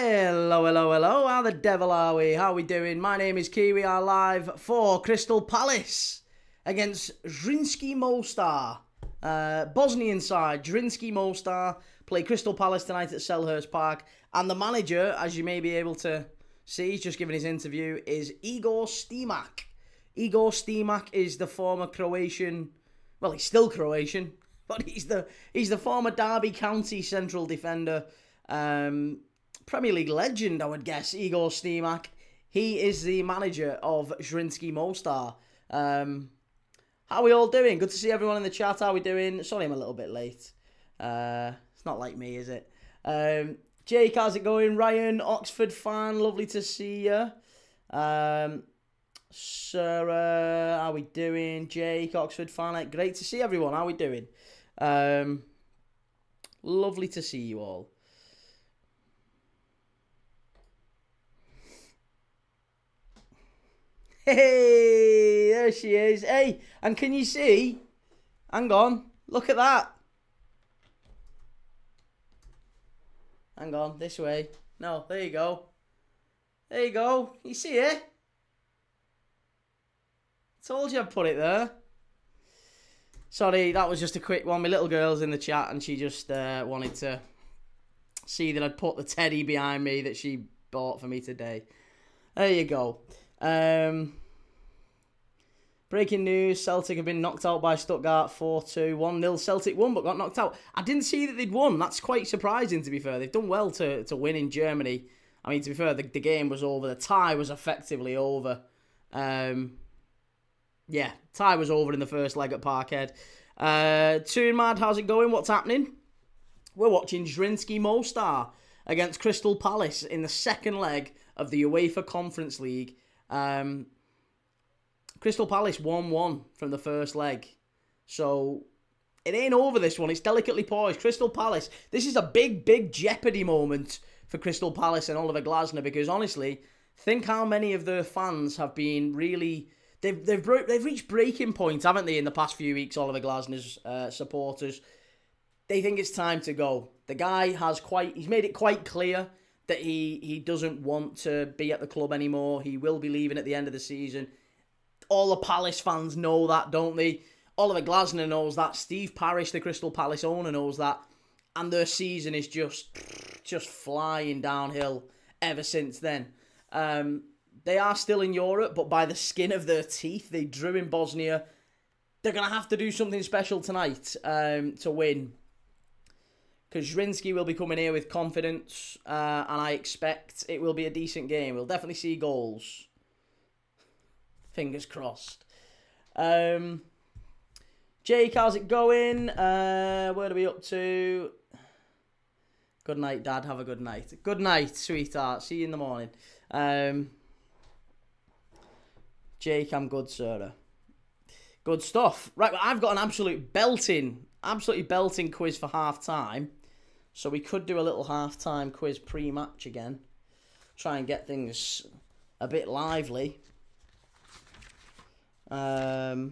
Hello, hello, hello. How the devil are we? How are we doing? My name is Key. We are live for Crystal Palace against Zrinjski Mostar. Bosnian side, Zrinjski Mostar, play Crystal Palace tonight at Selhurst Park. And the manager, as you may be able to see, he's just given his interview, is Igor Štimac. Igor Štimac is the former Croatian, well, he's still Croatian, but he's the former Derby County central defender. Premier League legend, I would guess, Igor Štimac. He is the manager of Zrinjski Mostar. How are we all doing? Good to see everyone in the chat. How are we doing? Sorry I'm a little bit late. It's not like me, is it? Jake, how's it going? Ryan, Oxford fan, lovely to see you. Sarah, how are we doing? Jake, Oxford fan, great to see everyone. How are we doing? Lovely to see you all. Hey, there she is. Hey, and can you see? Hang on, look at that. Hang on, this way. No, there you go. There you go. You see it? Told you I'd put it there. Sorry, that was just a quick one. My little girl's in the chat and she just wanted to see that I'd put the teddy behind me that she bought for me today. There you go. Breaking news, Celtic have been knocked out by Stuttgart 4-2. 1-0 Celtic won but got knocked out. I didn't see that they'd won. That's quite surprising, to be fair. They've done well to win in Germany. I mean, to be fair, the game was over. The tie was effectively over. Yeah, tie was over in the first leg at Parkhead. Toon Mad, how's it going? What's happening? We're watching Zrinjski Mostar against Crystal Palace in the second leg of the UEFA Conference League. Crystal Palace 1-1 from the first leg. So, it ain't over this one. It's delicately poised. Crystal Palace, this is a big, big jeopardy moment for Crystal Palace and Oliver Glasner, because honestly, think how many of their fans have been really... They've reached breaking point, haven't they, in the past few weeks, Oliver Glasner's supporters. They think it's time to go. The guy he's made it quite clear that he doesn't want to be at the club anymore. He will be leaving at the end of the season. All the Palace fans know that, don't they? Oliver Glasner knows that. Steve Parish, the Crystal Palace owner, knows that. And their season is just flying downhill ever since then. They are still in Europe, but by the skin of their teeth. They drew in Bosnia. They're going to have to do something special tonight to win. Because Zrinjski will be coming here with confidence, and I expect it will be a decent game. We'll definitely see goals. Fingers crossed. Jake, how's it going? Where are we up to? Good night, Dad. Have a good night. Good night, sweetheart. See you in the morning. Jake, I'm good, sir. Good stuff. Right, well, I've got an absolutely belting quiz for half-time. So we could do a little half-time quiz pre-match again. Try and get things a bit lively. Yeah.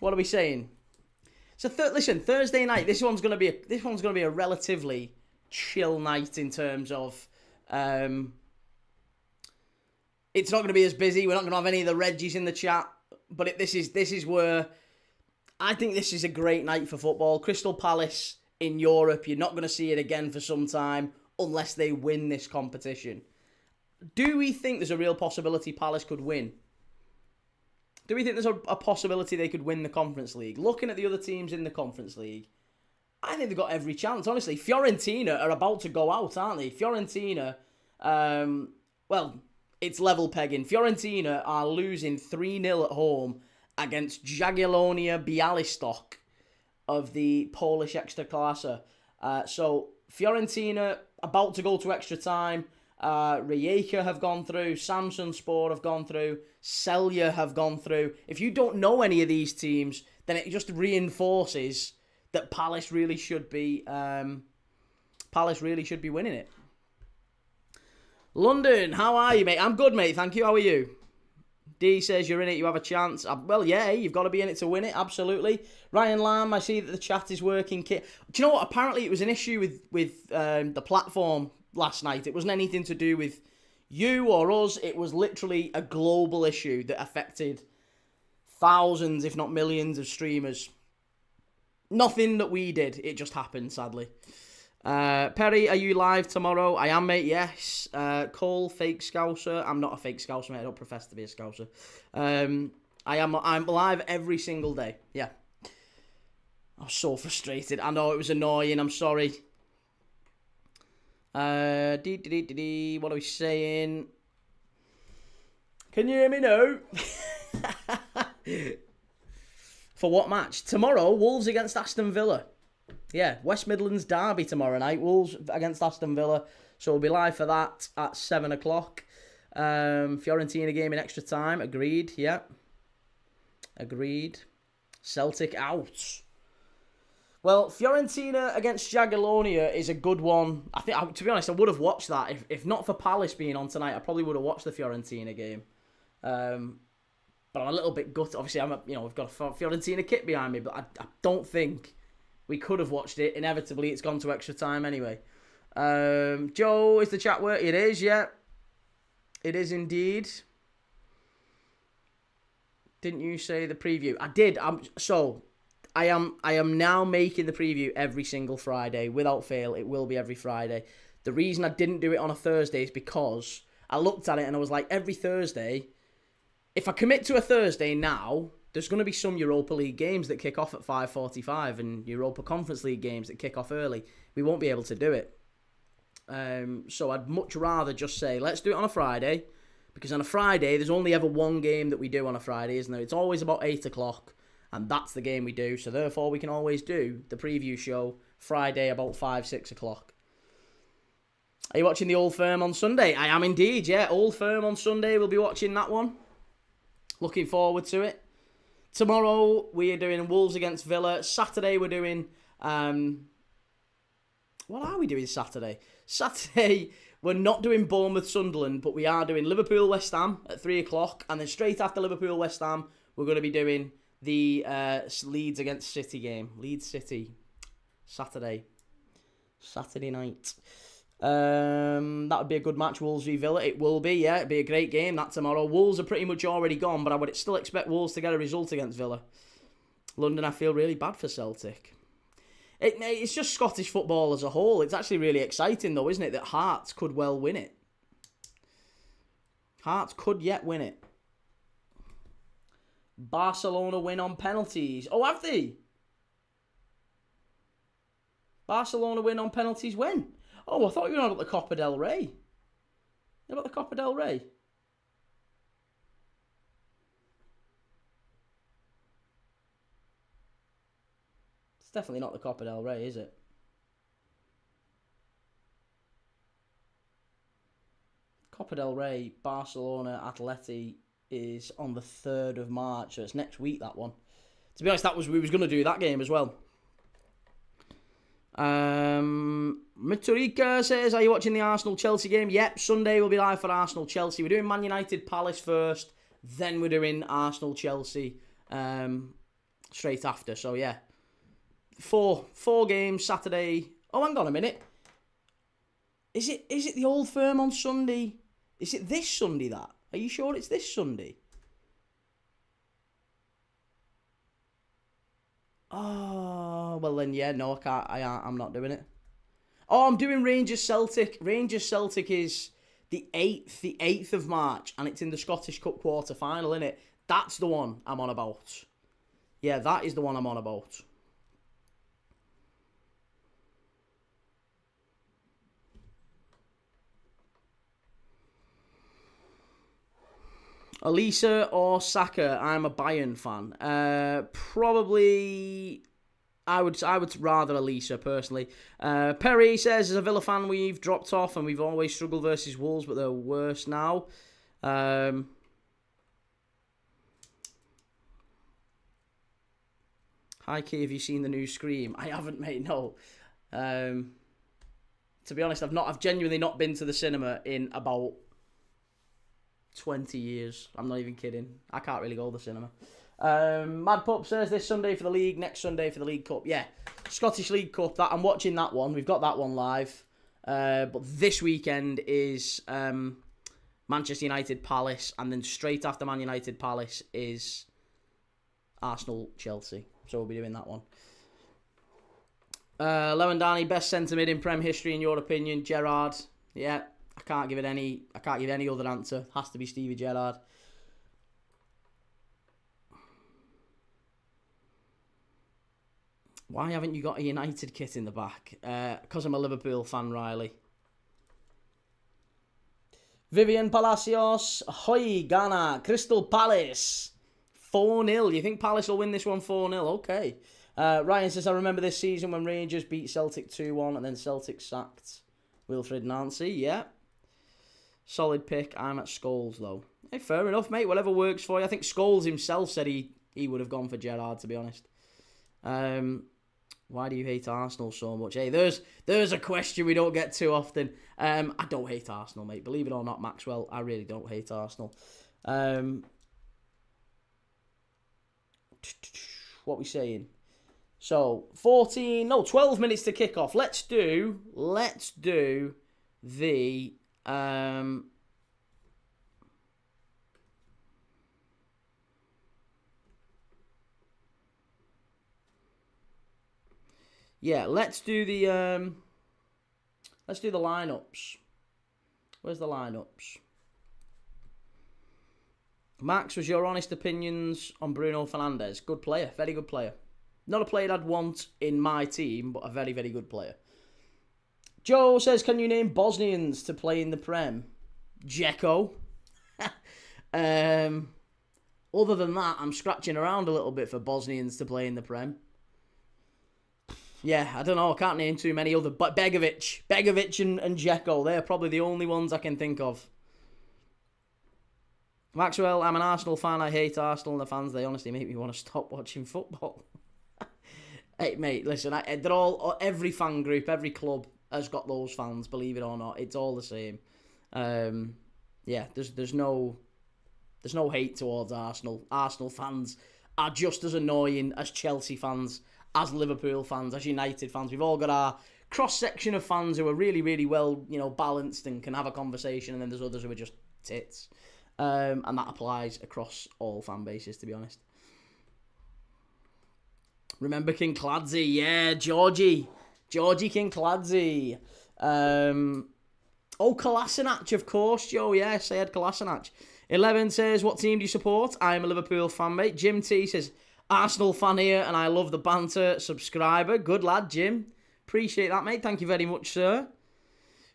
What are we saying? So listen, Thursday night. This one's gonna be a relatively chill night in terms of. It's not going to be as busy. We're not going to have any of the Reggies in the chat. But this is where I think this is a great night for football. Crystal Palace in Europe. You're not going to see it again for some time unless they win this competition. Do we think there's a real possibility Palace could win? Do we think there's a possibility they could win the Conference League? Looking at the other teams in the Conference League, I think they've got every chance. Honestly, Fiorentina are about to go out, aren't they? Fiorentina, well, it's level pegging. Fiorentina are losing 3-0 at home against Jagiellonia Białystok of the Polish Ekstraklasa. So, Fiorentina about to go to extra time. Rijeka have gone through. Samsunspor have gone through. Celje have gone through. If you don't know any of these teams, then it just reinforces that Palace really should be winning it. London, how are you, mate? I'm good, mate. Thank you. How are you? D says you're in it, you have a chance. Well, yeah, you've got to be in it to win it, absolutely. Ryan Lamb, I see that the chat is working. Do you know what? Apparently it was an issue with the platform last night. It wasn't anything to do with you or us. It was literally a global issue that affected thousands, if not millions, of streamers. Nothing that we did. It just happened, sadly. Perry, are you live tomorrow? I am, mate, yes. Cole, fake Scouser. I'm not a fake Scouser, mate. I don't profess to be a Scouser. I'm live every single day. Yeah. I was so frustrated. I know it was annoying. I'm sorry. What are we saying? Can you hear me now? For what match? Tomorrow, Wolves against Aston Villa. Yeah, West Midlands derby tomorrow night. Wolves against Aston Villa. So we'll be live for that at 7 o'clock. Fiorentina game in extra time. Agreed, yeah. Agreed. Celtic out. Well, Fiorentina against Jagiellonia is a good one. I think, to be honest, I would have watched that. If not for Palace being on tonight, I probably would have watched the Fiorentina game. But I'm a little bit gutted. Obviously, we've got a Fiorentina kit behind me, but I don't think we could have watched it. Inevitably, it's gone to extra time anyway. Joe, is the chat work? It is, yeah. It is indeed. Didn't you say the preview? I did. I am now making the preview every single Friday. Without fail, it will be every Friday. The reason I didn't do it on a Thursday is because I looked at it and I was like, every Thursday, if I commit to a Thursday now, there's going to be some Europa League games that kick off at 5:45 and Europa Conference League games that kick off early. We won't be able to do it. So I'd much rather just say, let's do it on a Friday. Because on a Friday, there's only ever one game that we do on a Friday, isn't there? It's always about 8 o'clock. And that's the game we do. So therefore, we can always do the preview show Friday about 5, 6 o'clock. Are you watching the Old Firm on Sunday? I am indeed, yeah. Old Firm on Sunday. We'll be watching that one. Looking forward to it. Tomorrow, we are doing Wolves against Villa. Saturday, we're doing... what are we doing Saturday? Saturday, we're not doing Bournemouth-Sunderland, but we are doing Liverpool-West Ham at 3 o'clock. And then straight after Liverpool-West Ham, we're going to be doing the Leeds against City game. Leeds City. Saturday night. That would be a good match, Wolves v Villa. It will be, yeah. It'll be a great game, that tomorrow. Wolves are pretty much already gone, but I would still expect Wolves to get a result against Villa. London, I feel really bad for Celtic. It's just Scottish football as a whole. It's actually really exciting, though, isn't it, that Hearts could well win it. Hearts could yet win it. Barcelona win on penalties. Oh, have they? Barcelona win on penalties when? Oh, I thought you were on about the Copa del Rey. About the Copa del Rey? It's definitely not the Copa del Rey, is it? Copa del Rey, Barcelona, Atleti is on the 3rd of March. So it's next week, that one. To be honest, we was going to do that game as well. Maturika says, are you watching the Arsenal-Chelsea game? Yep, Sunday we'll be live for Arsenal-Chelsea. We're doing Man United-Palace first, then we're doing Arsenal-Chelsea straight after. So, yeah. Four games Saturday. Oh, hang on a minute. Is it the Old Firm on Sunday? Is it this Sunday, that? Are you sure it's this Sunday? Oh, well then, yeah, no, I can't. I'm not doing it. Oh, I'm doing Rangers Celtic. Rangers Celtic is the 8th of March, and it's in the Scottish Cup quarter final, innit? That's the one I'm on about. Yeah, that is the one I'm on about. Elisa or Saka? I'm a Bayern fan. Probably, I would rather Elisa personally. Perry says, as a Villa fan, we've dropped off and we've always struggled versus Wolves, but they're worse now. Hi Key, have you seen the new Scream? I haven't, mate. No. To be honest, I've genuinely not been to the cinema in about 20 years. I'm not even kidding. I can't really go to the cinema. Mad Pup says this Sunday for the league, next Sunday for the League Cup. Yeah, Scottish League Cup. That I'm watching that one. We've got that one live. But this weekend is Manchester United Palace, and then straight after Man United Palace is Arsenal Chelsea. So we'll be doing that one. Lewandowski, best centre mid in Prem history in your opinion? Gerrard. Yeah, I can't give any other answer. Has to be Stevie Gerrard. Why haven't you got a United kit in the back? Because I'm a Liverpool fan, Riley. Vivian Palacios. Ahoy, Ghana. Crystal Palace. 4-0. You think Palace will win this one 4-0? Okay. Ryan says, I remember this season when Rangers beat Celtic 2-1 and then Celtic sacked Wilfred Nancy. Yeah. Solid pick. I'm at Scholes, though. Hey, fair enough, mate. Whatever works for you. I think Scholes himself said he would have gone for Gerrard, to be honest. Why do you hate Arsenal so much? Hey, there's a question we don't get too often. I don't hate Arsenal, mate. Believe it or not, Maxwell, I really don't hate Arsenal. What we saying? So 12 minutes to kick off. Let's do the yeah, let's do the lineups. Where's the lineups? Max, was your honest opinions on Bruno Fernandes? Good player, very good player. Not a player I'd want in my team, but a very, very good player. Joe says, can you name Bosnians to play in the Prem? Dzeko. Other than that, I'm scratching around a little bit for Bosnians to play in the Prem. Yeah, I don't know. I can't name too many other. But Begovic and Dzeko, they're probably the only ones I can think of. Maxwell, I'm an Arsenal fan. I hate Arsenal and the fans. They honestly make me want to stop watching football. Hey, mate, listen. Every fan group, every club has got those fans. Believe it or not, it's all the same. Yeah, there's no hate towards Arsenal. Arsenal fans are just as annoying as Chelsea fans, as Liverpool fans, as United fans. We've all got our cross-section of fans who are really, really well, balanced and can have a conversation, and then there's others who are just tits. And that applies across all fan bases, to be honest. Remember King Cladzy? Yeah, Georgie King Cladzy. Kolasinac, of course, Joe. Yes, I had Kolasinac. 11 says, what team do you support? I am a Liverpool fan, mate. Jim T says, Arsenal fan here, and I love the banter. Subscriber. Good lad, Jim. Appreciate that, mate. Thank you very much, sir.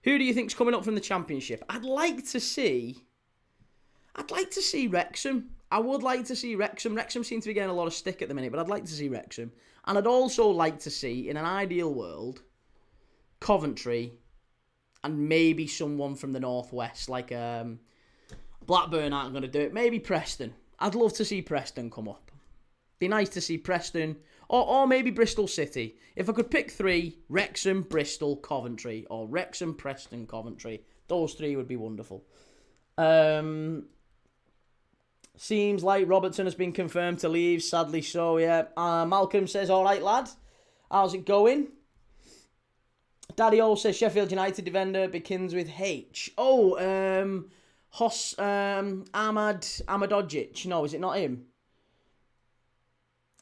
Who do you think's coming up from the Championship? I'd like to see Wrexham. I would like to see Wrexham. Wrexham seem to be getting a lot of stick at the minute, but I'd like to see Wrexham. And I'd also like to see, in an ideal world, Coventry and maybe someone from the Northwest, like Blackburn aren't going to do it. Maybe Preston. I'd love to see Preston come up. Be nice to see Preston, or maybe Bristol City. If I could pick three, Wrexham, Bristol, Coventry, or Wrexham, Preston, Coventry. Those three would be wonderful. Seems like Robertson has been confirmed to leave. Sadly so, yeah. Malcolm says, all right, lad. How's it going? Daddy O says, Sheffield United defender begins with H. Ahmad Ahmadodzic. No, is it not him?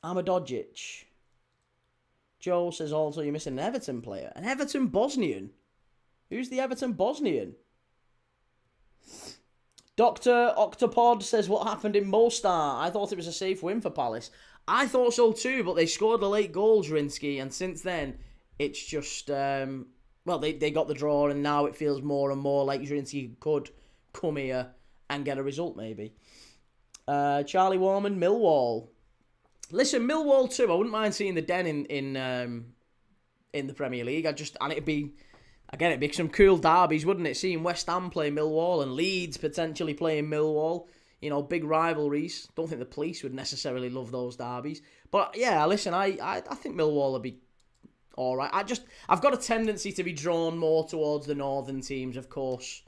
Ahmadodzic. Joe says also you're missing an Everton player. An Everton Bosnian? Who's the Everton Bosnian? Dr. Octopod says, what happened in Mostar? I thought it was a safe win for Palace. I thought so too, but they scored a late goal, Zrinjski, and since then, it's just, they got the draw, and now it feels more and more like Zrinjski could come here and get a result, maybe. Charlie Warman, Millwall. Listen, Millwall too, I wouldn't mind seeing the Den in the Premier League. It'd be some cool derbies, wouldn't it? Seeing West Ham play Millwall and Leeds potentially playing Millwall. Big rivalries. Don't think the police would necessarily love those derbies. But yeah, listen, I think Millwall will be alright. I've got a tendency to be drawn more towards the northern teams, of course.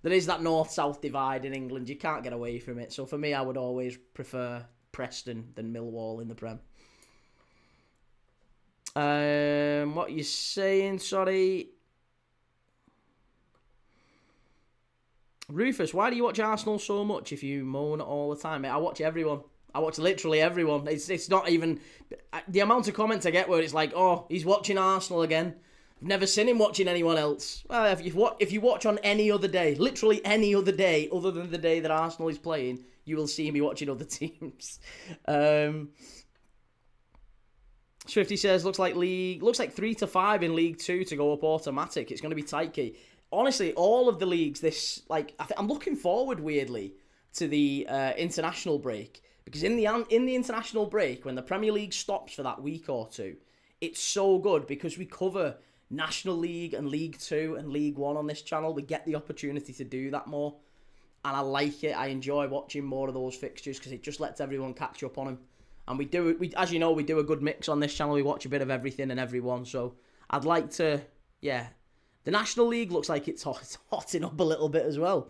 There is that north-south divide in England. You can't get away from it. So for me, I would always prefer Preston than Millwall in the Prem. What are you saying? Sorry. Rufus, why do you watch Arsenal so much if you moan all the time? Mate, I watch everyone. I watch literally everyone. It's not even... The amount of comments I get where it's like, oh, he's watching Arsenal again. I've never seen him watching anyone else. Well, if you watch on any other day, literally any other day, other than the day that Arsenal is playing, you will see me watching other teams. Swifty says, looks like 3 to 5 in League 2 to go up automatic. It's going to be tight key. Honestly, all of the leagues, I'm looking forward weirdly to the international break, because in the international break, when the Premier League stops for that week or two, it's so good because we cover National League and League 2 and League 1 on this channel. We get the opportunity to do that more, and I like it. I enjoy watching more of those fixtures because it just lets everyone catch up on them. And we do it. As you know, we do a good mix on this channel. We watch a bit of everything and everyone. So I'd like to, yeah. The National League looks like it's hotting up a little bit as well.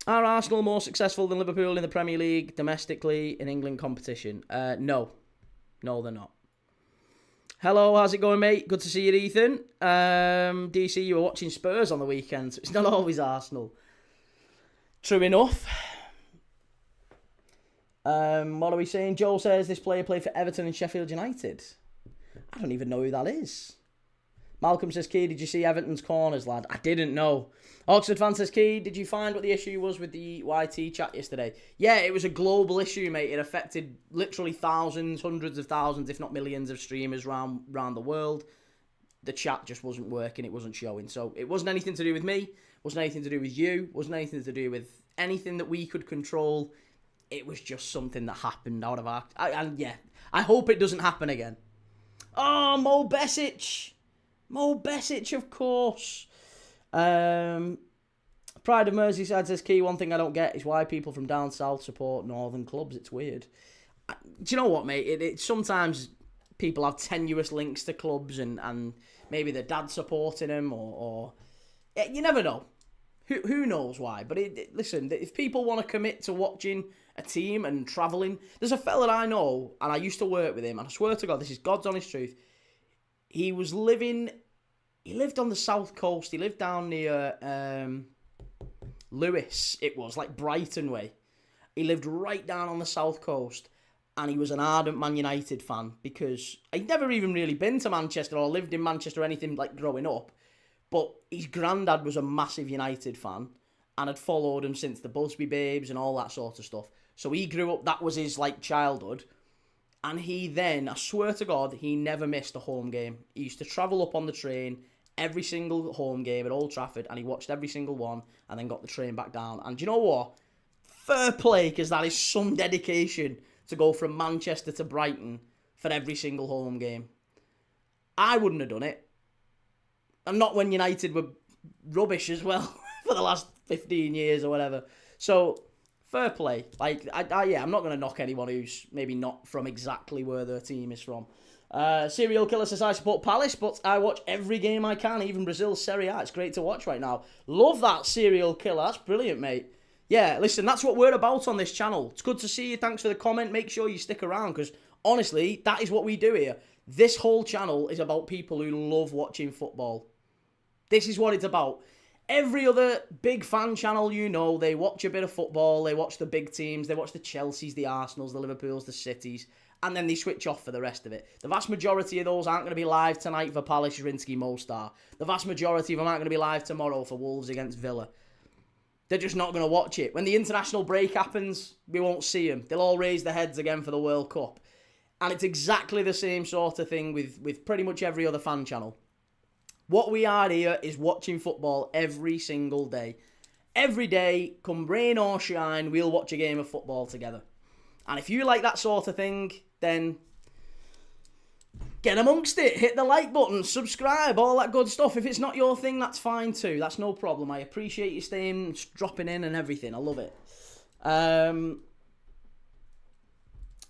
Are Arsenal more successful than Liverpool in the Premier League domestically in England competition? No. No, they're not. Hello, how's it going, mate? Good to see you, Ethan. DC, you were watching Spurs on the weekend, so it's not always Arsenal. True enough. What are we saying? Joel says this player played for Everton and Sheffield United. I don't even know who that is. Malcolm says, Key, did you see Everton's corners, lad? I didn't know. Oxford fan says, Key, did you find what the issue was with the YT chat yesterday? Yeah, it was a global issue, mate. It affected literally thousands, hundreds of thousands, if not millions of streamers around the world. The chat just wasn't working. It wasn't showing. So it wasn't anything to do with me. It wasn't anything to do with you. It wasn't anything to do with anything that we could control. It was just something that happened out of our... And yeah, I hope it doesn't happen again. Oh, Mo Besic. Mo Besic, of course. Pride of Merseyside says, Key, one thing I don't get is why people from down south support northern clubs. It's weird. Do you know what, mate? It sometimes people have tenuous links to clubs and maybe their dad supporting them or you never know. Who knows why? But listen, if people want to commit to watching a team and travelling... There's a fella I know, and I used to work with him, and I swear to God, this is God's honest truth. He lived on the south coast. He lived down near Lewis, it was, like Brighton way. He lived right down on the south coast, and he was an ardent Man United fan because he'd never even really been to Manchester or lived in Manchester or anything like growing up. But his granddad was a massive United fan and had followed him since the Busby Babes and all that sort of stuff. So he grew up, that was his like childhood. And he then, I swear to God, he never missed a home game. He used to travel up on the train every single home game at Old Trafford, and he watched every single one and then got the train back down. And do you know what? Fair play, because that is some dedication to go from Manchester to Brighton for every single home game. I wouldn't have done it. And not when United were rubbish as well for the last 15 years or whatever. So, fair play. Like, I'm not going to knock anyone who's maybe not from exactly where their team is from. Serial Killer says, I support Palace, but I watch every game I can, even Brazil's Serie A. It's great to watch right now. Love that, Serial Killer. That's brilliant, mate. Yeah, listen, that's what we're about on this channel. It's good to see you. Thanks for the comment. Make sure you stick around, because honestly, that is what we do here. This whole channel is about people who love watching football. This is what it's about. Every other big fan channel, you know, they watch a bit of football, they watch the big teams, they watch the Chelseas, the Arsenals, the Liverpools, the Cities, and then they switch off for the rest of it. The vast majority of those aren't going to be live tonight for Palace, Zrinjski Mostar. The vast majority of them aren't going to be live tomorrow for Wolves against Villa. They're just not going to watch it. When the international break happens, we won't see them. They'll all raise their heads again for the World Cup. And it's exactly the same sort of thing with pretty much every other fan channel. What we are here is watching football every single day. Every day, come rain or shine, we'll watch a game of football together. And if you like that sort of thing, then get amongst it. Hit the like button, subscribe, all that good stuff. If it's not your thing, that's fine too. That's no problem. I appreciate you staying, dropping in and everything. I love it.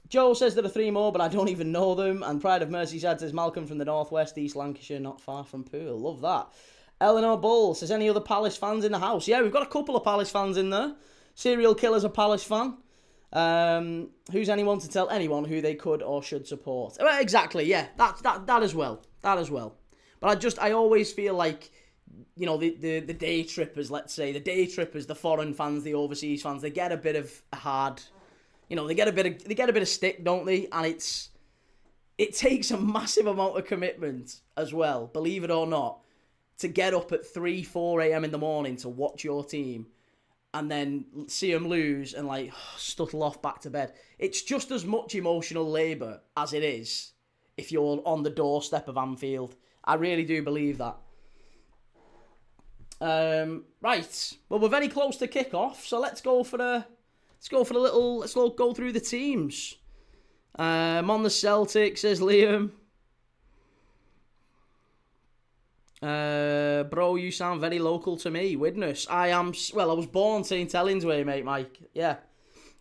Joe says there are 3 more, but I don't even know them. And Pride of Merseyside says Malcolm from the Northwest, East Lancashire, not far from Poole. Love that. Eleanor Bull says, any other Palace fans in the house? Yeah, we've got a couple of Palace fans in there. Serial Killer's a Palace fan. Who's anyone to tell anyone who they could or should support? Well, exactly, yeah, that as well. That as well. But I always feel like, you know, the day trippers, let's say, the foreign fans, the overseas fans, they get a bit of a hard, you know, they get a bit of stick, don't they? And it takes a massive amount of commitment as well, believe it or not, to get up at 3-4 a.m. in the morning to watch your team and then see them lose and like scuttle off back to bed. It's just as much emotional labour as it is if you're on the doorstep of Anfield. I really do believe that. Right. Well, we're very close to kick-off, so let's go for let's go through the teams. I'm on the Celtic, says Liam. Bro, you sound very local to me. Widnes. I was born St. Helens way, mate, Mike. Yeah.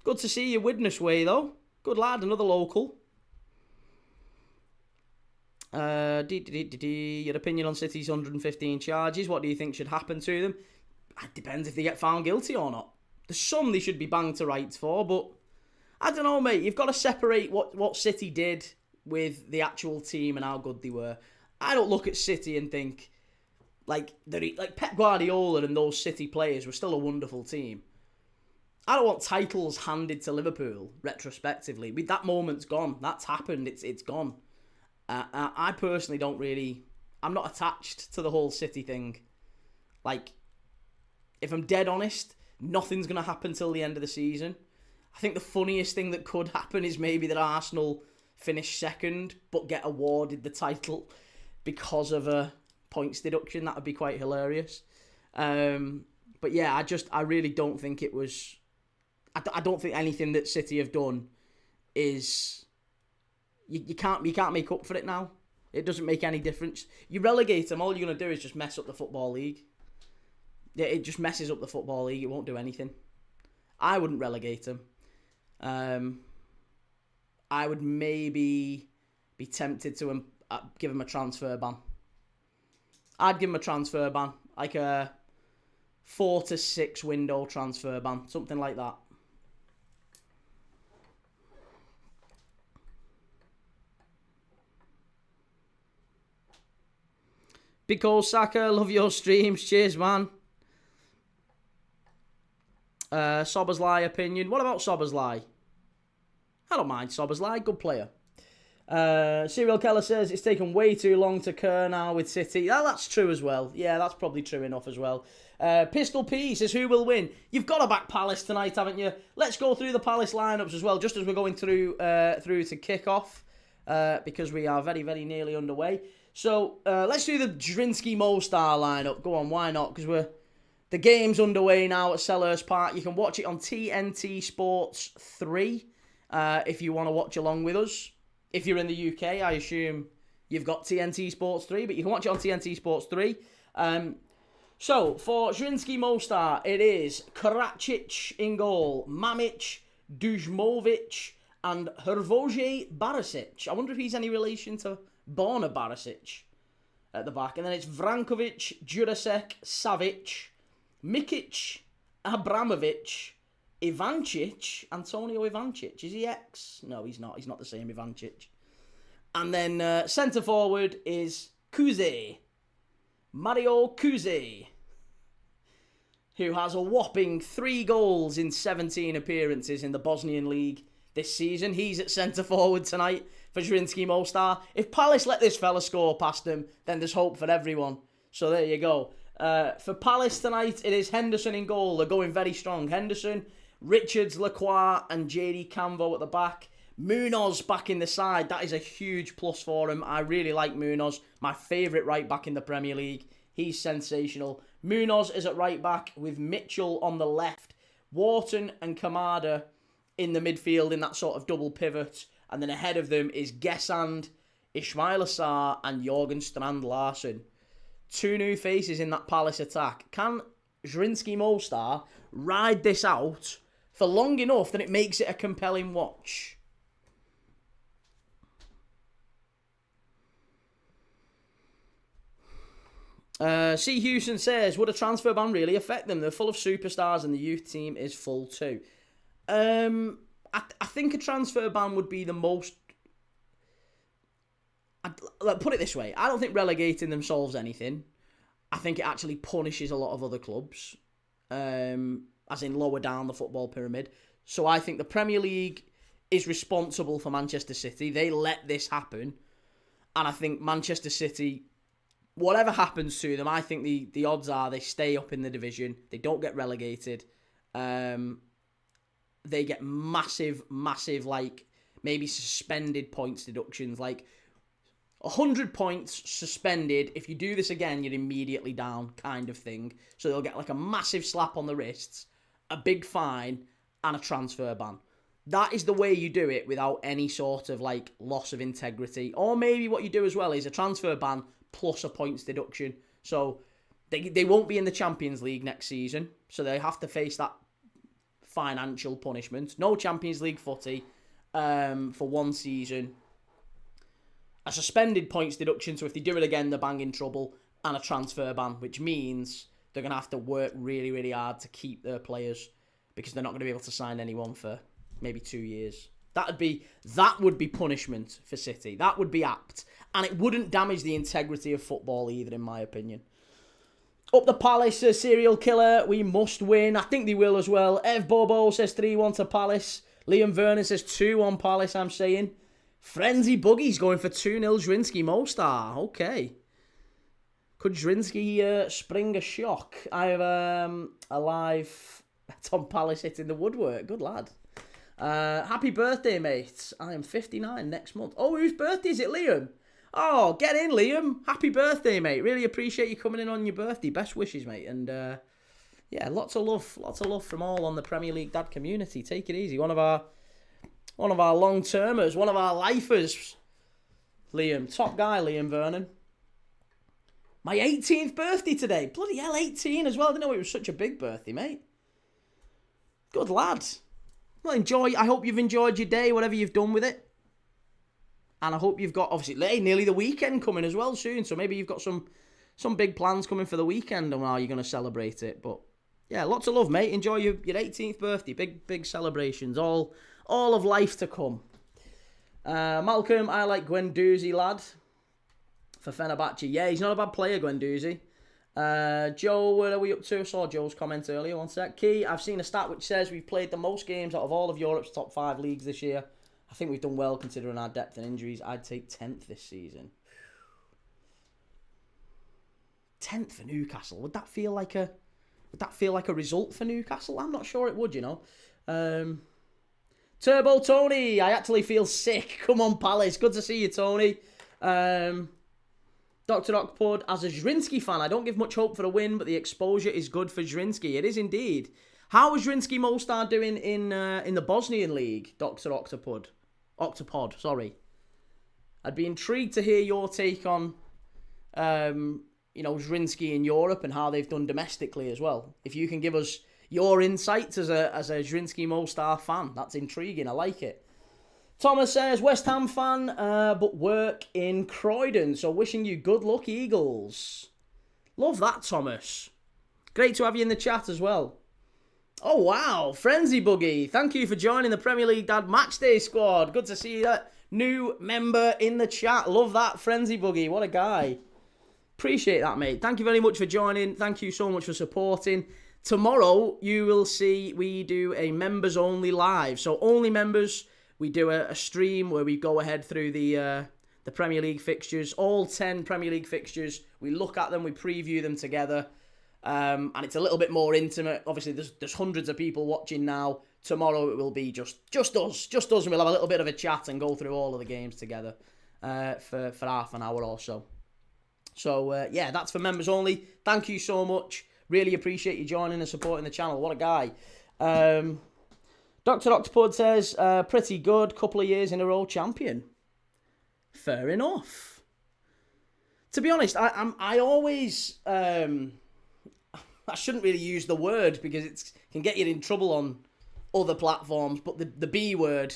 Good to see you Widnes way, though. Good lad, another local. Your opinion on City's 115 charges. What do you think should happen to them? It depends if they get found guilty or not. There's some they should be banged to rights for, but I don't know, mate. You've got to separate what City did with the actual team and how good they were. I don't look at City and think like Pep Guardiola and those City players were still a wonderful team. I don't want titles handed to Liverpool retrospectively. That moment's gone. That's happened. It's gone. I personally don't really... I'm not attached to the whole City thing. Like, if I'm dead honest, nothing's going to happen till the end of the season. I think the funniest thing that could happen is maybe that Arsenal finish second but get awarded the title because of a points deduction. That would be quite hilarious. But yeah, I really don't think it was... I don't think anything that City have done is... You can't make up for it now. It doesn't make any difference. You relegate them, all you're going to do is just mess up the Football League. Yeah, it just messes up the Football League. It won't do anything. I wouldn't relegate them. I would maybe be tempted to give him a transfer ban. I'd give him a transfer ban. Like a 4 to 6 window transfer ban. Something like that. Biko Saka, love your streams. Cheers, man. Sobersley opinion. What about Sobersley? I don't mind Sobersley. Good player. Serial Keller says it's taken way too long to cur now with City. Yeah, that's true as well. Yeah, that's probably true enough as well. Pistol P says, who will win? You've got to back Palace tonight, haven't you? Let's go through the Palace lineups as well, just as we're going through to kick-off, because we are very, very nearly underway. So, let's do the Zrinjski Mostar lineup. Go on, why not? Because the game's underway now at Selhurst Park. You can watch it on TNT Sports 3 if you want to watch along with us. If you're in the UK, I assume you've got TNT Sports 3, but you can watch it on TNT Sports 3. So, for Zrinjski Mostar, it is Karacic in goal, Mamic, Dujmovic, and Hrvoje Barisic. I wonder if he's any relation to Borna Barisic at the back. And then it's Vrankovic, Jurasek, Savic, Mikic, Abramovic, Ivancic, Antonio Ivancic. Is he ex? No, he's not. He's not the same Ivancic. And then centre forward is Kuze. Mario Kuze, who has a whopping 3 goals in 17 appearances in the Bosnian League this season. He's at centre forward tonight for Zrinjski Mostar. If Palace let this fella score past him, then there's hope for everyone. So there you go. For Palace tonight, it is Henderson in goal. They're going very strong. Henderson, Richards, Lacroix, and JD Camvo at the back. Munoz back in the side. That is a huge plus for him. I really like Munoz. My favourite right back in the Premier League. He's sensational. Munoz is at right back with Mitchell on the left. Wharton and Kamada in the midfield in that sort of double pivot. And then ahead of them is Gesand, Ismail Assar, and Jorgen Strand Larsen. 2 new faces in that Palace attack. Can Zrinjski Mostar ride this out for long enough that it makes it a compelling watch? C. Houston says, would a transfer ban really affect them? They're full of superstars and the youth team is full too. I think a transfer ban would be the most... Put it this way, I don't think relegating them solves anything. I think it actually punishes a lot of other clubs, as in lower down the football pyramid. So I think the Premier League is responsible for Manchester City. They let this happen. And I think Manchester City, whatever happens to them, I think the odds are they stay up in the division. They don't get relegated. They get massive, like, maybe suspended points deductions. Like, 100 points suspended. If you do this again, you're immediately down, kind of thing. So they'll get, like, a massive slap on the wrists, a big fine, and a transfer ban. That is the way you do it without any sort of, like, loss of integrity. Or maybe what you do as well is a transfer ban plus a points deduction. So they won't be in the Champions League next season. So they have to face that financial punishment. No Champions League footy for one season. A suspended points deduction. So if they do it again, they're bang in trouble. And a transfer ban, which means they're going to have to work really, really hard to keep their players because they're not going to be able to sign anyone for maybe 2 years. That would be punishment for City. That would be apt. And it wouldn't damage the integrity of football either, in my opinion. Up the Palace, serial killer. We must win. I think they will as well. Ev Bobo says 3-1 to Palace. Liam Vernon says 2-1 Palace, I'm saying. Frenzy Buggy's going for 2-0 Zrinjski Mostar. Okay. Could Zrinjski spring a shock? I have a live Tom Palace hitting the woodwork. Good lad. Happy birthday, mate. I am 59 next month. Oh, whose birthday is it, Liam? Oh, get in, Liam. Happy birthday, mate. Really appreciate you coming in on your birthday. Best wishes, mate. And, yeah, lots of love from all on the Premier League dad community. Take it easy. One of our long-termers, one of our lifers, Liam. Top guy, Liam Vernon. My 18th birthday today. Bloody hell, 18 as well. I didn't know it was such a big birthday, mate. Good lad. Well, enjoy. I hope you've enjoyed your day, whatever you've done with it. And I hope you've got, obviously, nearly the weekend coming as well soon. So maybe you've got some big plans coming for the weekend and how you're going to celebrate it. But, yeah, lots of love, mate. Enjoy your 18th birthday. Big celebrations. All of life to come. Malcolm, I like Guendouzi, lad. For Fenerbahce. Yeah, he's not a bad player, Guendouzi. Joe, what are we up to? I saw Joe's comment earlier. One sec. Key, I've seen a stat which says we've played the most games out of all of Europe's top 5 leagues this year. I think we've done well considering our depth and injuries. I'd take 10th this season. 10th for Newcastle. Would that feel like a result for Newcastle? I'm not sure it would, you know. Turbo Tony, I actually feel sick. Come on, Palace. Good to see you, Tony. Dr. Ocpod, as a Zrinjski fan, I don't give much hope for a win, but the exposure is good for Zrinjski. It is indeed. How is Zrinjski Mostar doing in the Bosnian League, Dr. Octopod, sorry. I'd be intrigued to hear your take on, Zrinjski in Europe and how they've done domestically as well. If you can give us your insights as a Zrinjski Mostar fan, that's intriguing. I like it. Thomas says, West Ham fan, but work in Croydon. So wishing you good luck, Eagles. Love that, Thomas. Great to have you in the chat as well. Oh, wow. Frenzy Buggy. Thank you for joining the Premier League Dad Matchday squad. Good to see that new member in the chat. Love that, Frenzy Buggy. What a guy. Appreciate that, mate. Thank you very much for joining. Thank you so much for supporting. Tomorrow, you will see we do a members-only live. So only members... We do a stream where we go ahead through the Premier League fixtures, all 10 Premier League fixtures. We look at them, we preview them together, and it's a little bit more intimate. Obviously, there's hundreds of people watching now. Tomorrow it will be just us, and we'll have a little bit of a chat and go through all of the games together for half an hour or so. So, yeah, that's for members only. Thank you so much. Really appreciate you joining and supporting the channel. What a guy. Dr. Octopod says, pretty good, couple of years in a row champion. Fair enough. To be honest, I always, I shouldn't really use the word because it can get you in trouble on other platforms, but the B word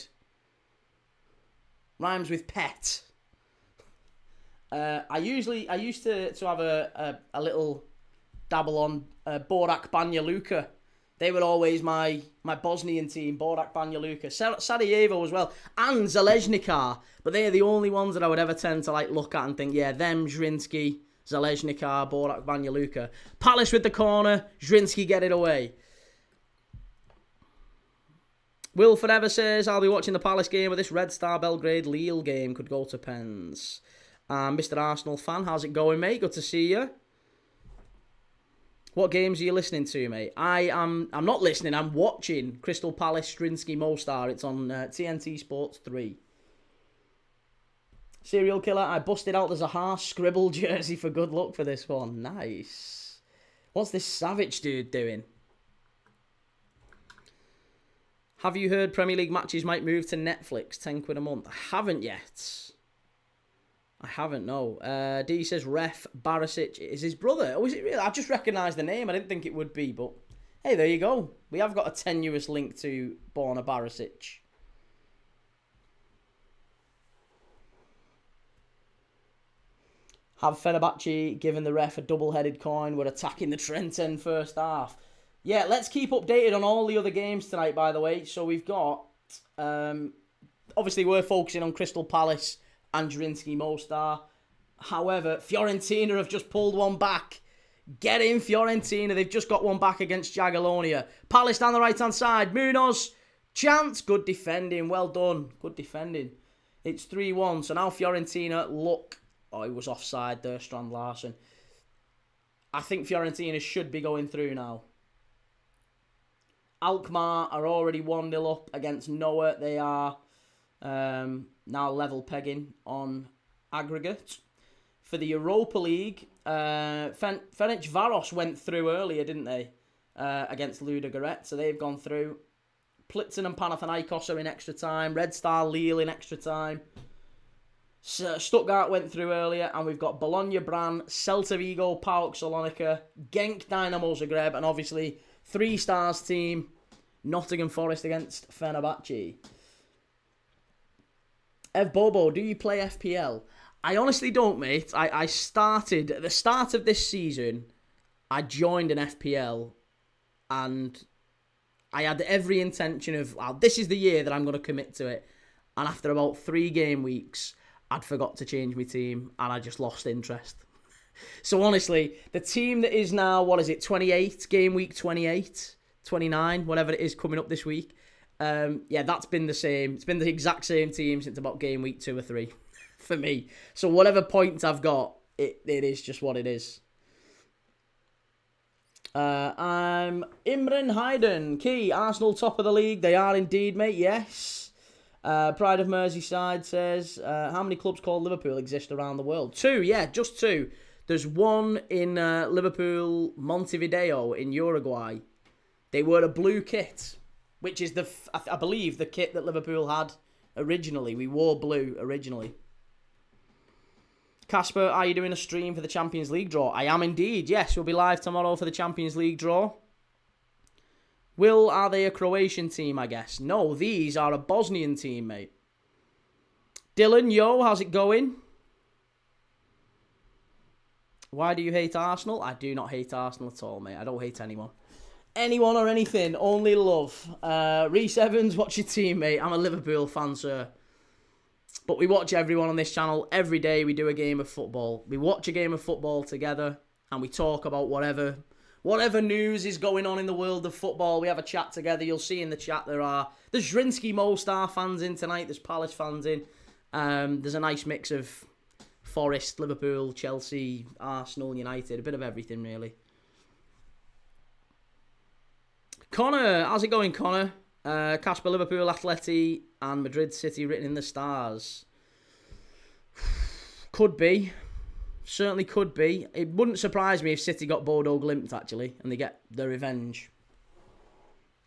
rhymes with pet. I used to have a little dabble on Borac Banja Luka. They were always my Bosnian team, Borac Banja Luka. Sarajevo as well, and Zeleznica. But they are the only ones that I would ever tend to look at and think, yeah, them, Zrinjski, Zeleznica, Borac Banja Luka. Palace with the corner, Zrinjski get it away. Will Forever says, I'll be watching the Palace game, but this Red Star Belgrade Lille game could go to pens. Mr. Arsenal fan, how's it going, mate? Good to see you. What games are you listening to, mate? I'm not listening, I'm watching Crystal Palace Zrinjski Mostar. It's on TNT Sports 3. Serial Killer, I busted out the Zaha scribble jersey for good luck for this one. Nice. What's this Savage dude doing? Have you heard Premier League matches might move to Netflix? 10 quid a month. I haven't yet. I haven't, no. D says Ref Barisic is his brother. Oh, is it really? I just recognised the name. I didn't think it would be, but hey, there you go. We have got a tenuous link to Borna Barisic. Have Fenerbahce given the ref a double-headed coin? We're attacking the Trent End first half. Yeah, let's keep updated on all the other games tonight, by the way. So we've got, obviously we're focusing on Crystal Palace and Zrinjski Mostar. However, Fiorentina have just pulled one back. Get in, Fiorentina. They've just got one back against Jagiellonia. Palace down the right-hand side. Munoz. Chance. Good defending. Well done. Good defending. It's 3-1. So now Fiorentina look... Oh, he was offside there, Strand Larsen. I think Fiorentina should be going through now. Alkmaar are already 1-0 up against Noah. They are now level pegging on aggregate. For the Europa League, Ferencvaros went through earlier, didn't they? Against Ludogorets, so they've gone through. Plitzen and Panathinaikos are in extra time. Red Star Lille in extra time. Stuttgart went through earlier, and we've got Bologna, Bran, Celta Vigo, PAOK Salonika, Genk, Dynamo Zagreb, and obviously 3 stars team, Nottingham Forest against Fenerbahce. Ev Bobo, do you play FPL? I honestly don't, mate. I started, at the start of this season, I joined an FPL, and I had every intention of, well, this is the year that I'm going to commit to it. And after about 3 game weeks, I'd forgot to change my team, and I just lost interest. So honestly, the team that is now, 28, game week 28, 29, whatever it is coming up this week, yeah, that's been the same. It's been the exact same team since about game week 2 or 3 for me. So whatever points I've got, it is just what it is. I'm Imran Hayden. Key, Arsenal top of the league. They are indeed, mate, yes. Pride of Merseyside says, how many clubs called Liverpool exist around the world? 2, yeah, just 2. There's one in Liverpool, Montevideo in Uruguay. They were a blue kit, which is, I believe, the kit that Liverpool had originally. We wore blue originally. Casper, are you doing a stream for the Champions League draw? I am indeed, yes. We'll be live tomorrow for the Champions League draw. Will, are they a Croatian team, I guess? No, these are a Bosnian team, mate. Dylan, yo, how's it going? Why do you hate Arsenal? I do not hate Arsenal at all, mate. I don't hate anyone. Anyone or anything, only love. Reece Evans, what's your team, mate? I'm a Liverpool fan, sir. But we watch everyone on this channel. Every day we do a game of football. We watch a game of football together, and we talk about whatever news is going on in the world of football. We have a chat together. You'll see in the chat there's Zrinjski Mostar fans in tonight. There's Palace fans in. There's a nice mix of Forest, Liverpool, Chelsea, Arsenal, United. A bit of everything, really. Connor, how's it going, Connor? Casper, Liverpool, Atleti, and Madrid City written in the stars. Could be. Certainly could be. It wouldn't surprise me if City got Bodo Glimt, actually, and they get their revenge.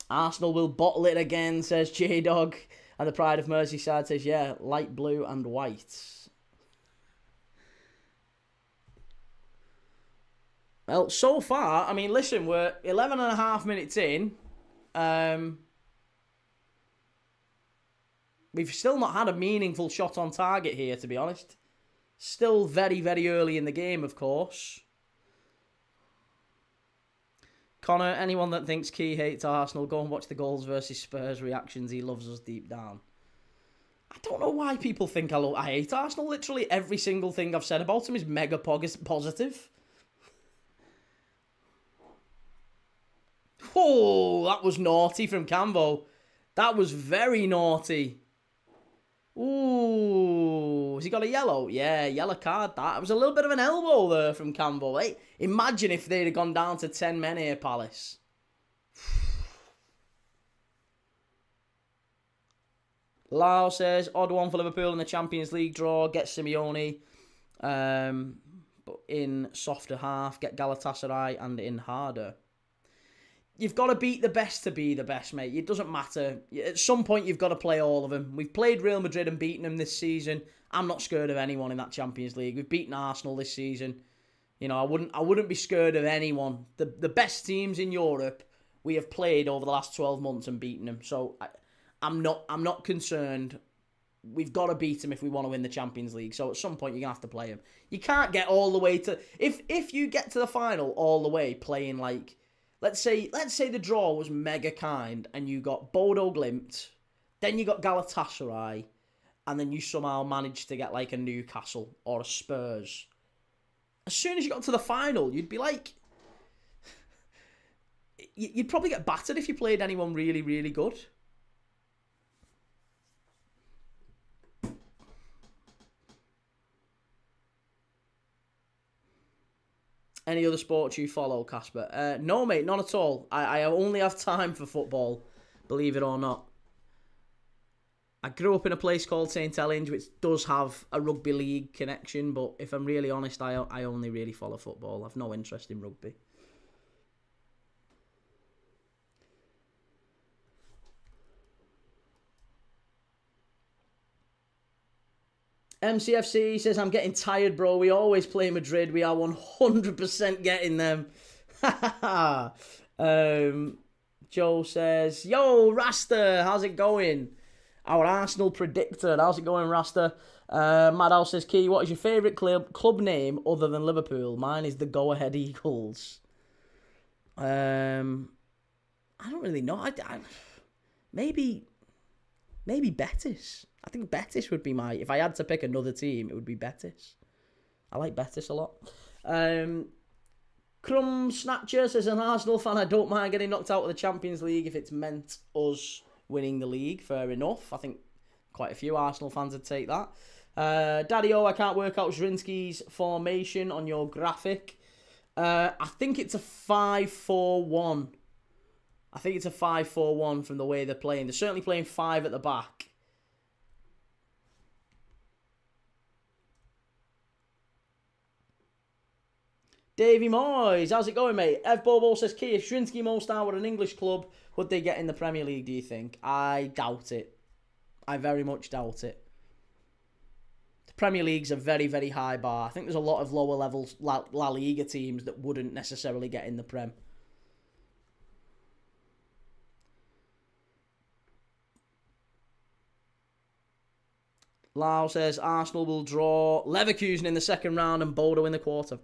Arsenal will bottle it again, says J-Dog. And the Pride of Merseyside says, yeah, light blue and white. Well, so far, I mean, listen, we're 11 and a half minutes in. We've still not had a meaningful shot on target here, to be honest. Still very, very early in the game, of course. Connor, anyone that thinks Key hates Arsenal, go and watch the goals versus Spurs reactions. He loves us deep down. I don't know why people think I hate Arsenal. Literally every single thing I've said about him is mega positive. Oh, that was naughty from Cambo. That was very naughty. Ooh, has he got a yellow? Yeah, yellow card. That was a little bit of an elbow there from Campbell. Hey, imagine if they'd have gone down to 10 men here, Palace. Lau says, odd one for Liverpool in the Champions League draw. Get Simeone. But in softer half, get Galatasaray and in harder. You've got to beat the best to be the best, mate. It doesn't matter. At some point, you've got to play all of them. We've played Real Madrid and beaten them this season. I'm not scared of anyone in that Champions League. We've beaten Arsenal this season. You know, I wouldn't be scared of anyone. The best teams in Europe, we have played over the last 12 months and beaten them. So I'm not concerned. We've got to beat them if we want to win the Champions League. So at some point, you're going to have to play them. You can't get all the way to... If you get to the final all the way playing like... Let's say the draw was mega kind and you got Bodo Glimt, then you got Galatasaray, and then you somehow managed to get like a Newcastle or a Spurs. As soon as you got to the final, you'd be like... You'd probably get battered if you played anyone really, really good. Any other sports you follow, Casper? No, mate, not at all. I only have time for football, believe it or not. I grew up in a place called St Helens, which does have a rugby league connection, but if I'm really honest, I only really follow football. I've no interest in rugby. MCFC says, I'm getting tired, bro. We always play Madrid. We are 100% getting them. Joe says, yo, Rasta, how's it going? Our Arsenal predictor. How's it going, Rasta? Madhouse says, Key, what is your favourite club name other than Liverpool? Mine is the Go Ahead Eagles. I don't really know. Maybe Betis. I think Betis would be if I had to pick another team, it would be Betis. I like Betis a lot. Crumb Snatcher says, an Arsenal fan, I don't mind getting knocked out of the Champions League if it's meant us winning the league. Fair enough. I think quite a few Arsenal fans would take that. Daddy-O, I can't work out Zrinjski's formation on your graphic. I think it's a 5-4-1. I think it's a 5-4-1 from the way they're playing. They're certainly playing 5 at the back. Davey Moyes, how's it going, mate? Ev Bobo says, Key, if Zrinjski Mostar were an English club, would they get in the Premier League, do you think? I doubt it. I very much doubt it. The Premier League's a very, very high bar. I think there's a lot of lower level La Liga teams that wouldn't necessarily get in the Prem. Lau says, Arsenal will draw Leverkusen in the second round and Bodo in the quarter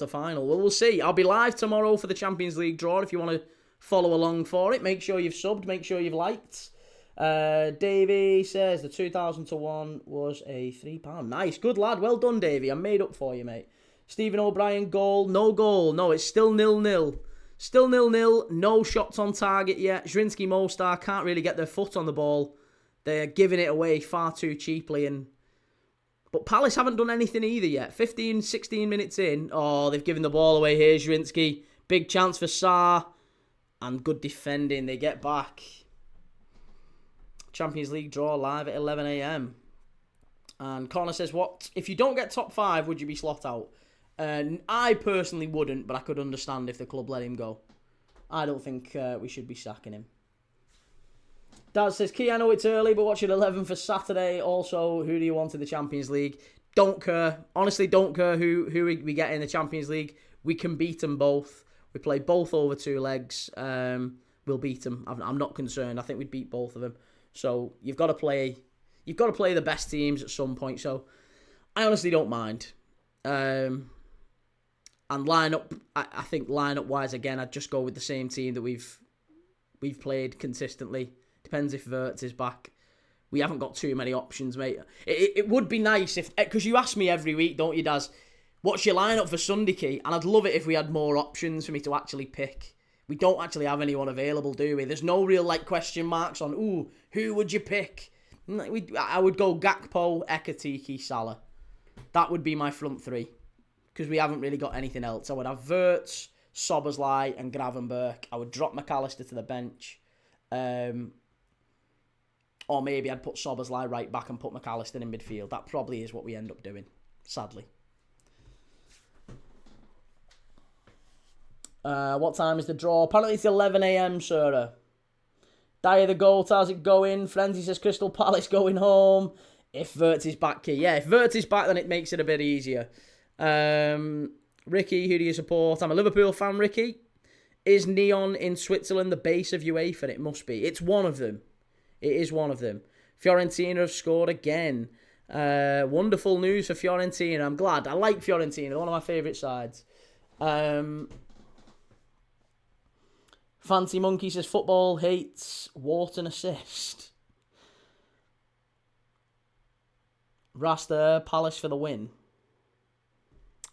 final. Well, we'll see. I'll be live tomorrow for the Champions League draw if you want to follow along for it. Make sure you've subbed. Make sure you've liked. Davey says the 2000 to 1 was a £3. Nice. Good lad. Well done, Davey. I made up for you, mate. Stephen O'Brien, goal. No goal. No, it's still 0-0. Still 0-0. No shots on target yet. Zrinjski Mostar can't really get their foot on the ball. They're giving it away far too cheaply. But Palace haven't done anything either yet. 15, 16 minutes in. Oh, they've given the ball away here, Zrinjski. Big chance for Sarr. And good defending. They get back. Champions League draw live at 11 a.m. And Connor says, what? If you don't get top 5, would you be slot out? I personally wouldn't, but I could understand if the club let him go. I don't think we should be sacking him. Dad says, Key, I know it's early, but watch at 11 for Saturday. Also, who do you want in the Champions League? Don't care. Honestly, don't care who we get in the Champions League. We can beat them both. We play both over 2 legs. We'll beat them. I'm not concerned. I think we'd beat both of them. So you've got to play the best teams at some point. So I honestly don't mind. And lineup, I think lineup wise, again, I'd just go with the same team that we've played consistently. Depends if Wirtz is back. We haven't got too many options, mate. It would be nice if, because you ask me every week, don't you, Daz? What's your lineup for Sunday, Key? And I'd love it if we had more options for me to actually pick. We don't actually have anyone available, do we? There's no real question marks on, who would you pick? I would go Gakpo, Ekatike, Salah. That would be my front three. Because we haven't really got anything else. I would have Wirtz, Szoboszlai and Gravenberch. I would drop McAllister to the bench. Or maybe I'd put Szoboszlai right back and put McAllister in midfield. That probably is what we end up doing, sadly. What time is the draw? Apparently it's 11 a.m, Sarah. Dyer the Goat, how's it going? Frenzy says Crystal Palace going home. If Wirtz is back, Key. Yeah, if Wirtz is back, then it makes it a bit easier. Ricky, who do you support? I'm a Liverpool fan, Ricky. Is Neon in Switzerland the base of UEFA? It must be. It's one of them. It is one of them. Fiorentina have scored again. Wonderful news for Fiorentina. I'm glad. I like Fiorentina. One of my favourite sides. Fancy Monkey says football hates Wharton assist. Rasta, Palace for the win.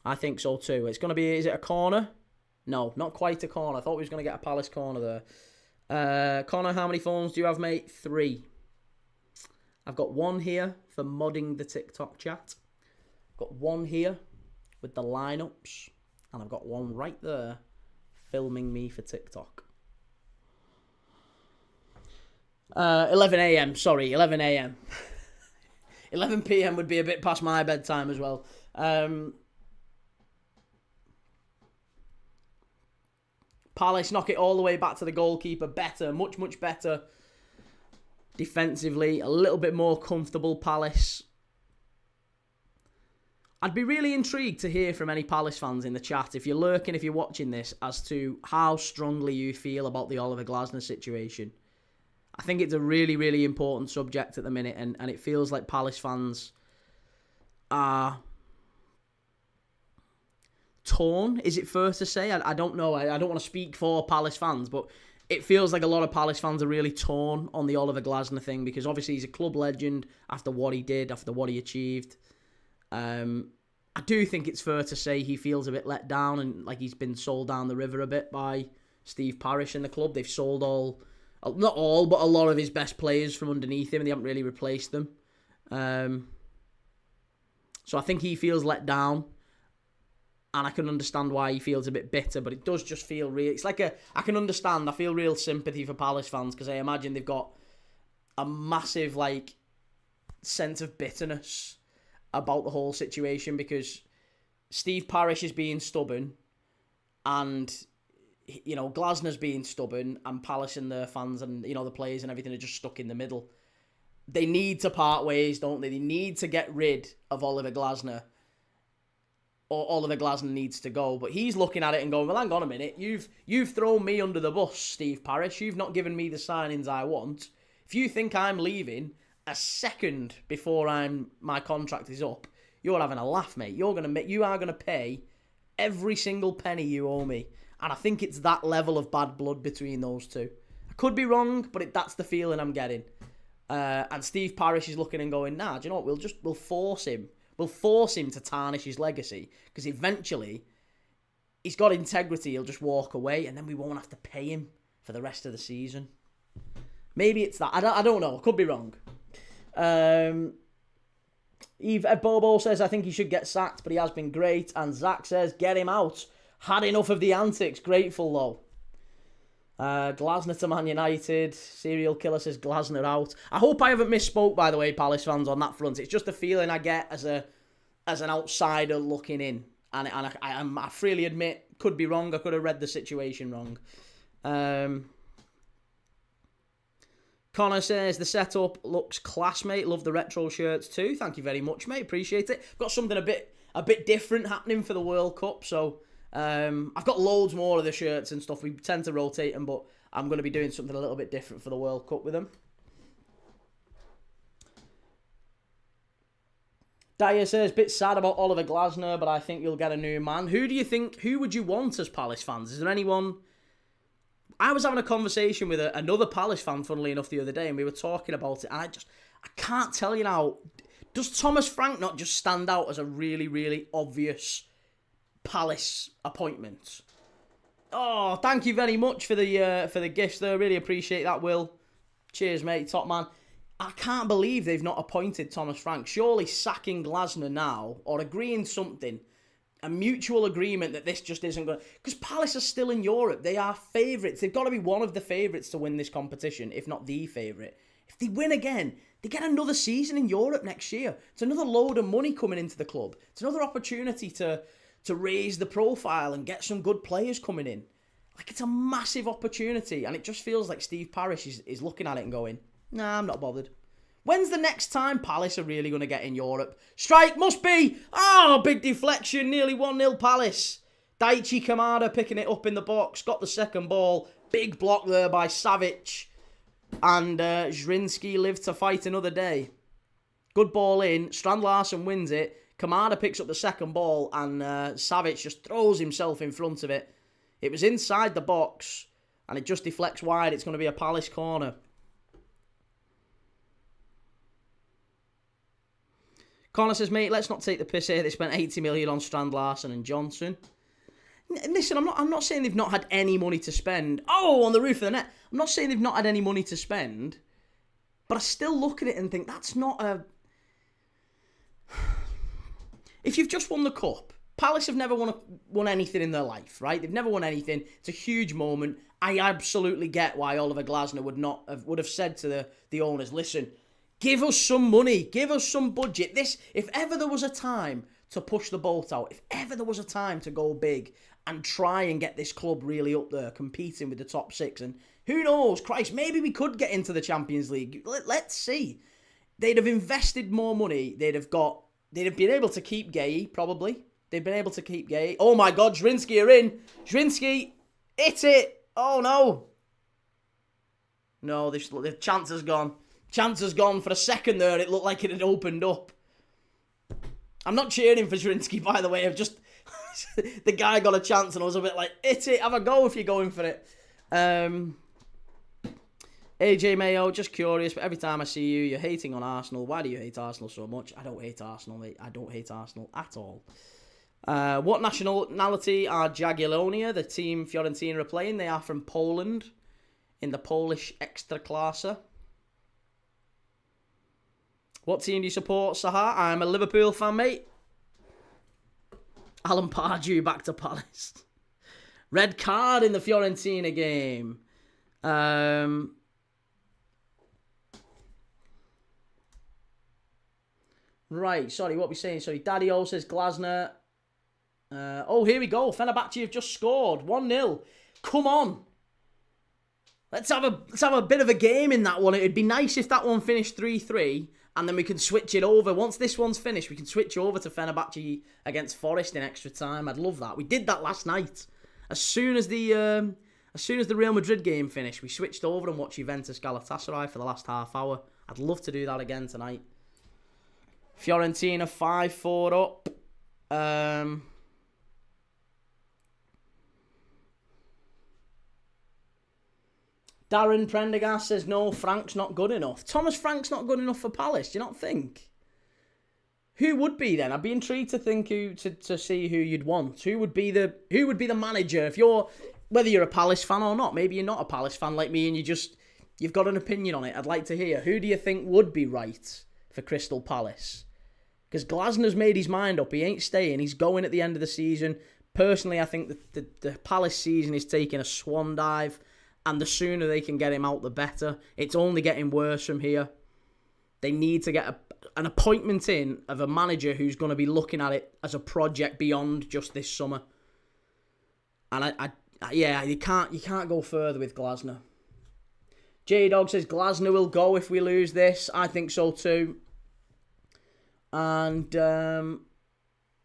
I think so too. It's going to be, is it a corner? No, not quite a corner. I thought we was going to get a Palace corner there. Connor, how many phones do you have, mate? 3. I've got one here for modding the TikTok chat. I've got one here with the lineups. And I've got one right there filming me for TikTok. 11 a.m. Sorry, 11 a.m. 11 p.m. would be a bit past my bedtime as well. Palace knock it all the way back to the goalkeeper. Better, much, much better. Defensively, a little bit more comfortable, Palace. I'd be really intrigued to hear from any Palace fans in the chat, if you're lurking, if you're watching this, as to how strongly you feel about the Oliver Glasner situation. I think it's a really, really important subject at the minute, and it feels like Palace fans are torn. Is it fair to say? I don't know. I don't want to speak for Palace fans, but it feels like a lot of Palace fans are really torn on the Oliver Glasner thing, because obviously he's a club legend after what he did, after what he achieved. I do think it's fair to say he feels a bit let down and like he's been sold down the river a bit by Steve Parish and the club. They've sold not all, but a lot of his best players from underneath him, and they haven't really replaced them. So I think he feels let down, and I can understand why he feels a bit bitter, but it does just feel real. It's like I can understand, I feel real sympathy for Palace fans, because I imagine they've got a massive, sense of bitterness about the whole situation, because Steve Parish is being stubborn, and Glasner's being stubborn, and Palace and their fans and the players and everything are just stuck in the middle. They need to part ways, don't they? They need to get rid of Oliver Glasner, or Oliver Glasner needs to go. But he's looking at it and going, well, hang on a minute, you've thrown me under the bus, Steve Parish. You've not given me the signings I want. If you think I'm leaving a second before my contract is up, you're having a laugh, mate. You are gonna pay every single penny you owe me. And I think it's that level of bad blood between those two. I could be wrong, but that's the feeling I'm getting. And Steve Parish is looking and going, nah, do you know what? We'll force him. We'll force him to tarnish his legacy, because eventually he's got integrity. He'll just walk away, and then we won't have to pay him for the rest of the season. Maybe it's that. I don't know. I could be wrong. Bobo says, I think he should get sacked, but he has been great. And Zach says, get him out. Had enough of the antics. Grateful, though. Glasner to Man United. Serial Killer says Glasner out. I hope I haven't misspoke, by the way, Palace fans, on that front. It's just a feeling I get as an outsider looking in. And I freely admit, could be wrong. I could have read the situation wrong. Connor says, the setup looks class, mate. Love the retro shirts too. Thank you very much, mate. Appreciate it. Got something a bit different happening for the World Cup, so I've got loads more of the shirts and stuff. We tend to rotate them, but I'm going to be doing something a little bit different for the World Cup with them. Dyer says, bit sad about Oliver Glasner, but I think you'll get a new man. Who would you want as Palace fans? Is there anyone? I was having a conversation with another Palace fan, funnily enough, the other day, and we were talking about it, and I can't tell you now, does Thomas Frank not just stand out as a really, really obvious Palace appointment? Oh, thank you very much for the gifts there. Really appreciate that, Will. Cheers, mate. Top man. I can't believe they've not appointed Thomas Frank. Surely sacking Glasner now, or agreeing something, a mutual agreement that this just isn't going to... Because Palace are still in Europe. They are favourites. They've got to be one of the favourites to win this competition, if not the favourite. If they win again, they get another season in Europe next year. It's another load of money coming into the club. It's another opportunity to raise the profile and get some good players coming in. Like, it's a massive opportunity, and it just feels like Steve Parish is looking at it and going, nah, I'm not bothered. When's the next time Palace are really going to get in Europe? Strike must be! Oh, big deflection, nearly 1-0 Palace. Daichi Kamada picking it up in the box, got the second ball. Big block there by Savic. And Zrinjski lived to fight another day. Good ball in, Strand Larsen wins it. Kamada picks up the second ball, and Savic just throws himself in front of it. It was inside the box, and it just deflects wide. It's going to be a Palace corner. Connor says, mate, let's not take the piss here. They spent 80 million on Strand Larsen and Johnson. Listen, I'm not saying they've not had any money to spend. Oh, on the roof of the net. I'm not saying they've not had any money to spend. But I still look at it and think that's not a... If you've just won the cup, Palace have never won anything in their life, right? They've never won anything. It's a huge moment. I absolutely get why Oliver Glasner would have said to the owners, listen, give us some money, give us some budget. If ever there was a time to push the boat out, if ever there was a time to go big and try and get this club really up there, competing with the top six, and who knows, Christ, maybe we could get into the Champions League. Let's see. They'd have invested more money. They'd have been able to keep Gay, probably. They've been able to keep Gay. Oh my God, Zrinjski are in. Zrinjski, hit it. Oh no. No, the chance has gone. Chance has gone. For a second there, it looked like it had opened up. I'm not cheering for Zrinjski, by the way. I've just... the guy got a chance and I was a bit like, hit it, have a go if you're going for it. AJ Mayo, just curious, but every time I see you, you're hating on Arsenal. Why do you hate Arsenal so much? I don't hate Arsenal, mate. I don't hate Arsenal at all. What nationality are Jagiellonia, the team Fiorentina are playing? They are from Poland, in the Polish Ekstraklasa. What team do you support, Sahar? I'm a Liverpool fan, mate. Alan Pardew back to Palace. Red card in the Fiorentina game. Right, sorry, what are we saying? Sorry, Daddy O says Glasner. Oh, here we go. Fenerbahce have just scored. 1-0. Come on. Let's have a bit of a game in that one. It'd be nice if that one finished 3-3, and then we can switch it over. Once this one's finished, we can switch over to Fenerbahce against Forest in extra time. I'd love that. We did that last night. As soon as the Real Madrid game finished, we switched over and watched Juventus Galatasaray for the last half hour. I'd love to do that again tonight. Fiorentina 5-4 up. Darren Prendergast says, no, Frank's not good enough. Thomas Frank's not good enough for Palace, do you not think? Who would be then? I'd be intrigued to think to see who you'd want. Who would be the manager? Whether you're a Palace fan or not, maybe you're not a Palace fan like me and you've got an opinion on it. I'd like to hear. Who do you think would be right for Crystal Palace? Because Glasner's made his mind up. He ain't staying. He's going at the end of the season. Personally, I think the Palace season is taking a swan dive. And the sooner they can get him out, the better. It's only getting worse from here. They need to get an appointment in of a manager who's going to be looking at it as a project beyond just this summer. And you can't go further with Glasner. J-Dog says Glasner will go if we lose this. I think so too. And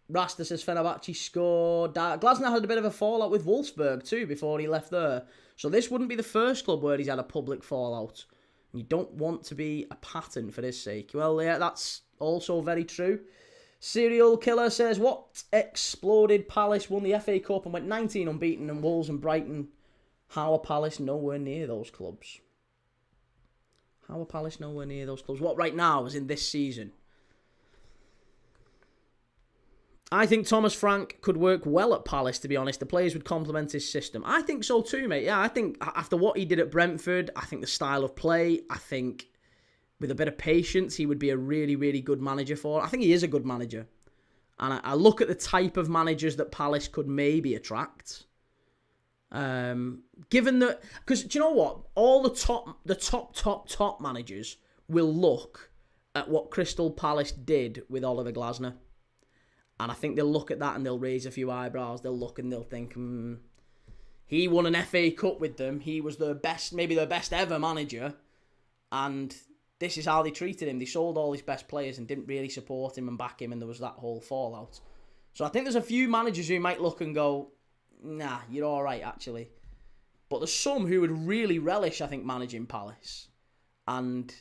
Rasta says Fenerbahce scored. Glasner had a bit of a fallout with Wolfsburg too before he left there. So this wouldn't be the first club where he's had a public fallout. You don't want to be a pattern for his sake. Well, yeah, that's also very true. Serial Killer says, what exploded Palace won the FA Cup and went 19 unbeaten, and Wolves and Brighton? How are Palace nowhere near those clubs? How are Palace nowhere near those clubs? What right now is in this season? I think Thomas Frank could work well at Palace, to be honest. The players would complement his system. I think so too, mate. Yeah, I think after what he did at Brentford, I think the style of play, I think with a bit of patience, he would be a really, really good manager for. I think he is a good manager. And I look at the type of managers that Palace could maybe attract. Given that, because do you know what? All the top managers will look at what Crystal Palace did with Oliver Glasner. And I think they'll look at that and they'll raise a few eyebrows. They'll look and they'll think, he won an FA Cup with them. He was the best, maybe the best ever manager. And this is how they treated him. They sold all his best players and didn't really support him and back him. And there was that whole fallout. So I think there's a few managers who might look and go, nah, you're all right, actually. But there's some who would really relish, I think, managing Palace. And,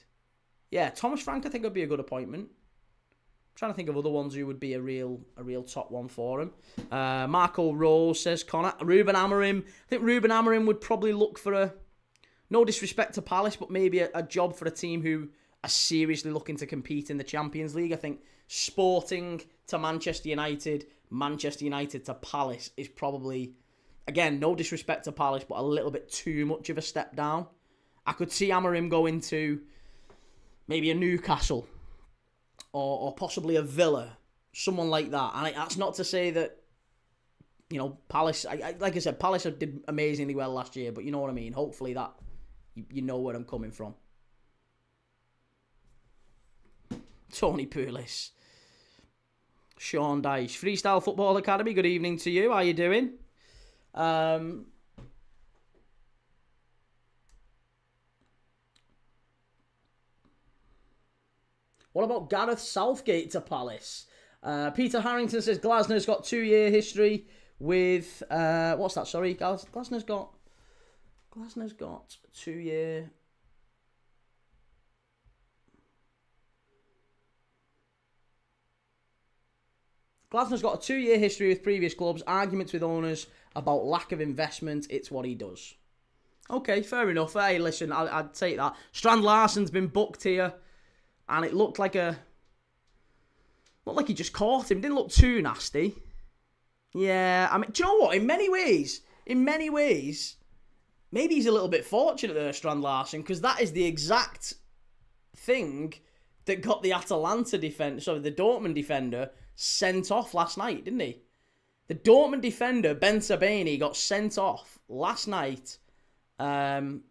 yeah, Thomas Frank, I think, would be a good appointment. I'm trying to think of other ones who would be a real top one for him. Marco Rose says, Connor. Ruben Amorim. I think Ruben Amorim would probably look for no disrespect to Palace, but maybe a job for a team who are seriously looking to compete in the Champions League. I think Sporting to Manchester United, Manchester United to Palace is probably, again, no disrespect to Palace, but a little bit too much of a step down. I could see Amorim going to maybe a Newcastle or possibly a Villa, someone like that. And that's not to say that, you know, Palace, like I said, Palace did amazingly well last year, but you know what I mean. Hopefully that, you know where I'm coming from. Tony Pulis. Sean Dyche. Freestyle Football Academy, good evening to you. How you doing? What about Gareth Southgate to Palace? Peter Harrington says Glasner's got 2-year history with... what's that? Sorry, Glasner's got 2-year... Glasner's got a 2-year history with previous clubs, arguments with owners about lack of investment. It's what he does. Okay, fair enough. Hey, listen, I'd take that. Strand Larsen's been booked here, and it looked like he just caught him. Didn't look too nasty. Yeah, I mean, do you know what? In many ways, maybe he's a little bit fortunate there, Strand Larsen, because that is the exact thing that got the the Dortmund defender, sent off last night, didn't he? The Dortmund defender, Ben Sabani, got sent off last night when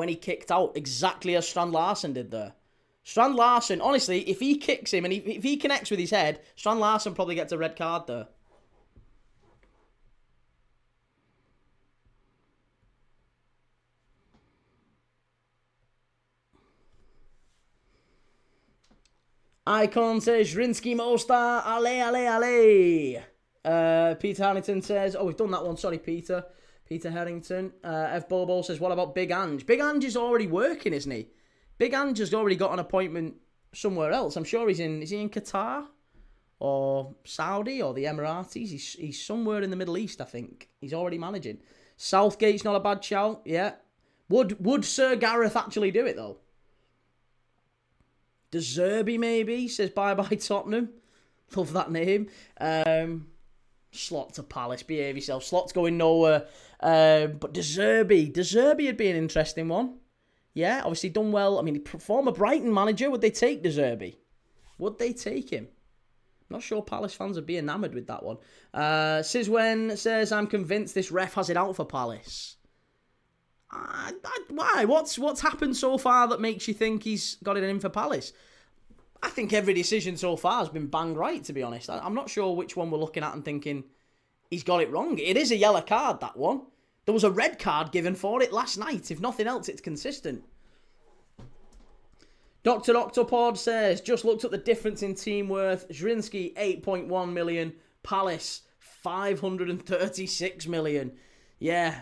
he kicked out, exactly as Strand Larsen did there. Strand Larsen, honestly, if he kicks him and if he connects with his head, Strand Larsen probably gets a red card there. Icon says, Zrinjski Mostar, ale. Peter Harrington says, we've done that one, sorry Peter. Peter Harrington. F. Bobo says, what about Big Ange? Big Ange is already working, isn't he? Big Ange has already got an appointment somewhere else. I'm sure is he in Qatar? Or Saudi or the Emiratis? He's somewhere in the Middle East, I think. He's already managing. Southgate's not a bad shout, yeah. Would Sir Gareth actually do it, though? De Zerbi, maybe, says bye-bye Tottenham. Love that name. Slot to Palace, behave yourself. Slot's going nowhere. But De Zerbi would be an interesting one. Yeah, obviously done well. I mean, former Brighton manager, would they take De Zerbi? Would they take him? Not sure Palace fans would be enamoured with that one. Sizwen says, I'm convinced this ref has it out for Palace. Why? What's happened so far that makes you think he's got it in for Palace? I think every decision so far has been bang right, to be honest. I'm not sure which one we're looking at and thinking he's got it wrong. It is a yellow card, that one. There was a red card given for it last night. If nothing else, it's consistent. Dr. Octopod says, just looked at the difference in team worth. Zrinjski, 8.1 million. Palace, 536 million. Yeah.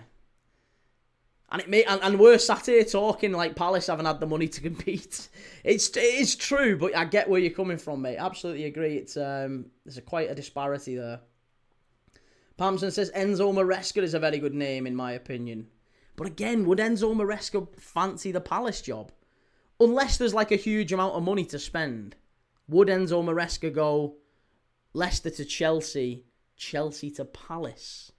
And we're sat here talking like Palace haven't had the money to compete. It's true, but I get where you're coming from, mate. Absolutely agree. It's there's quite a disparity there. Pamson says Enzo Maresca is a very good name in my opinion. But again, would Enzo Maresca fancy the Palace job? Unless there's like a huge amount of money to spend. Would Enzo Maresca go Leicester to Chelsea, Chelsea to Palace?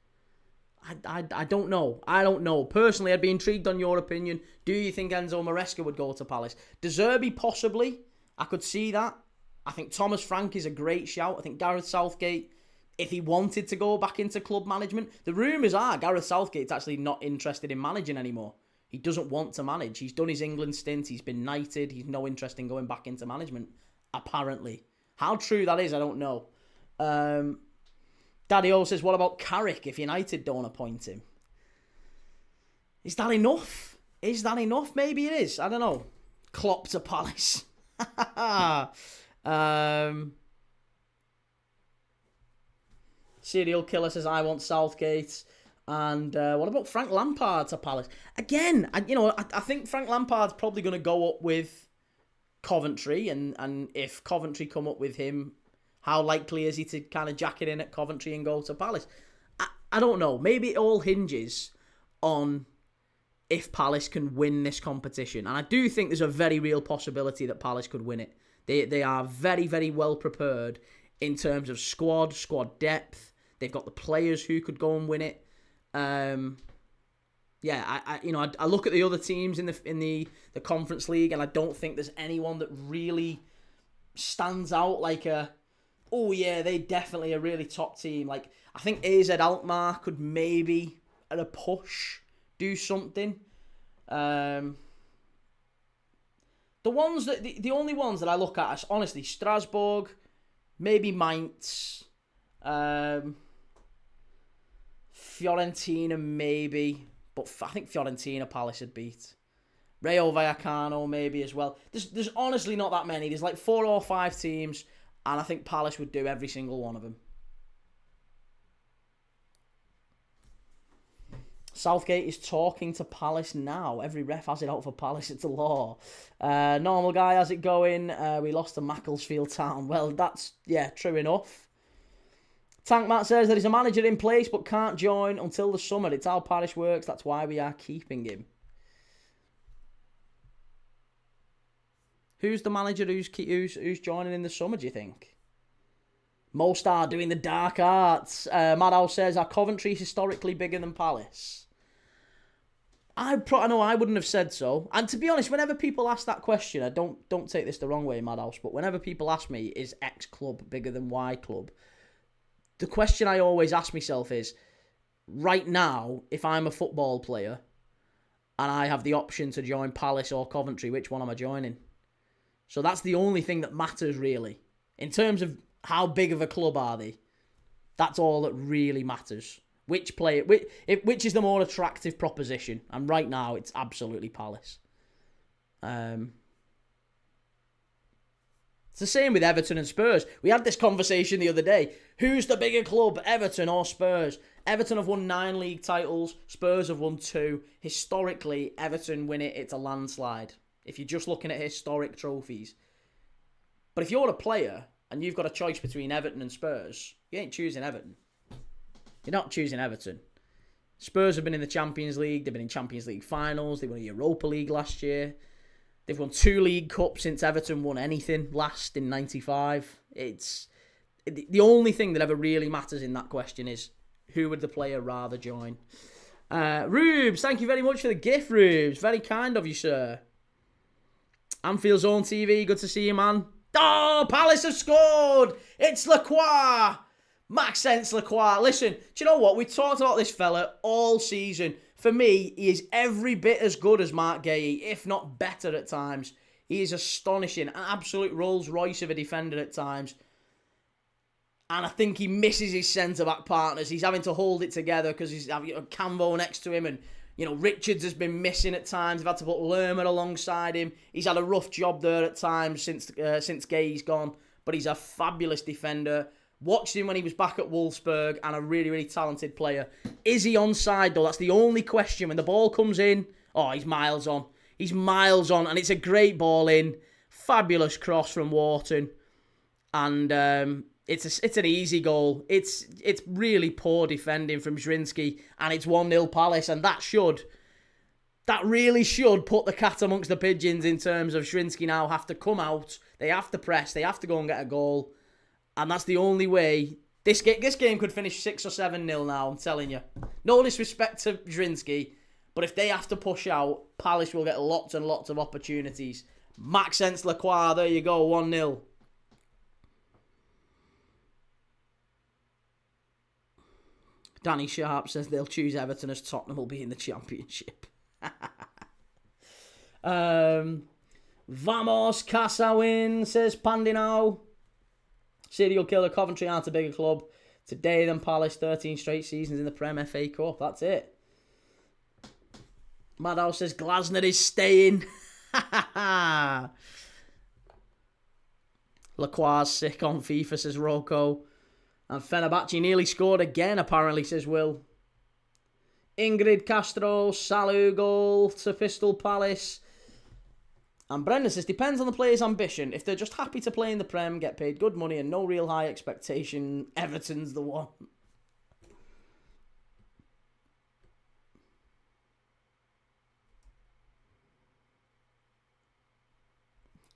I don't know. I don't know. Personally, I'd be intrigued on your opinion. Do you think Enzo Maresca would go to Palace? De Zerbi, possibly. I could see that. I think Thomas Frank is a great shout. I think Gareth Southgate, if he wanted to go back into club management, the rumours are Gareth Southgate's actually not interested in managing anymore. He doesn't want to manage. He's done his England stint. He's been knighted. He's no interest in going back into management, apparently. How true that is, I don't know. Daddy O says, what about Carrick if United don't appoint him? Is that enough? Is that enough? Maybe it is. I don't know. Klopp to Palace. Serial Killer says, I want Southgate. And what about Frank Lampard to Palace? Again, I think Frank Lampard's probably going to go up with Coventry. And if Coventry come up with him, how likely is he to kind of jack it in at Coventry and go to Palace? I don't know. Maybe it all hinges on if Palace can win this competition. And I do think there's a very real possibility that Palace could win it. They are very, very well prepared in terms of squad depth. They've got the players who could go and win it. I look at the other teams in the Conference League, and I don't think there's anyone that really stands out like they definitely a really top team. Like, I think AZ Alkmaar could maybe, at a push, do something. The only ones that I look at is, honestly, Strasbourg, maybe Mainz, Fiorentina maybe, but I think Fiorentina Palace would beat. Rayo Vallecano maybe as well. There's honestly not that many. There's like 4 or 5 teams, and I think Palace would do every single one of them. Southgate is talking to Palace now. Every ref has it out for Palace. It's a law. Normal guy, how's it going? We lost to Macclesfield Town. Well, that's, true enough. Tank Matt says that he's a manager in place but can't join until the summer. It's how Parish works. That's why we are keeping him. Who's the manager who's joining in the summer, do you think? Mostar doing the dark arts. Madhouse says, are Coventry historically bigger than Palace? I know I wouldn't have said so. And to be honest, whenever people ask that question, I don't take this the wrong way, Madhouse, but whenever people ask me, is X club bigger than Y club? The question I always ask myself is, right now, if I'm a football player and I have the option to join Palace or Coventry, which one am I joining? So that's the only thing that matters, really. In terms of how big of a club are they, that's all that really matters. Which is the more attractive proposition? And right now, it's absolutely Palace. It's the same with Everton and Spurs. We had this conversation the other day. Who's the bigger club, Everton or Spurs? Everton have won 9 league titles. Spurs have won 2. Historically, Everton win it. It's a landslide. If you're just looking at historic trophies. But if you're a player and you've got a choice between Everton and Spurs, you ain't choosing Everton. You're not choosing Everton. Spurs have been in the Champions League. They've been in Champions League finals. They won a Europa League last year. They've won 2 League Cups since Everton won anything last in 95. It's the only thing that ever really matters in that question is who would the player rather join. Rubes, thank you very much for the gift, Rubes. Very kind of you, sir. Anfield Zone TV, good to see you, man. Oh, Palace have scored! It's Lacroix! Maxence Lacroix. Listen, do you know what? We talked about this fella all season. For me, he is every bit as good as Mark Gahey, if not better at times. He is astonishing. An absolute Rolls Royce of a defender at times. And I think he misses his centre-back partners. He's having to hold it together because he's having Cambo next to him. And, Richards has been missing at times. They've had to put Lerma alongside him. He's had a rough job there at times since Gahey's gone. But he's a fabulous defender. Watched him when he was back at Wolfsburg, and a really, really talented player. Is he onside, though? That's the only question. When the ball comes in, oh, he's miles on. He's miles on, and it's a great ball in. Fabulous cross from Wharton. And it's an easy goal. It's really poor defending from Zrinjski, and it's 1-0 Palace, and that really should put the cat amongst the pigeons in terms of Zrinjski now have to come out, they have to press, they have to go and get a goal, and that's the only way. This game could finish 6 or 7-0 now, I'm telling you. No disrespect to Zrinjski, but if they have to push out, Palace will get lots and lots of opportunities. Maxence Lacroix, there you go, 1-0. Danny Sharp says they'll choose Everton as Tottenham will be in the Championship. Vamos Casa win, says Pandinau. Serial killer, Coventry aren't a bigger club today than Palace. 13 straight seasons in the Prem FA Cup. That's it. Madhouse says Glasner is staying. Lacroix sick on FIFA, says Rocco. And Fenerbahce nearly scored again, apparently, says Will. Ingrid Castro, Salu goal to Crystal Palace. And Brendan says, depends on the player's ambition. If they're just happy to play in the Prem, get paid good money and no real high expectation, Everton's the one.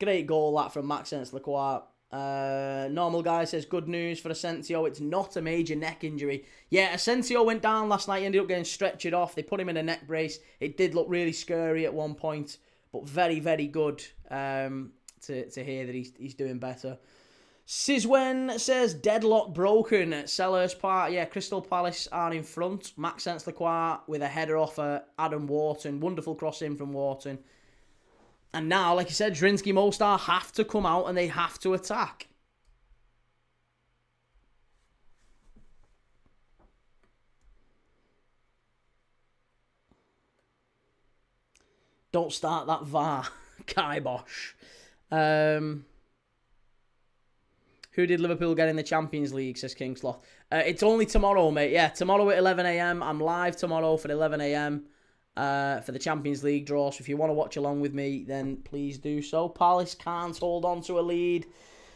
Great goal, that from Maxence Lacroix. Normal guy says, good news for Asensio. It's not a major neck injury. Yeah, Asensio went down last night. He ended up getting stretchered off. They put him in a neck brace. It did look really scary at one point, but very, very good to hear that he's doing better. Sizwen says, deadlock broken at Selhurst Park. Yeah, Crystal Palace are in front. Maxence Lacroix with a header off Adam Wharton. Wonderful cross in from Wharton. And now, like I said, Zrinjski Mostar have to come out and they have to attack. Don't start that VAR, Kibosh. Who did Liverpool get in the Champions League, says Kingsloth. It's only tomorrow, mate. Yeah, tomorrow at 11 a.m. I'm live tomorrow for 11 a.m. For the Champions League draw. So if you want to watch along with me, then please do so. Palace can't hold on to a lead,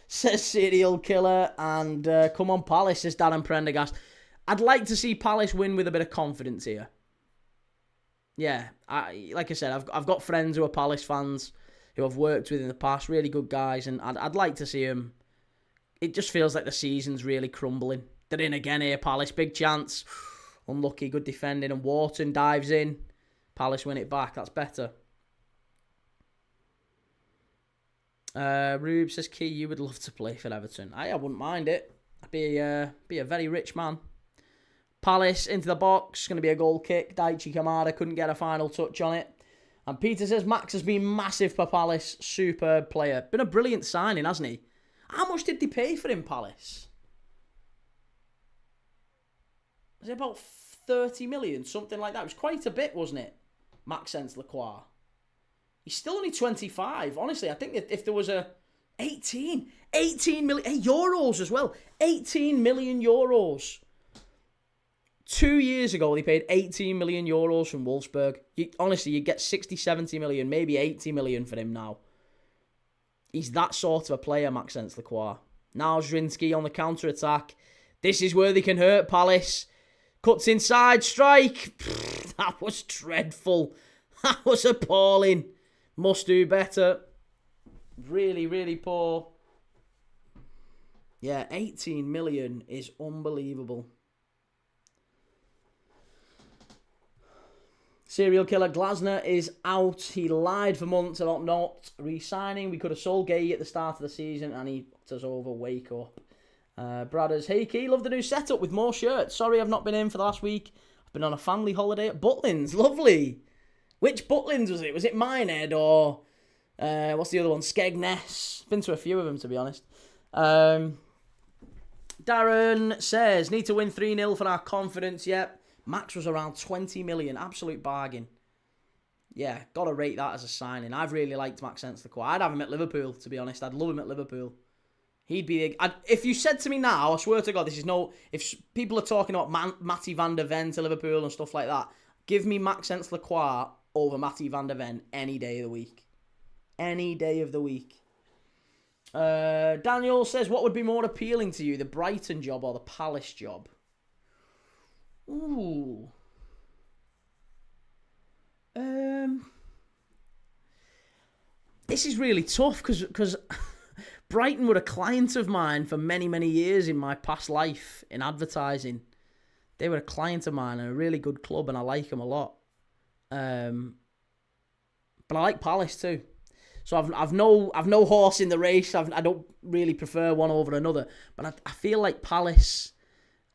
says Serial Killer. And come on, Palace, says Darren Prendergast. I'd like to see Palace win with a bit of confidence here. Yeah, like I said, I've got friends who are Palace fans who I've worked with in the past, really good guys, and I'd like to see them. It just feels like the season's really crumbling. They're in again here, Palace, big chance. Unlucky, good defending, and Wharton dives in. Palace win it back. That's better. Rube says, Key, you would love to play for Everton. I wouldn't mind it. I'd be a very rich man. Palace into the box. Going to be a goal kick. Daichi Kamada couldn't get a final touch on it. And Peter says, Max has been massive for Palace. Superb player. Been a brilliant signing, hasn't he? How much did they pay for him, Palace? Was it about 30 million? Something like that. It was quite a bit, wasn't it? Maxence Lacroix. He's still only 25. Honestly, I think that if there was a 18 million euros as well. 18 million euros. 2 years ago, they paid 18 million euros from Wolfsburg. Honestly, you get 60, 70 million, maybe 80 million for him now. He's that sort of a player, Maxence Lacroix. Now Zrinjski on the counter-attack. This is where they can hurt Palace. Cuts inside, strike. That was dreadful. That was appalling. Must do better. Really, really poor. Yeah, 18 million is unbelievable. Serial killer Glasner is out. He lied for months about not re-signing. We could have sold Gay at the start of the season and he put us over. Wake up. Bradders, hey Key, love the new setup with more shirts. Sorry I've not been in for the last week. I've been on a family holiday at Butlins. Lovely. Which Butlins was it? Was it Minehead or what's the other one? Skegness. Been to a few of them, to be honest. Darren says, need to win 3-0 for our confidence. Yep. Max was around 20 million. Absolute bargain. Yeah, got to rate that as a signing. I've really liked Maxence Lacroix. I'd have him at Liverpool, to be honest. I'd love him at Liverpool. He'd be... if you said to me now, I swear to God, this is no... If people are talking about Matty van der Ven to Liverpool and stuff like that, give me Maxence Lacroix over Matty van der Ven any day of the week. Any day of the week. Daniel says, what would be more appealing to you, the Brighton job or the Palace job? Ooh. This is really tough because Brighton were a client of mine for many, many years in my past life in advertising. They were a client of mine and a really good club, and I like them a lot. But I like Palace too. So I've no horse in the race. I don't really prefer one over another. But I feel like Palace,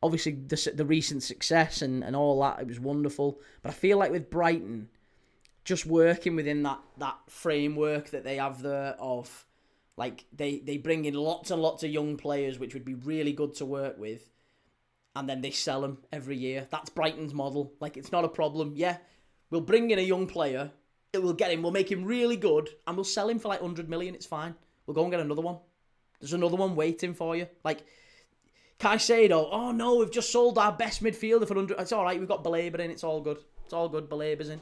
obviously the recent success and all that, it was wonderful. But I feel like with Brighton, just working within that framework that they have there of, like, they bring in lots and lots of young players, which would be really good to work with, and then they sell them every year. That's Brighton's model. Like, it's not a problem. Yeah, we'll bring in a young player, we'll make him really good, and we'll sell him for like 100 million, it's fine. We'll go and get another one. There's another one waiting for you. Like, Caicedo, oh no, we've just sold our best midfielder for 100. It's all right, we've got Baleba in, it's all good. It's all good, Baleba's in.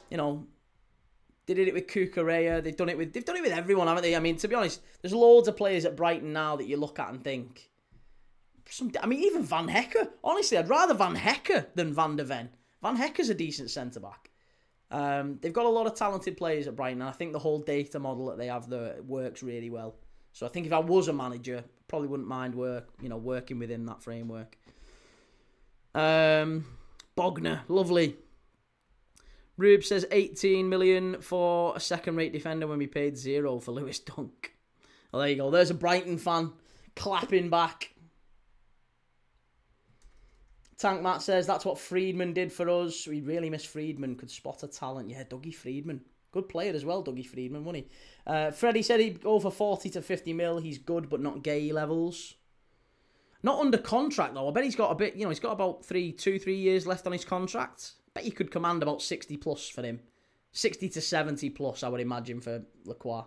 You know, they did it with Cucurella. They've done it with everyone, haven't they? I mean, to be honest, there's loads of players at Brighton now that you look at and think, even Van Hecker. Honestly, I'd rather Van Hecker than Van der Ven. Van Hecker's a decent centre back. They've got a lot of talented players at Brighton, and I think the whole data model that they have there works really well. So I think if I was a manager, probably wouldn't mind working within that framework. Bogner, lovely. Rube says 18 million for a second-rate defender when we paid 0 for Lewis Dunk. Well, there you go. There's a Brighton fan clapping back. Tank Matt says that's what Friedman did for us. We really miss Friedman. Could spot a talent. Yeah, Dougie Friedman. Good player as well, Dougie Friedman, wasn't he? Freddie said he'd go for 40 to 50 mil. He's good, but not Gay levels. Not under contract, though. I bet he's got a bit, he's got about 3 years left on his contract. I bet you could command about 60 plus for him. 60 to 70 plus, I would imagine, for Lacroix.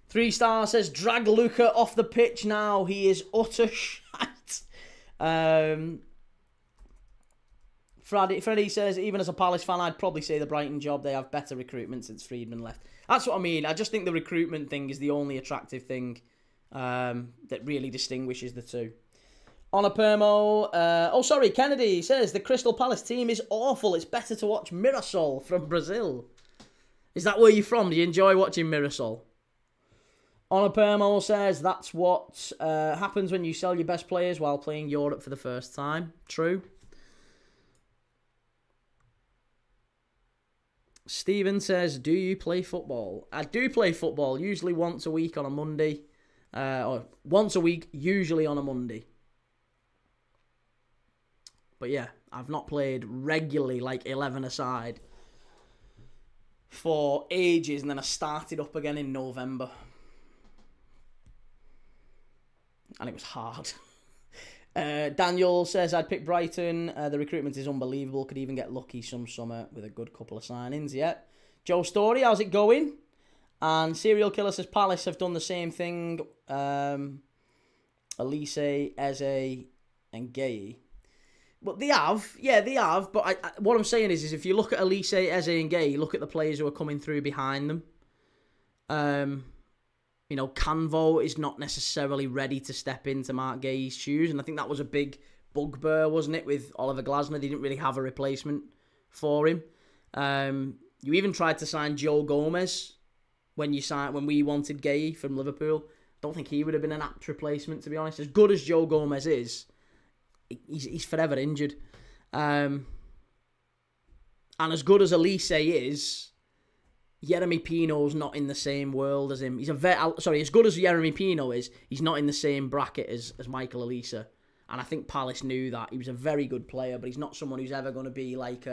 3 star says, drag Luca off the pitch now. He is utter shite. Freddie says, even as a Palace fan, I'd probably say the Brighton job. They have better recruitment since Friedman left. That's what I mean. I just think the recruitment thing is the only attractive thing that really distinguishes the two. On a Permo, Kennedy says, the Crystal Palace team is awful. It's better to watch Mirassol from Brazil. Is that where you're from? Do you enjoy watching Mirassol? On a Permo says, that's what happens when you sell your best players while playing Europe for the first time. True. Stephen says, do you play football? I do play football, usually once a week on a Monday. Or once a week, usually on a Monday. But yeah, I've not played regularly, like 11-a-side, for ages, and then I started up again in November. And it was hard. Daniel says, I'd pick Brighton. The recruitment is unbelievable. Could even get lucky some summer with a good couple of signings. Yeah. Joe Story, how's it going? And Serial Killer says, Palace have done the same thing. Elise, Eze, and Gay. But they have. Yeah, they have. But what I'm saying is if you look at Elise, Eze, and Gay, look at the players who are coming through behind them. Canvo is not necessarily ready to step into Mark Gay's shoes, and I think that was a big bugbear, wasn't it, with Oliver Glasner? They didn't really have a replacement for him. You even tried to sign Joe Gomez when we wanted Gay from Liverpool. Don't think he would have been an apt replacement, to be honest. As good as Joe Gomez is, he's forever injured. And as good as Elise is, Yeremy Pino's not in the same world as him. As good as Yeremy Pino is, he's not in the same bracket as Michael Elise. And I think Palace knew that. He was a very good player, but he's not someone who's ever going to be like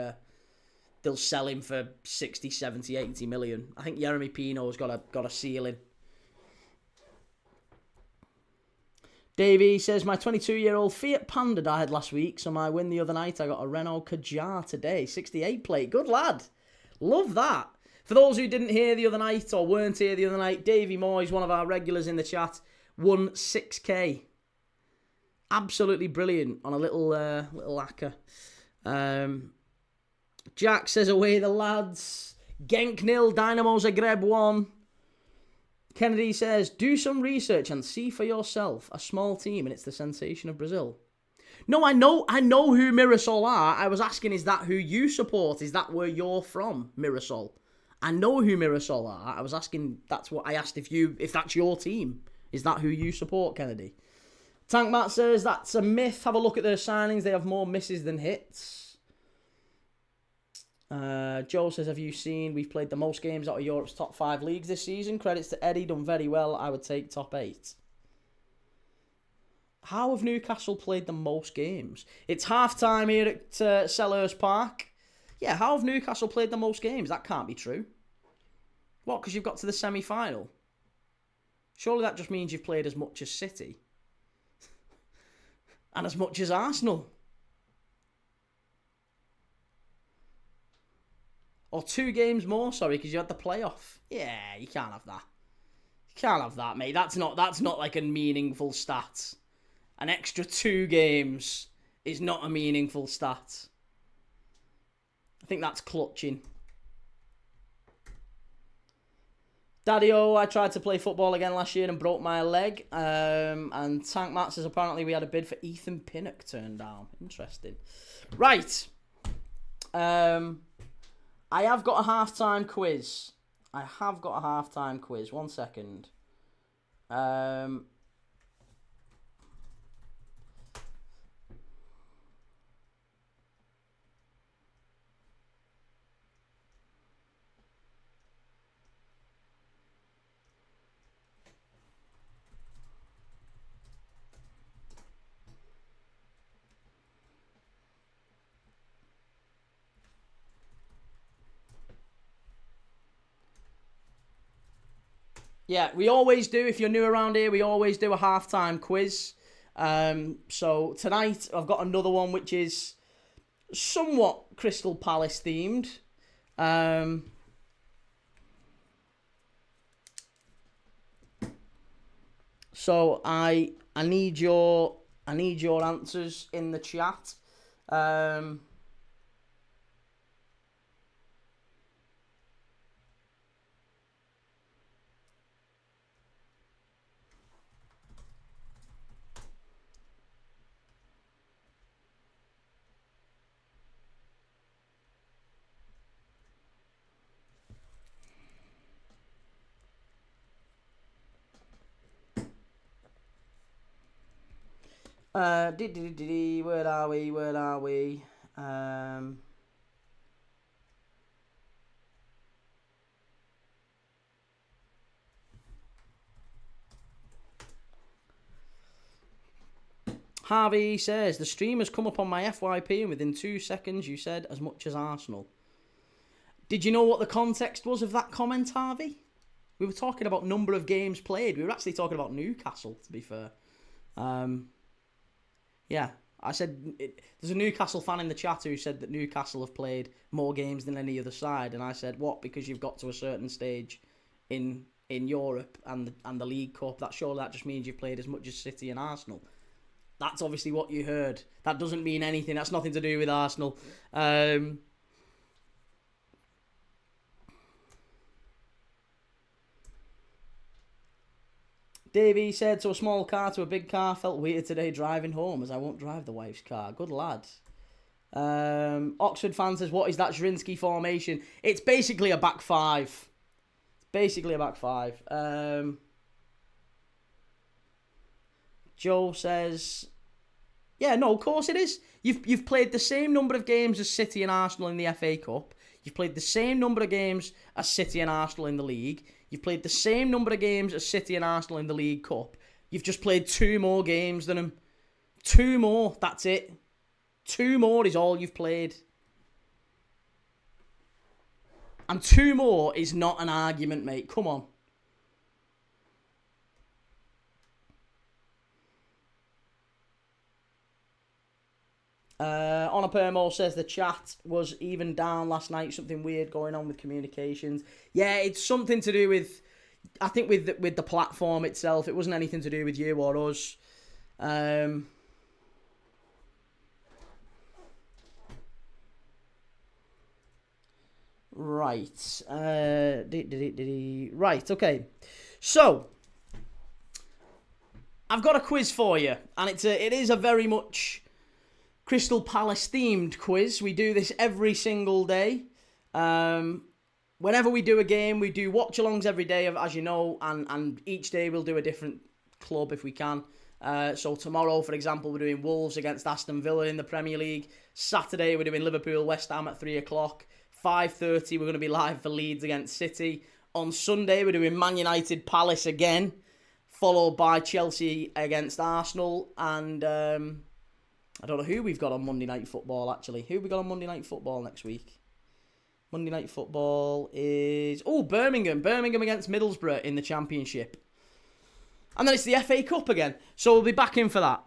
they'll sell him for 60, 70, 80 million. I think Yeremy Pino's got a ceiling. Davey says, my 22-year-old Fiat Panda died last week, so my win the other night, I got a Renault Kadjar today. 68 plate. Good lad. Love that. For those who didn't hear the other night or weren't here the other night, Davey Moore is one of our regulars in the chat. won 6k. Absolutely brilliant on a little lacquer. Jack says away the lads. Genk 0, Dynamo Zagreb 1. Kennedy says, do some research and see for yourself. A small team and it's the sensation of Brazil. No, I know who Mirassol are. I was asking, is that who you support? Is that where you're from, Mirassol? I know who Mirassol are. I was asking, that's what I asked, if that's your team. Is that who you support, Kennedy? Tank Matt says, that's a myth. Have a look at their signings. They have more misses than hits. Joe says, have you seen, we've played the most games out of Europe's top 5 leagues this season. Credits to Eddie, done very well. I would take top 8. How have Newcastle played the most games? It's half-time here at Selhurst Park. Yeah, how have Newcastle played the most games? That can't be true. What, because you've got to the semi-final? Surely that just means you've played as much as City. And as much as Arsenal. Or 2 games more, sorry, because you had the playoff. Yeah, you can't have that. You can't have that, mate. That's not like a meaningful stat. An extra 2 games is not a meaningful stat. I think that's clutching. Daddy-O, I tried to play football again last year and broke my leg. And Tank Matt says apparently we had a bid for Ethan Pinnock turned down. Interesting. Right. I have got a half-time quiz. 1 second. Yeah, we always do. If you're new around here, we always do a halftime quiz. So tonight, I've got another one which is somewhat Crystal Palace themed. So I need your answers in the chat. Where are we? Harvey says, the stream has come up on my FYP and within 2 seconds you said as much as Arsenal. Did you know what the context was of that comment, Harvey? We were talking about number of games played. We were actually talking about Newcastle, to be fair. Yeah, I said, there's a Newcastle fan in the chat who said that Newcastle have played more games than any other side. And I said, what? Because you've got to a certain stage in Europe and the League Cup. Surely that just means you've played as much as City and Arsenal. That's obviously what you heard. That doesn't mean anything. That's nothing to do with Arsenal. Davey said, so a small car to a big car. Felt weird today driving home as I won't drive the wife's car. Good lad. Oxford fan says, what is that Zrinjski formation? It's basically a back five. Joe says, yeah, no, of course it is. You've played the same number of games as City and Arsenal in the FA Cup. You've played the same number of games as City and Arsenal in the league. You've played the same number of games as City and Arsenal in the League Cup. You've just played 2 more games than them. 2 more, that's it. 2 more is all you've played. And 2 more is not an argument, mate. Come on. Onapermo says the chat was even down last night. Something weird going on with communications. Yeah, it's something to do with I think with the platform itself, it wasn't anything to do with you or us. Right. Right, okay. So, I've got a quiz for you, and it is a very much Crystal Palace themed quiz. We do this every single day. Whenever we do a game, we do watch-alongs every day, as you know, and each day we'll do a different club if we can. So tomorrow, for example, we're doing Wolves against Aston Villa in the Premier League. Saturday, we're doing Liverpool West Ham at 3 o'clock. 5:30, we're going to be live for Leeds against City. On Sunday, we're doing Man United Palace again, followed by Chelsea against Arsenal. And I don't know who we've got on Monday Night Football, actually. Who have we got on Monday Night Football next week? Monday Night Football is... Oh, Birmingham. Birmingham against Middlesbrough in the Championship. And then it's the FA Cup again. So we'll be back in for that.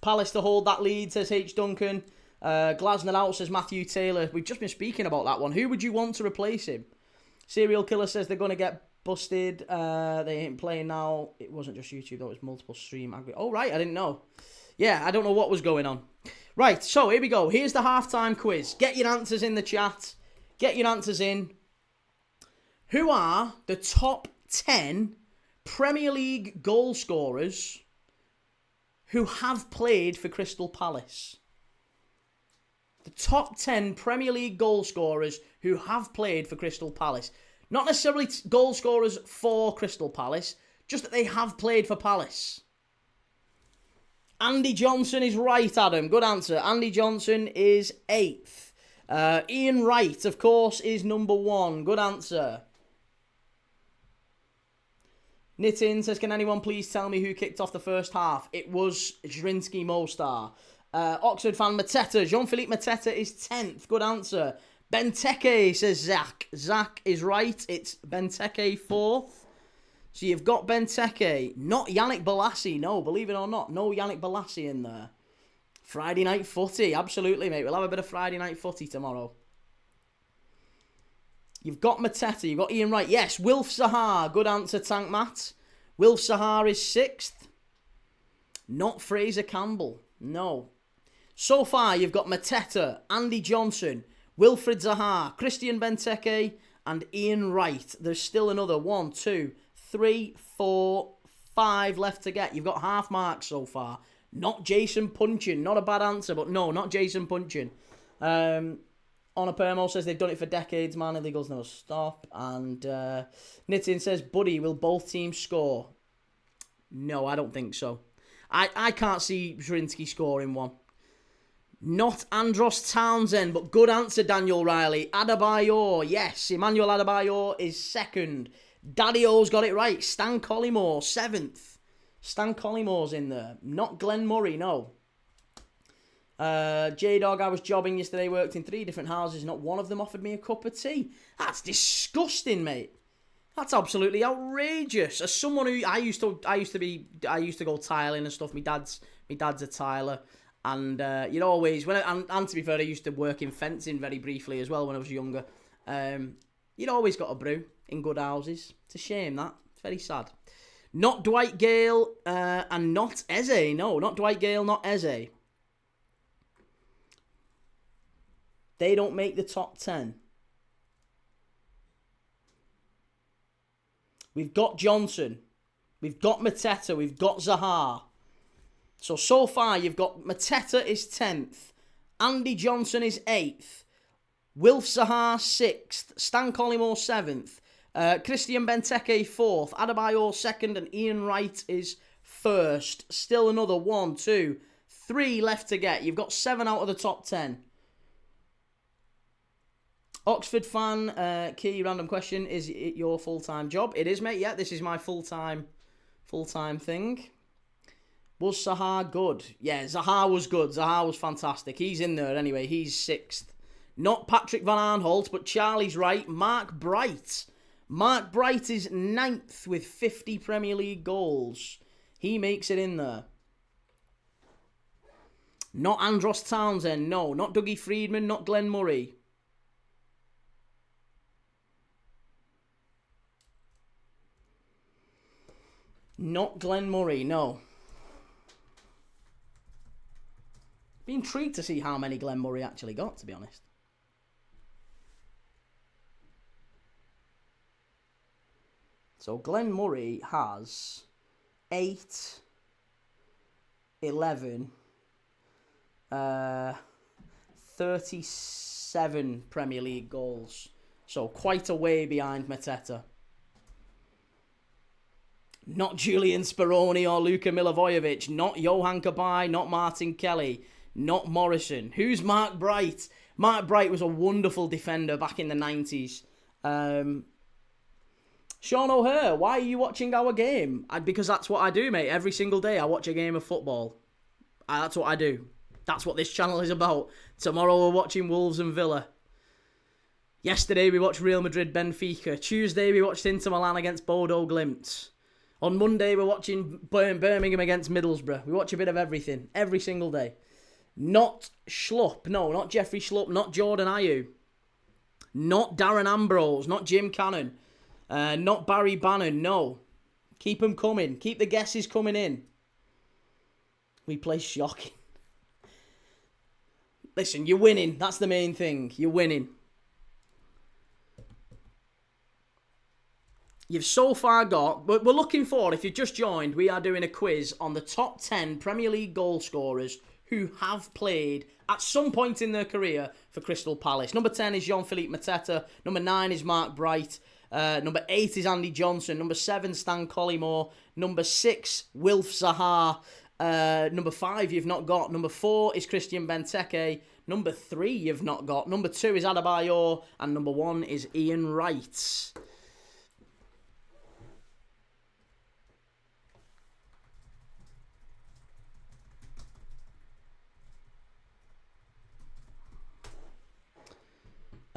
Palace to hold that lead, says H. Duncan. Glasner out, says Matthew Taylor. We've just been speaking about that one. Who would you want to replace him? Serial Killer says they're going to get busted. They ain't playing now. It wasn't just YouTube, though. It was multiple stream. Oh, right. I didn't know. Yeah, I don't know what was going on. Right, so here we go. Here's the halftime quiz. Get your answers in the chat. Get your answers in. Who are the top 10 Premier League goal scorers who have played for Crystal Palace? The top 10 Premier League goal scorers who have played for Crystal Palace. Not necessarily goal scorers for Crystal Palace, just that they have played for Palace. Andy Johnson is right, Adam. Good answer. Andy Johnson is 8th. Ian Wright, of course, is number 1. Good answer. Nitin says, can anyone please tell me who kicked off the first half? It was Zrinjski Mostar. Oxford fan Mateta. Jean-Philippe Mateta is 10th. Good answer. Benteke, says Zach. Zach is right. It's Benteke 4th. So you've got Benteke. Not Yannick Bolasie. No, believe it or not. No Yannick Bolasie in there. Friday night footy. Absolutely, mate. We'll have a bit of Friday night footy tomorrow. You've got Mateta. You've got Ian Wright. Yes, Wilf Zaha. Good answer, Tank Matt. Wilf Zaha is 6th. Not Fraser Campbell. No. So far, you've got Mateta, Andy Johnson, Wilfried Zaha, Christian Benteke, and Ian Wright. There's still another 1, 2, 3, 4, 5 left to get. You've got half marks so far. Not Jason Punchin. Not a bad answer, but no, not Jason Punchin. Honor Permo says they've done it for decades, man. Illegals never stop. And Nitin says, buddy, will both teams score? No, I don't think so. I can't see Zrinjski scoring one. Not Andros Townsend, but good answer, Daniel Riley. Adebayor, yes. Emmanuel Adebayor is 2nd. Daddy O's got it right. Stan Collymore, 7th. Stan Collymore's in there. Not Glenn Murray, no. J-Dog, I was jobbing yesterday, worked in 3 different houses. Not one of them offered me a cup of tea. That's disgusting, mate. That's absolutely outrageous. As someone who I used to go tiling and stuff. My dad's a tiler. And you'd always, and to be fair, I used to work in fencing very briefly as well when I was younger. You'd always got a brew in good houses. It's a shame, that. It's very sad. Not Dwight Gale and not Eze. No, not Dwight Gale, not Eze. They don't make the top 10. We've got Johnson. We've got Mateta. We've got Zaha. So far, you've got Mateta is 10th. Andy Johnson is 8th. Wilf Zaha 6th. Stan Collymore 7th. Christian Benteke 4th. Adebayor 2nd. And Ian Wright is 1st. Still another 1, 2, 3 left to get. You've got 7 out of the top 10. Oxford fan, key random question. Is it your full-time job? It is, mate. Yeah, this is my full-time thing. Was Zaha good? Yeah, Zaha was good. Zaha was fantastic. He's in there anyway. He's 6th. Not Patrick Van Arnholt, but Charlie's right. Mark Bright. Mark Bright is 9th with 50 Premier League goals. He makes it in there. Not Andros Townsend. No, not Dougie Freedman. Not Glenn Murray. Not Glenn Murray, no. Be intrigued to see how many Glenn Murray actually got, to be honest. So Glenn Murray has 8, 11, 37 Premier League goals. So quite a way behind Mateta. Not Julian Speroni or Luka Milivojevic. Not Johan Kabay. Not Martin Kelly. Not Morrison. Who's Mark Bright? Mark Bright was a wonderful defender back in the 90s. Sean O'Hare, why are you watching our game? Because that's what I do, mate. Every single day I watch a game of football. That's what I do. That's what this channel is about. Tomorrow we're watching Wolves and Villa. Yesterday we watched Real Madrid Benfica. Tuesday we watched Inter Milan against Bodo Glimt. On Monday we're watching Birmingham against Middlesbrough. We watch a bit of everything. Every single day. Not Schlupp. No, not Jeffrey Schlupp. Not Jordan Ayew. Not Darren Ambrose. Not Jim Cannon. Not Barry Bannon. No. Keep them coming. Keep the guesses coming in. We play shocking. Listen, you're winning. That's the main thing. You're winning. You've so far got, but we're looking for, if you've just joined, we are doing a quiz on the top 10 Premier League goal scorers who have played at some point in their career for Crystal Palace. Number 10 is Jean-Philippe Mateta. Number 9 is Mark Bright. Number 8 is Andy Johnson. Number 7, Stan Collymore. Number 6, Wilf Zaha. Number 5, you've not got. Number 4 is Christian Benteke. Number 3, you've not got. Number 2 is Adebayor. And number 1 is Ian Wright.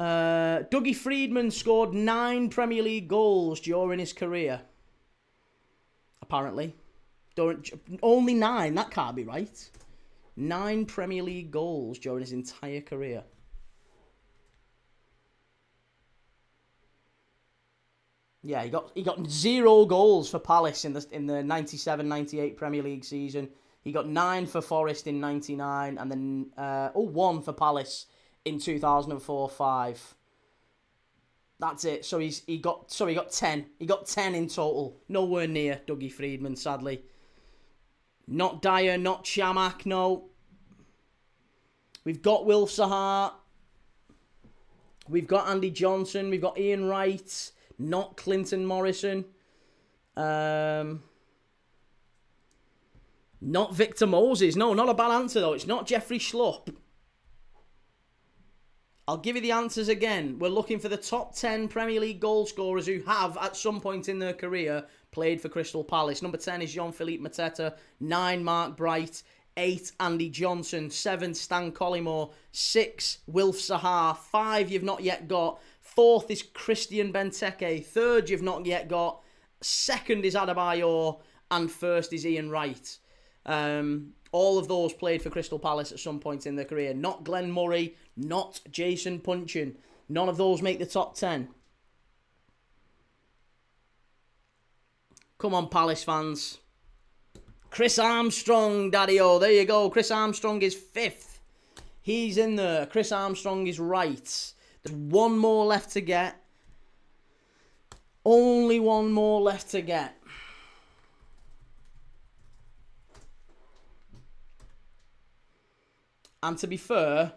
Dougie Freedman scored 9 Premier League goals during his career. Apparently. Only 9, that can't be right. 9 Premier League goals during his entire career. Yeah, he got 0 goals for Palace in the 97-98 Premier League season. He got 9 for Forest in 99 and then 1 for Palace in 2004-05. That's it. So he got 10. He got 10 in total. Nowhere near Dougie Freedman, sadly. Not Dyer, not Štimac, no. We've got Wilf Zaha. We've got Andy Johnson. We've got Ian Wright. Not Clinton Morrison. Not Victor Moses. No, not a bad answer though. It's not Jeffrey Schlupp. I'll give you the answers again. We're looking for the top 10 Premier League goal scorers who have, at some point in their career, played for Crystal Palace. Number 10 is Jean-Philippe Mateta. 9, Mark Bright. 8, Andy Johnson. 7, Stan Collymore. 6, Wilf Zaha. 5, you've not yet got. 4th is Christian Benteke. 3rd, you've not yet got. 2nd is Adebayor. And 1st is Ian Wright. All of those played for Crystal Palace at some point in their career. Not Glenn Murray, not Jason Punchin. None of those make the top 10. Come on, Palace fans. Chris Armstrong, Daddy-O. There you go. Chris Armstrong is 5th. He's in there. Chris Armstrong is right. There's one more left to get. Only one more left to get. And to be fair,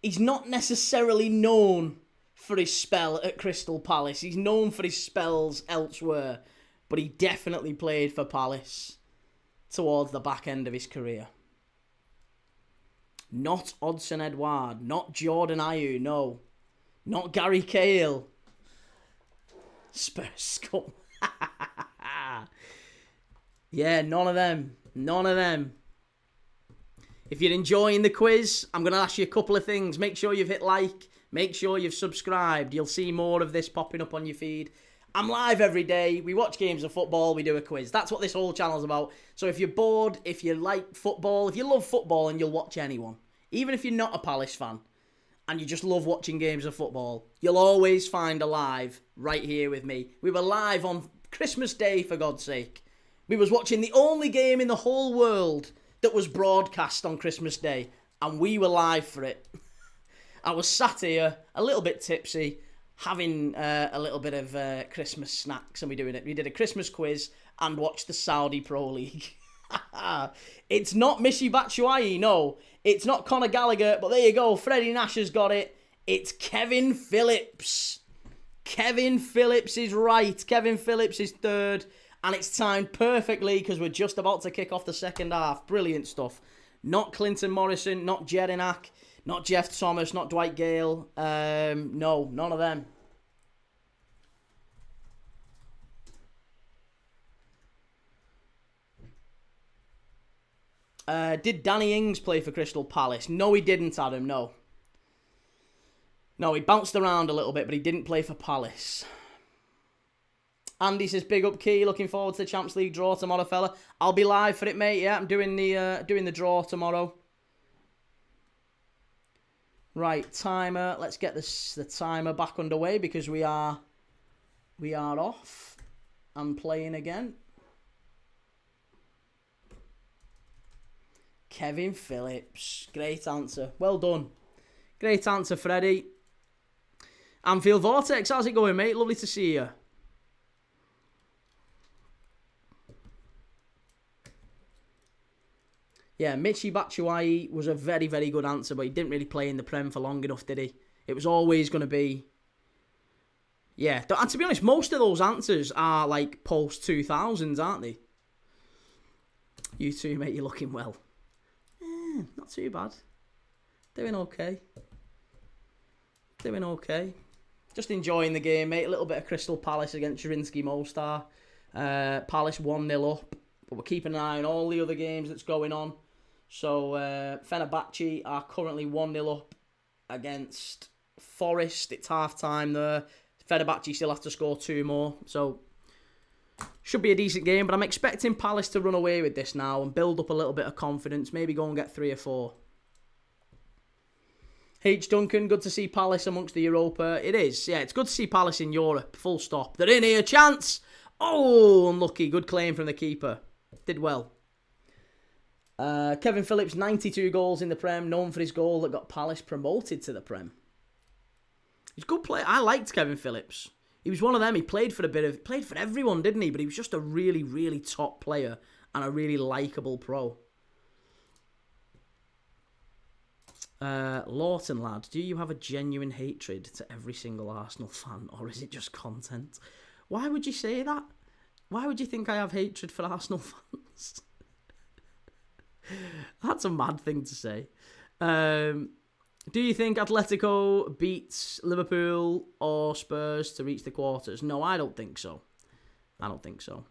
he's not necessarily known for his spell at Crystal Palace. He's known for his spells elsewhere. But he definitely played for Palace towards the back end of his career. Not Odsonne Edouard. Not Jordan Ayew, no. Not Gary Cahill. Spurs scum. Yeah, none of them. None of them. If you're enjoying the quiz, I'm going to ask you a couple of things. Make sure you've hit like. Make sure you've subscribed. You'll see more of this popping up on your feed. I'm live every day. We watch games of football. We do a quiz. That's what this whole channel's about. So if you're bored, if you like football, if you love football and you'll watch anyone, even if you're not a Palace fan and you just love watching games of football, you'll always find a live right here with me. We were live on Christmas Day, for God's sake. We was watching the only game in the whole world that was broadcast on Christmas Day, and we were live for it. I was sat here, a little bit tipsy, having a little bit of Christmas snacks, and we did a Christmas quiz and watched the Saudi Pro League. It's not Michy Batshuayi, no. It's not Conor Gallagher, but there you go. Freddie Nash has got it. It's Kevin Phillips. Kevin Phillips is right. Kevin Phillips is third. And it's timed perfectly because we're just about to kick off the second half. Brilliant stuff. Not Clinton Morrison, not Jedinak, not Jeff Thomas, not Dwight Gale. No, none of them. Did Danny Ings play for Crystal Palace? No, he didn't, Adam, no. No, he bounced around a little bit, but he didn't play for Palace. Andy says, big up Key, looking forward to the Champions League draw tomorrow, fella. I'll be live for it, mate. Yeah, I'm doing the draw tomorrow. Right, timer. Let's get the timer back underway because we are off and playing again. Kevin Phillips. Great answer. Well done. Great answer, Freddie. Anfield Vortex, how's it going, mate? Lovely to see you. Yeah, Michy Batshuayi was a very, very good answer, but he didn't really play in the Prem for long enough, did he? It was always going to be... Yeah, and to be honest, most of those answers are like post-2000s, aren't they? You too, mate, you're looking well. Not too bad. Doing okay. Doing okay. Just enjoying the game, mate. A little bit of Crystal Palace against Zrinjski Mostar. Palace 1-0 up. But we're keeping an eye on all the other games that's going on. So, Fenerbahce are currently 1-0 up against Forest. It's half-time there. Fenerbahce still have to score 2 more. So, should be a decent game. But I'm expecting Palace to run away with this now and build up a little bit of confidence. Maybe go and get 3 or 4. H. Duncan, good to see Palace amongst the Europa. It is. Yeah, it's good to see Palace in Europe. Full stop. They're in here. Chance. Oh, unlucky. Good claim from the keeper. Did well. Kevin Phillips, 92 goals in the Prem. Known for his goal that got Palace promoted to the Prem. He's a good player. I liked Kevin Phillips. He was one of them. He played for played for everyone, didn't he? But he was just a really, really top player and a really likeable pro. Lawton, lad, do you have a genuine hatred to every single Arsenal fan, or is it just content? Why would you say that? Why would you think I have hatred for Arsenal fans? That's a mad thing to say. Do you think Atletico beats Liverpool or Spurs to reach the quarters? No, I don't think so. I don't think so.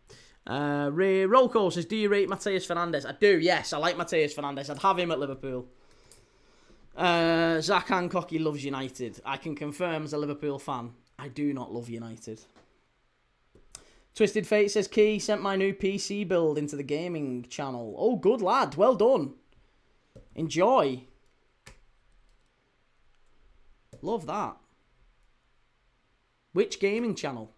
Ray Rocco says, do you rate Mateus Fernandes? I do, yes. I like Mateus Fernandes. I'd have him at Liverpool. Zach Hancock, he loves United. I can confirm as a Liverpool fan, I do not love United. Twisted Fate says, Key sent my new PC build into the gaming channel. Oh, good lad. Well done. Enjoy. Love that. Which gaming channel?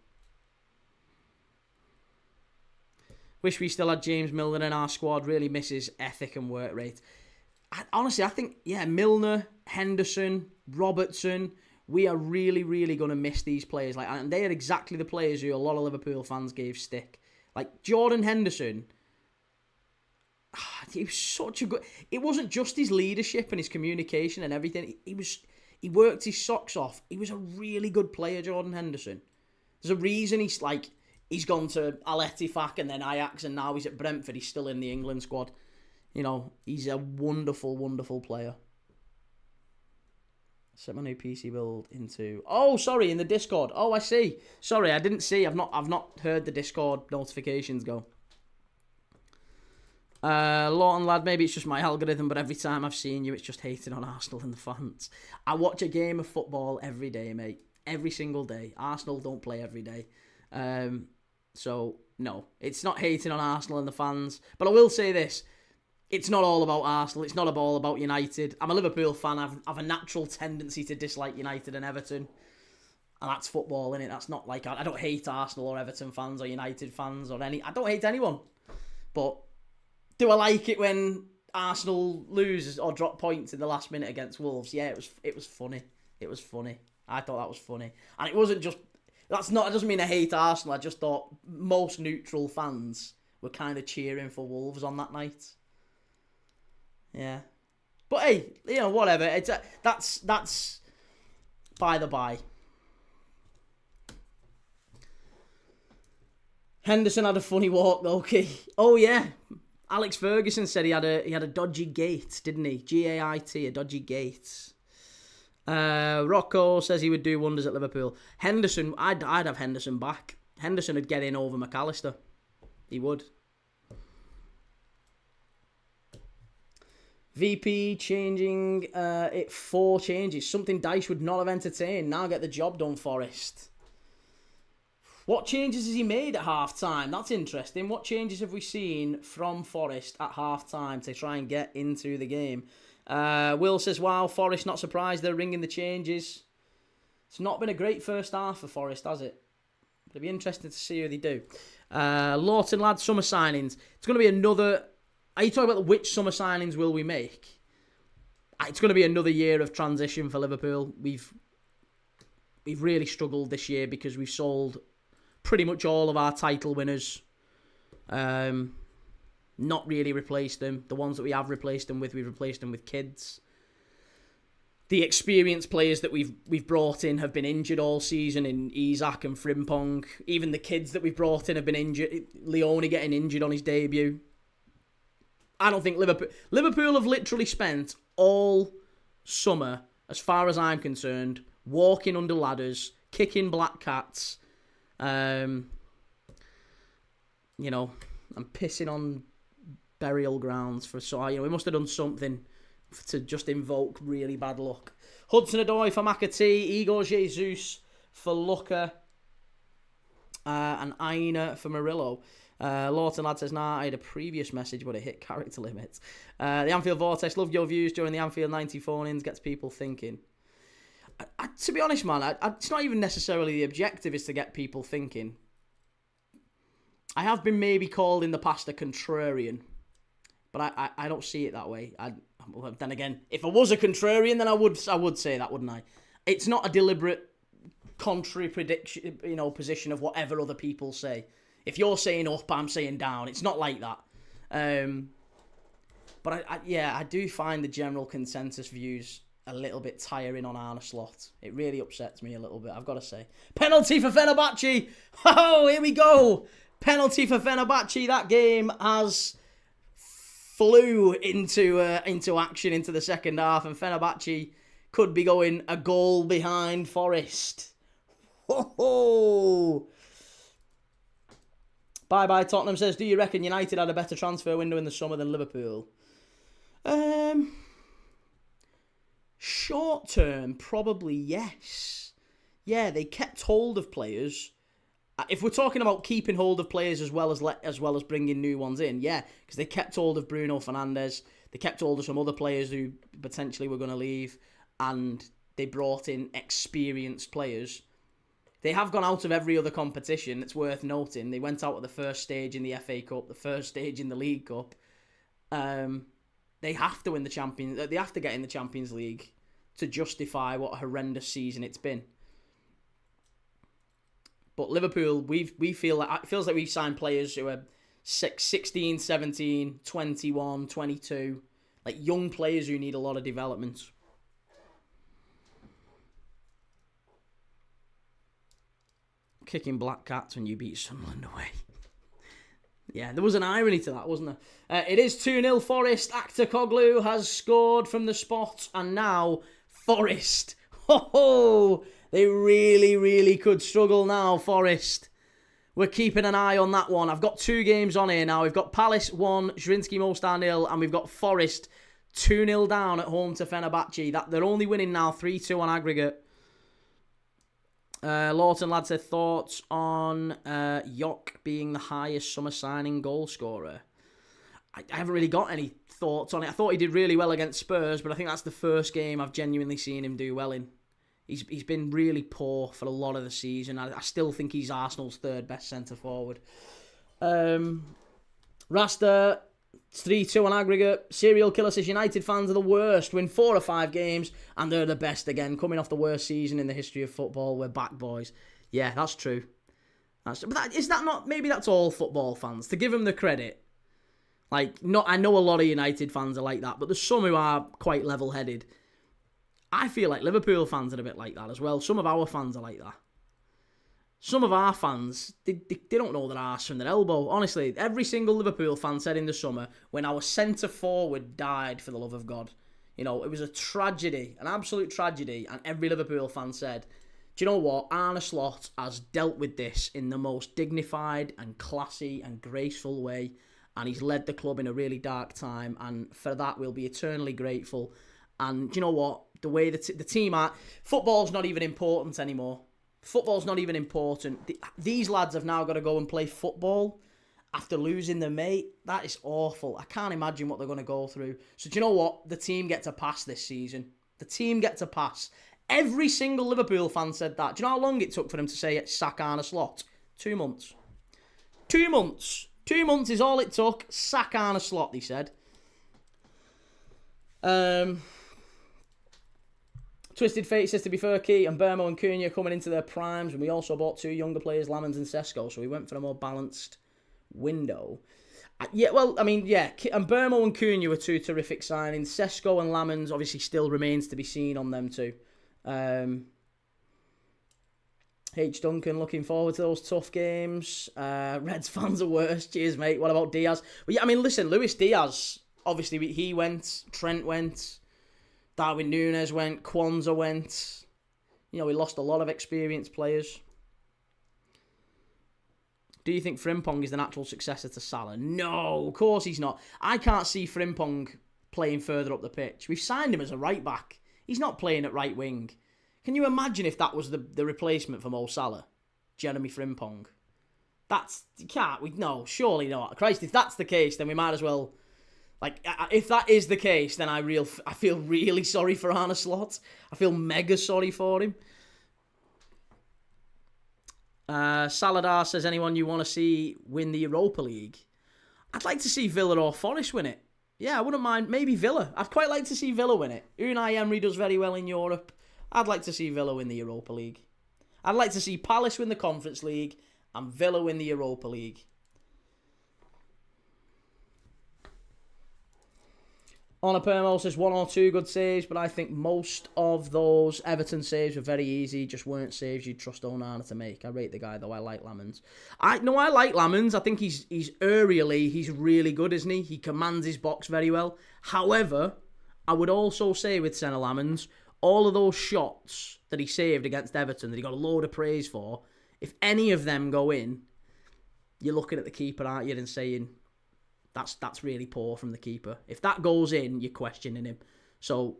Wish we still had James Milner in our squad. Really misses ethic and work rate. Honestly, I think, yeah, Milner, Henderson, Robertson, we are really, really going to miss these players. And they are exactly the players who a lot of Liverpool fans gave stick. Like, Jordan Henderson, he was such a good... It wasn't just his leadership and his communication and everything. He worked his socks off. He was a really good player, Jordan Henderson. There's a reason he's gone to Al Ettifaq and then Ajax, and now he's at Brentford. He's still in the England squad. You know, he's a wonderful, wonderful player. Set my new PC build into... Oh, sorry, in the Discord. Oh, I see. Sorry, I didn't see. I've not heard the Discord notifications go. Lawton, lad, maybe it's just my algorithm, but every time I've seen you, it's just hating on Arsenal and the fans. I watch a game of football every day, mate. Every single day. Arsenal don't play every day. So, no. It's not hating on Arsenal and the fans. But I will say this. It's not all about Arsenal. It's not all about United. I'm a Liverpool fan. I have a natural tendency to dislike United and Everton. And that's football, innit? That's not like... I don't hate Arsenal or Everton fans or United fans or any... I don't hate anyone. But do I like it when Arsenal lose or drop points in the last minute against Wolves? Yeah, it was funny. It was funny. I thought that was funny. And it wasn't just... It doesn't mean I hate Arsenal. I just thought most neutral fans were kind of cheering for Wolves on that night. Yeah. But hey, whatever. It's that's by the by. Henderson had a funny walk though, okay. Oh yeah. Alex Ferguson said he had a dodgy gait, didn't he? Gait, a dodgy gait. Rocco says he would do wonders at Liverpool. Henderson, I'd have Henderson back. Henderson would get in over McAllister. He would. VP changing it 4 changes. Something Dyche would not have entertained. Now get the job done, Forest. What changes has he made at half-time? That's interesting. What changes have we seen from Forest at half-time to try and get into the game? Will says, wow, Forest not surprised they're ringing the changes. It's not been a great first half for Forest, has it? It'll be interesting to see how they do. Lawton lads, summer signings. It's going to be another... Are you talking about which summer signings will we make? It's going to be another year of transition for Liverpool. We've really struggled this year because we've sold pretty much all of our title winners. Not really replaced them. The ones that we have replaced them with, we've replaced them with kids. The experienced players that we've brought in have been injured all season in Isak and Frimpong. Even the kids that we've brought in have been injured. Leone getting injured on his debut. I don't think Liverpool have literally spent all summer, as far as I'm concerned, walking under ladders, kicking black cats, and pissing on burial grounds we must have done something to just invoke really bad luck. Hudson-Odoi for McAtee, Igor Jesus for Luca, and Aina for Murillo. Lawton lad says, nah, I had a previous message but it hit character limits. The Anfield Vortex, loved your views during the Anfield 90 phone-ins, gets people thinking. To be honest, man, it's not even necessarily the objective is to get people thinking. I have been maybe called in the past a contrarian, but I don't see it that way. Then again, if I was a contrarian, then I would say that, wouldn't I? It's not a deliberate contrary prediction, position of whatever other people say. If you're saying up, I'm saying down. It's not like that. But I do find the general consensus views a little bit tiring on Arne Slot. It really upsets me a little bit, I've got to say. Penalty for Fenerbahce. Oh, here we go. Penalty for Fenerbahce. That game has flew into action into the second half, and Fenerbahce could be going a goal behind Forest. Ho ho! Bye Tottenham says, do you reckon United had a better transfer window in the summer than Liverpool? Short term, probably yes. Yeah, they kept hold of players. If we're talking about keeping hold of players as well as bringing new ones in, yeah, because they kept hold of Bruno Fernandes, they kept hold of some other players who potentially were going to leave, and they brought in experienced players. They have gone out of every other competition. It's worth noting. They went out at the first stage in the FA Cup, the first stage in the League Cup. They have to win the Champions. They have to get in the Champions League to justify what a horrendous season it's been. But Liverpool, we feel like it feels like we've signed players who are 16, 17, 21, 22, like young players who need a lot of development. Kicking black cats when you beat Sunderland away. Yeah, there was an irony to that, wasn't there? It is 2-0 Forest. Aktakoglu has scored from the spot, and now Forest. Ho ho! They really, really could struggle now, Forest. We're keeping an eye on that one. I've got 2 games on here now. We've got Palace 1, Zrinjski Mostar 0, and we've got Forest 2-0 down at home to Fenerbahce. They're only winning now 3-2 on aggregate. Lawton lad said thoughts on Yok being the highest summer signing goal scorer. I haven't really got any thoughts on it. I thought he did really well against Spurs, but I think that's the first game I've genuinely seen him do well in. He's been really poor for a lot of the season. I still think he's Arsenal's third best centre forward. Rasta, 3-2 on aggregate. Serial Killer says United fans are the worst. Win 4 or 5 games and they're the best again. Coming off the worst season in the history of football. We're back, boys. Yeah, that's true. Is that not? Maybe that's all football fans. To give them the credit. I know a lot of United fans are like that, but there's some who are quite level-headed. I feel like Liverpool fans are a bit like that as well. Some of our fans are like that. Some of our fans, they don't know their arse from their elbow. Honestly, every single Liverpool fan said in the summer, when our centre-forward died, for the love of God, it was a tragedy, an absolute tragedy, and every Liverpool fan said, do you know what? Arne Slot has dealt with this in the most dignified and classy and graceful way, and he's led the club in a really dark time, and for that we'll be eternally grateful. And do you know what? The way the team are... Football's not even important anymore. Football's not even important. These lads have now got to go and play football after losing their mate. That is awful. I can't imagine what they're going to go through. So do you know what? The team get to pass this season. The team get to pass. Every single Liverpool fan said that. Do you know how long it took for them to say sack Arne Slot? 2 months. 2 months. 2 months is all it took. Sack Arne Slot, they said. Twisted Fate says, to be fair, Key and Burmo and Cunha coming into their primes, and we also bought 2 younger players, Lamans and Sesko, so we went for a more balanced window. And Burmo and Cunha were 2 terrific signings. Sesko and Lamans obviously still remains to be seen on them too. H. Duncan, looking forward to those tough games. Reds fans are worse. Cheers, mate. What about Diaz? Well, yeah, listen, Luis Diaz, obviously he went, Trent went, Darwin Núñez went, Kwanzaa went. We lost a lot of experienced players. Do you think Frimpong is the natural successor to Salah? No, of course he's not. I can't see Frimpong playing further up the pitch. We've signed him as a right back. He's not playing at right wing. Can you imagine if that was the replacement for Mo Salah? Jeremy Frimpong. No, surely not. Christ, if that's the case, then we might as well... if that is the case, then I feel really sorry for Arne Slot. I feel mega sorry for him. Saladar says, anyone you want to see win the Europa League? I'd like to see Villa or Forest win it. Yeah, I wouldn't mind. Maybe Villa. I'd quite like to see Villa win it. Unai Emery does very well in Europe. I'd like to see Villa win the Europa League. I'd like to see Palace win the Conference League and Villa win the Europa League. Honor Permo says 1 or 2 good saves, but I think most of those Everton saves were very easy, just weren't saves you'd trust Onana to make. I rate the guy, though. I like Lamans. I like Lamans. I think he's aerially, he's really good, isn't he? He commands his box very well. However, I would also say with Senna Lamans, all of those shots that he saved against Everton, that he got a load of praise for, if any of them go in, you're looking at the keeper, aren't you, and saying... That's really poor from the keeper. If that goes in, you're questioning him. So,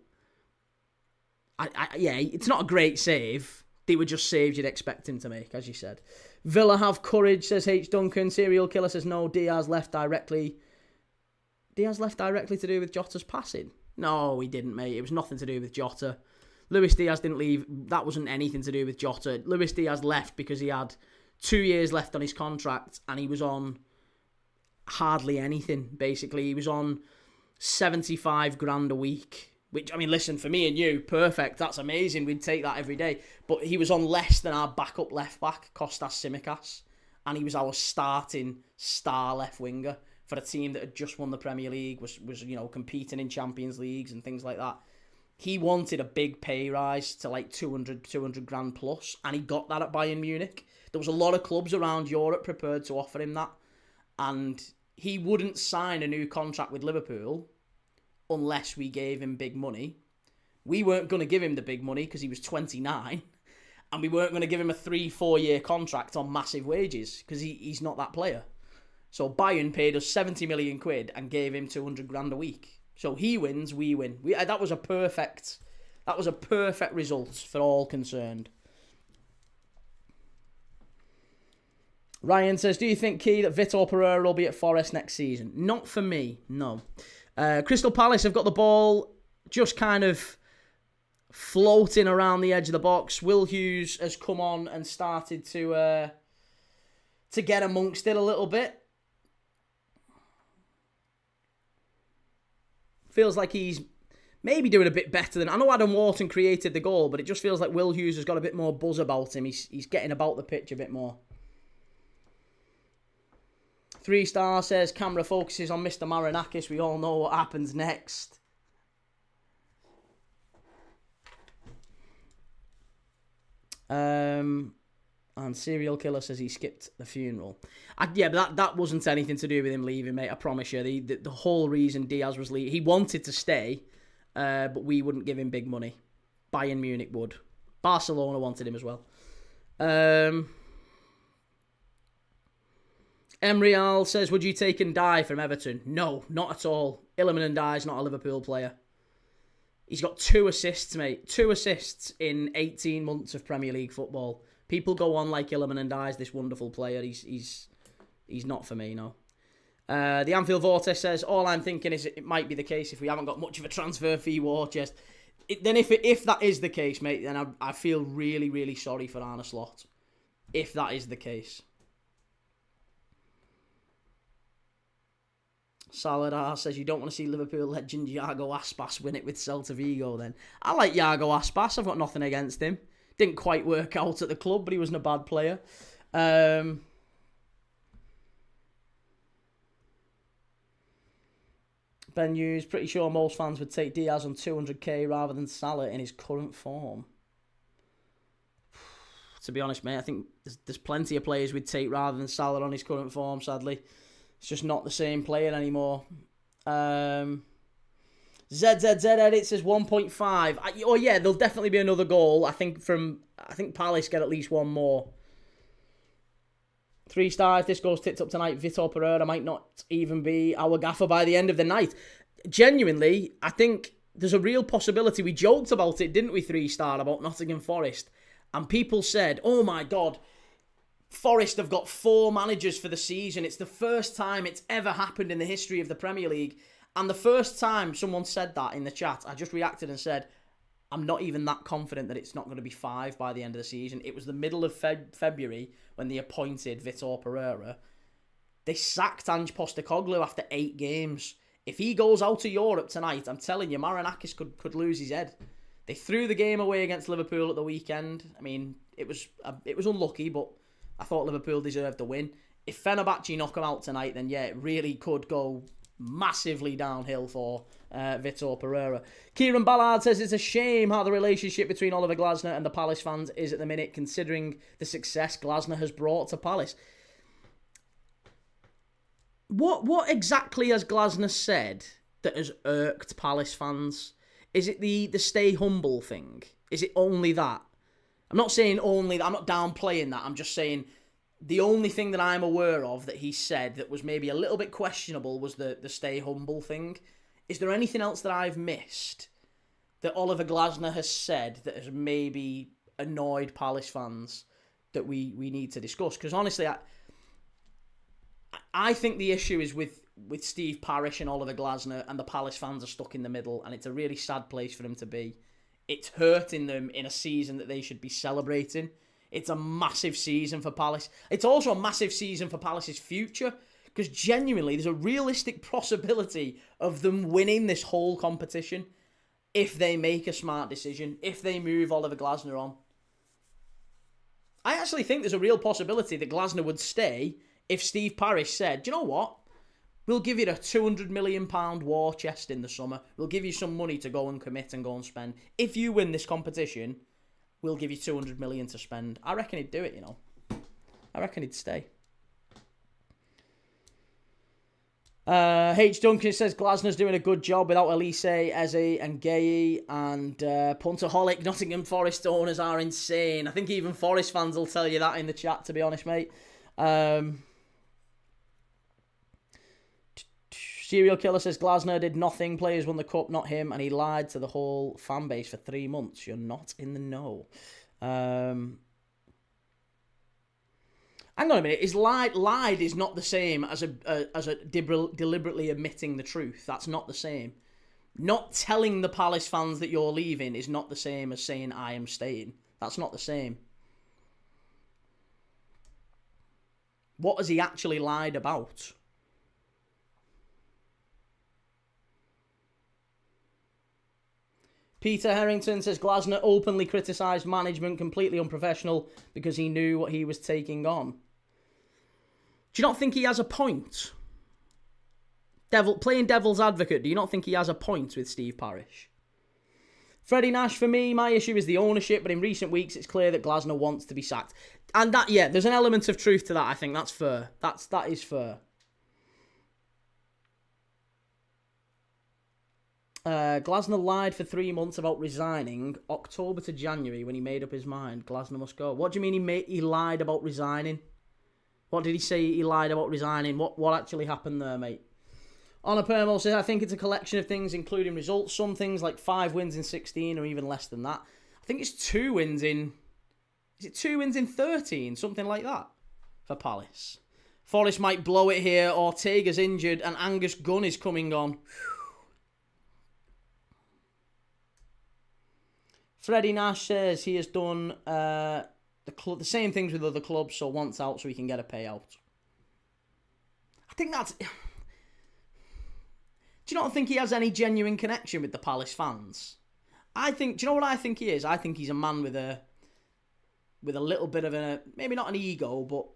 it's not a great save. They were just saves you'd expect him to make, as you said. Villa have courage, says H. Duncan. Serial Killer says no. Diaz left directly to do with Jota's passing? No, he didn't, mate. It was nothing to do with Jota. Luis Diaz didn't leave. That wasn't anything to do with Jota. Luis Diaz left because he had 2 years left on his contract and he was on... hardly anything, basically. He was on 75 grand a week, which, listen, for me and you, perfect, that's amazing, we'd take that every day, but he was on less than our backup left back, Kostas Tsimikas, and he was our starting star left winger for a team that had just won the Premier League, was competing in Champions Leagues and things like that. He wanted a big pay rise to 200 grand plus, and he got that at Bayern Munich. There was a lot of clubs around Europe prepared to offer him that, and he wouldn't sign a new contract with Liverpool unless we gave him big money. We weren't going to give him the big money because he was 29, and we weren't going to give him a 3-4 year contract on massive wages because he's not that player. So Bayern paid us 70 million quid and gave him 200 grand a week. So he wins, we win. That was a perfect result for all concerned. Ryan says, do you think, Key, that Vitor Pereira will be at Forest next season? Not for me, no. Crystal Palace have got the ball just kind of floating around the edge of the box. Will Hughes has come on and started to get amongst it a little bit. Feels like he's maybe doing a bit better than... I know Adam Wharton created the goal, but it just feels like Will Hughes has got a bit more buzz about him. He's getting about the pitch a bit more. 3-star says, camera focuses on Mr. Marinakis. We all know what happens next. And Serial Killer says he skipped the funeral. Yeah, but that wasn't anything to do with him leaving, mate. I promise you. The whole reason Diaz was leaving... He wanted to stay, but we wouldn't give him big money. Bayern Munich would. Barcelona wanted him as well. Emrial says, would you take Ndiaye from Everton? No, not at all. Iliman Ndiaye's not a Liverpool player. He's got 2 assists, mate. 2 assists in 18 months of Premier League football. People go on like Iliman Ndiaye's this wonderful player. He's not for me, no. The Anfield Vortex says, all I'm thinking is it might be the case if we haven't got much of a transfer fee war chest. Then if that is the case, mate, then I feel really, really sorry for Arne Slot. If that is the case. Saladar says, you don't want to see Liverpool legend Iago Aspas win it with Celta Vigo then. I like Iago Aspas. I've got nothing against him. Didn't quite work out at the club, but he wasn't a bad player. Ben Hughes, pretty sure most fans would take Diaz on 200k rather than Salah in his current form. To be honest, mate, I think there's plenty of players we'd take rather than Salah on his current form, sadly. It's just not the same player anymore. ZZZ Edit says 1.5. Oh yeah, there'll definitely be another goal. I think Palace get at least one more. 3-star, if this goes tipped up tonight, Vitor Pereira might not even be our gaffer by the end of the night. Genuinely, I think there's a real possibility. We joked about it, didn't we, 3-star, about Nottingham Forest. And people said, oh my God, Forest have got 4 managers for the season. It's the first time it's ever happened in the history of the Premier League. And the first time someone said that in the chat, I just reacted and said, I'm not even that confident that it's not going to be 5 by the end of the season. It was the middle of February when they appointed Vitor Pereira. They sacked Ange Postecoglou after 8 games. If he goes out of Europe tonight, I'm telling you, Marinakis could lose his head. They threw the game away against Liverpool at the weekend. I mean, it was unlucky, but I thought Liverpool deserved the win. If Fenerbahce knock them out tonight, then yeah, it really could go massively downhill for Vitor Pereira. Kieran Ballard says it's a shame how the relationship between Oliver Glasner and the Palace fans is at the minute, considering the success Glasner has brought to Palace. What exactly has Glasner said that has irked Palace fans? Is it the stay humble thing? Is it only that? I'm not saying only that. I'm not downplaying that. I'm just saying the only thing that I'm aware of that he said that was maybe a little bit questionable was the stay humble thing. Is there anything else that I've missed that Oliver Glasner has said that has maybe annoyed Palace fans that we need to discuss? Because honestly, I think the issue is with Steve Parish and Oliver Glasner, and the Palace fans are stuck in the middle, and it's a really sad place for them to be. It's hurting them in a season that they should be celebrating. It's a massive season for Palace. It's also a massive season for Palace's future, because genuinely there's a realistic possibility of them winning this whole competition if they make a smart decision, if they move Oliver Glasner on. I actually think there's a real possibility that Glasner would stay if Steve Parish said, do you know what? We'll give you a £200 million war chest in the summer. We'll give you some money to go and commit and go and spend. If you win this competition, we'll give you £200 million to spend. I reckon he'd do it, you know. I reckon he'd stay. H. Duncan says Glasner's doing a good job without Elise, Eze and Gay, and Puntaholic. Nottingham Forest owners are insane. I think even Forest fans will tell you that in the chat, to be honest, mate. Serial Killer says Glasner did nothing. Players won the cup, not him, and he lied to the whole fan base for 3 months. You're not in the know. Hang on a minute. Is lied is not the same as a deliberately admitting the truth. That's not the same. Not telling the Palace fans that you're leaving is not the same as saying I am staying. That's not the same. What has he actually lied about? Peter Harrington says Glasner openly criticised management, completely unprofessional, because he knew what he was taking on. Do you not think he has a point? Playing devil's advocate, do you not think he has a point with Steve Parish? Freddie Nash, for me, my issue is the ownership, but in recent weeks it's clear that Glasner wants to be sacked. And that, yeah, there's an element of truth to that, I think. That's fair. That is fair. Glasner lied for 3 months about resigning. October to January, when he made up his mind, Glasner must go. What do you mean he lied about resigning? What did he say he lied about resigning? What actually happened there, mate? Honor Permo says, I think it's a collection of things, including results. Some things like 5 wins in 16 or even less than that. I think it's 2 wins in... Is it 2 wins in 13? Something like that for Palace. Forest might blow it here. Ortega's injured and Angus Gunn is coming on. Freddie Nash says he has done the same things with other clubs, so wants out so he can get a payout. I think that's... Do you not think he has any genuine connection with the Palace fans? Do you know what I think he is? I think he's a man with a little bit of maybe not an ego, but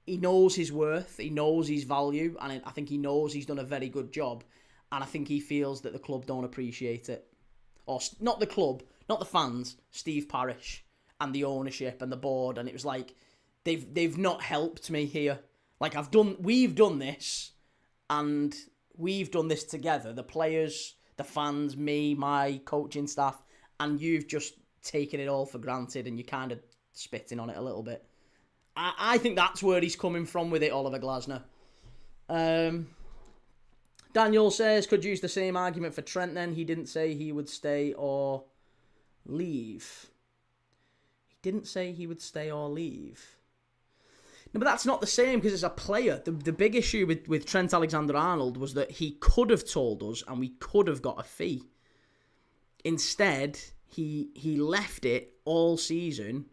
he knows his worth, he knows his value, and I think he knows he's done a very good job, and I think he feels that the club don't appreciate it. Or, not the club, not the fans, Steve Parish, and the ownership, and the board, and it was like, they've not helped me here. Like, we've done this, and... We've done this together, the players, the fans, me, my coaching staff, and you've just taken it all for granted and you're kind of spitting on it a little bit. I think that's where he's coming from with it, Oliver Glasner. Daniel says, could use the same argument for Trent then. He didn't say he would stay or leave. He didn't say he would stay or leave. No, but that's not the same because as a player, the big issue with Trent Alexander-Arnold was that he could have told us and we could have got a fee. Instead, he left it all season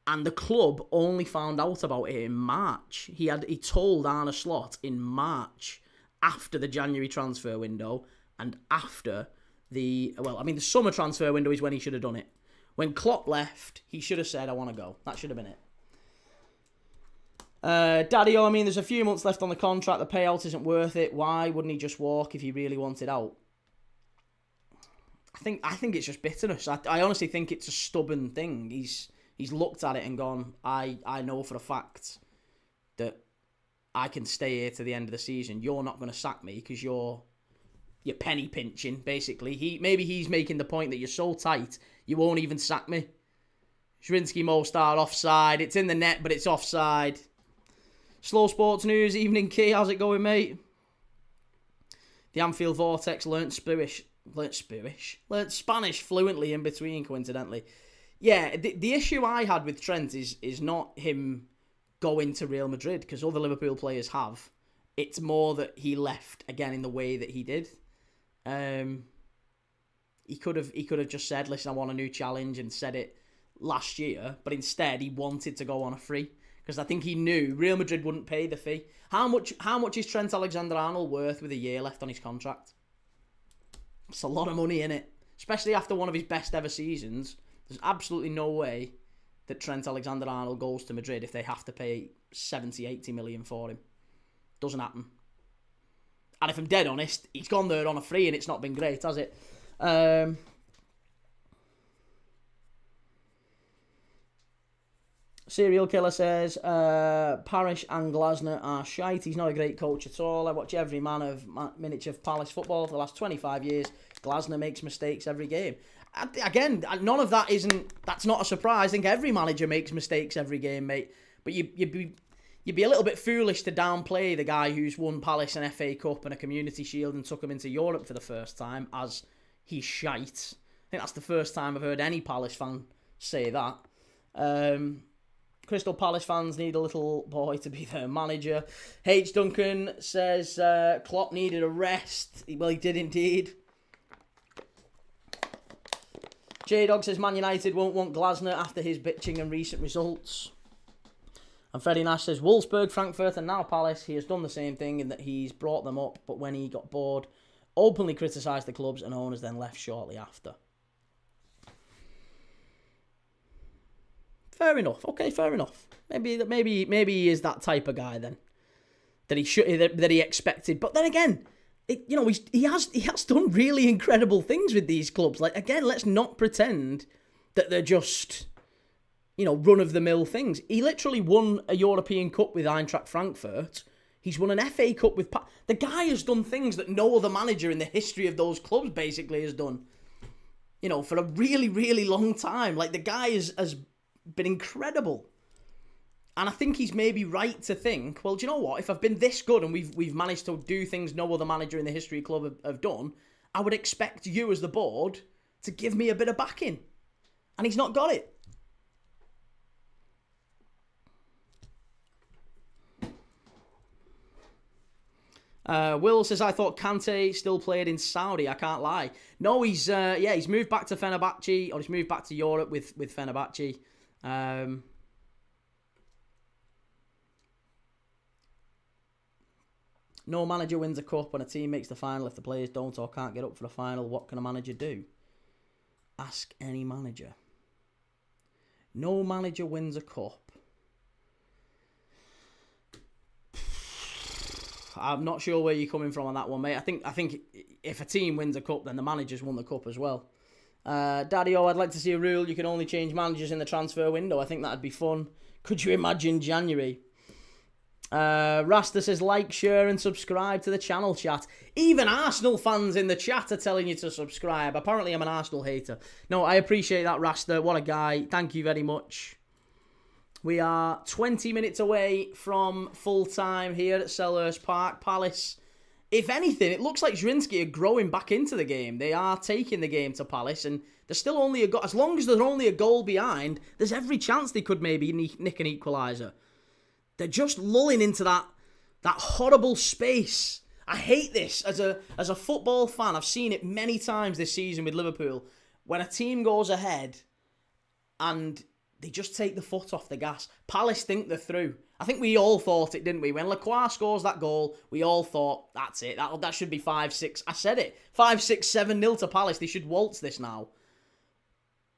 and the club only found out about it in March. He told Arne Slot in March after the January transfer window and after the summer transfer window is when he should have done it. When Klopp left, he should have said, I want to go. That should have been it. Daddy-O, there's a few months left on the contract. The payout isn't worth it. Why wouldn't he just walk if he really wanted out? I think it's just bitterness. I honestly think it's a stubborn thing. He's looked at it and gone, I know for a fact that I can stay here to the end of the season. You're not going to sack me because you're penny pinching, basically. Maybe he's making the point that you're so tight, you won't even sack me. Zrinjski Mostar offside. It's in the net, but it's offside. Slow Sports News, evening key. How's it going, mate? The Anfield Vortex learnt Spanish fluently in between, coincidentally. Yeah, the issue I had with Trent is not him going to Real Madrid, because other Liverpool players have. It's more that he left, again, in the way that he did. He could have just said, listen, I want a new challenge, and said it last year, but instead he wanted to go on a free. Because I think he knew Real Madrid wouldn't pay the fee. How much is Trent Alexander-Arnold worth with a year left on his contract? It's a lot of money in it. Especially after one of his best ever seasons. There's absolutely no way that Trent Alexander-Arnold goes to Madrid if they have to pay 70, 80 million for him. Doesn't happen. And if I'm dead honest, he's gone there on a free and it's not been great, has it? Serial Killer says, Parish and Glasner are shite. He's not a great coach at all. I watch every minute of Palace football for the last 25 years. Glasner makes mistakes every game. Again, none of that's not a surprise. I think every manager makes mistakes every game, mate. But you'd be a little bit foolish to downplay the guy who's won Palace an FA Cup and a Community Shield and took him into Europe for the first time as he's shite. I think that's the first time I've heard any Palace fan say that. Crystal Palace fans need a little boy to be their manager. H. Duncan says Klopp needed a rest. Well, he did indeed. J-Dog says Man United won't want Glasner after his bitching and recent results. And Freddie Nash says Wolfsburg, Frankfurt and now Palace. He has done the same thing in that he's brought them up, but when he got bored, openly criticised the clubs and owners, then left shortly after. Fair enough. Okay, fair enough. Maybe he is that type of guy then that he expected. But then again, he has done really incredible things with these clubs. Like, again, let's not pretend that they're just run-of-the-mill things. He literally won a European Cup with Eintracht Frankfurt. He's won an FA Cup with... The guy has done things that no other manager in the history of those clubs basically has done. For a really, really long time. Like, the guy has been incredible. And I think he's maybe right to think, well, do you know what? If I've been this good and we've managed to do things no other manager in the history of the club have done, I would expect you as the board to give me a bit of backing. And he's not got it. Will says, I thought Kante still played in Saudi. I can't lie. No, he's moved back to Fenerbahce, or he's moved back to Europe with Fenerbahce. No manager wins a cup when a team makes the final. If the players don't or can't get up for the final, what can a manager do? Ask any manager. No manager wins a cup. I'm not sure where you're coming from on that one, mate. I think if a team wins a cup, then the manager's won the cup as well. Daddy-O, I'd like to see a rule you can only change managers in the transfer window. I think that'd be fun. Could you imagine January? Rasta says, like, share and subscribe to the channel, chat. Even Arsenal fans in the chat are telling you to subscribe. Apparently I'm an Arsenal hater. No, I appreciate that, Rasta. What a guy. Thank you very much. We are 20 minutes away from full time here at Selhurst Park. Palace, if anything, it looks like Zrinjski are growing back into the game. They are taking the game to Palace, and there's still only as long as there's only a goal behind, there's every chance they could maybe nick an equaliser. They're just lulling into that horrible space. I hate this as a football fan. I've seen it many times this season with Liverpool. When a team goes ahead and they just take the foot off the gas. Palace think they're through. I think we all thought it, didn't we? When Lacroix scores that goal, we all thought, that's it. That should be 5-6. I said it. 5-6, 7-0 to Palace. They should waltz this now.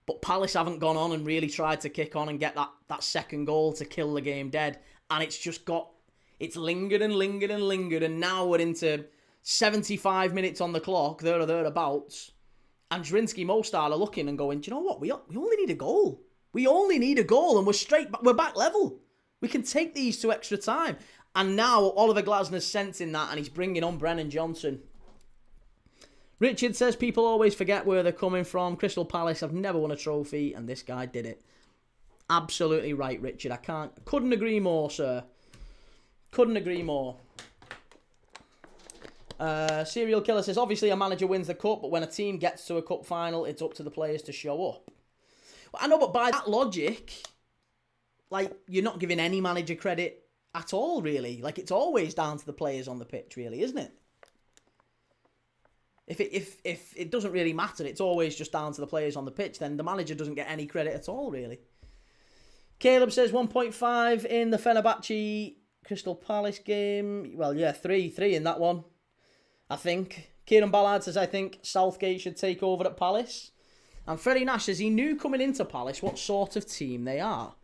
But Palace haven't gone on and really tried to kick on and get that second goal to kill the game dead. And it's lingered and lingered and lingered. And now we're into 75 minutes on the clock, there or thereabouts. And Zrinjski Mostar are looking and going, do you know what? We only need a goal. We only need a goal and we're back level. We can take these to extra time. And now Oliver Glasner's sensing that and he's bringing on Brennan Johnson. Richard says people always forget where they're coming from. Crystal Palace have never won a trophy and this guy did it. Absolutely right, Richard. Couldn't agree more, sir. Couldn't agree more. Serial Killer says, obviously a manager wins the cup, but when a team gets to a cup final, it's up to the players to show up. I know, but by that logic, like, you're not giving any manager credit at all, really. Like, it's always down to the players on the pitch, really, isn't it? If it doesn't really matter, it's always just down to the players on the pitch, then the manager doesn't get any credit at all, really. Caleb says 1.5 in the Fenerbahce Crystal Palace game. Well, yeah, 3 in that one, I think. Kieran Ballard says, I think Southgate should take over at Palace. And Freddie Nash says he knew coming into Palace what sort of team they are.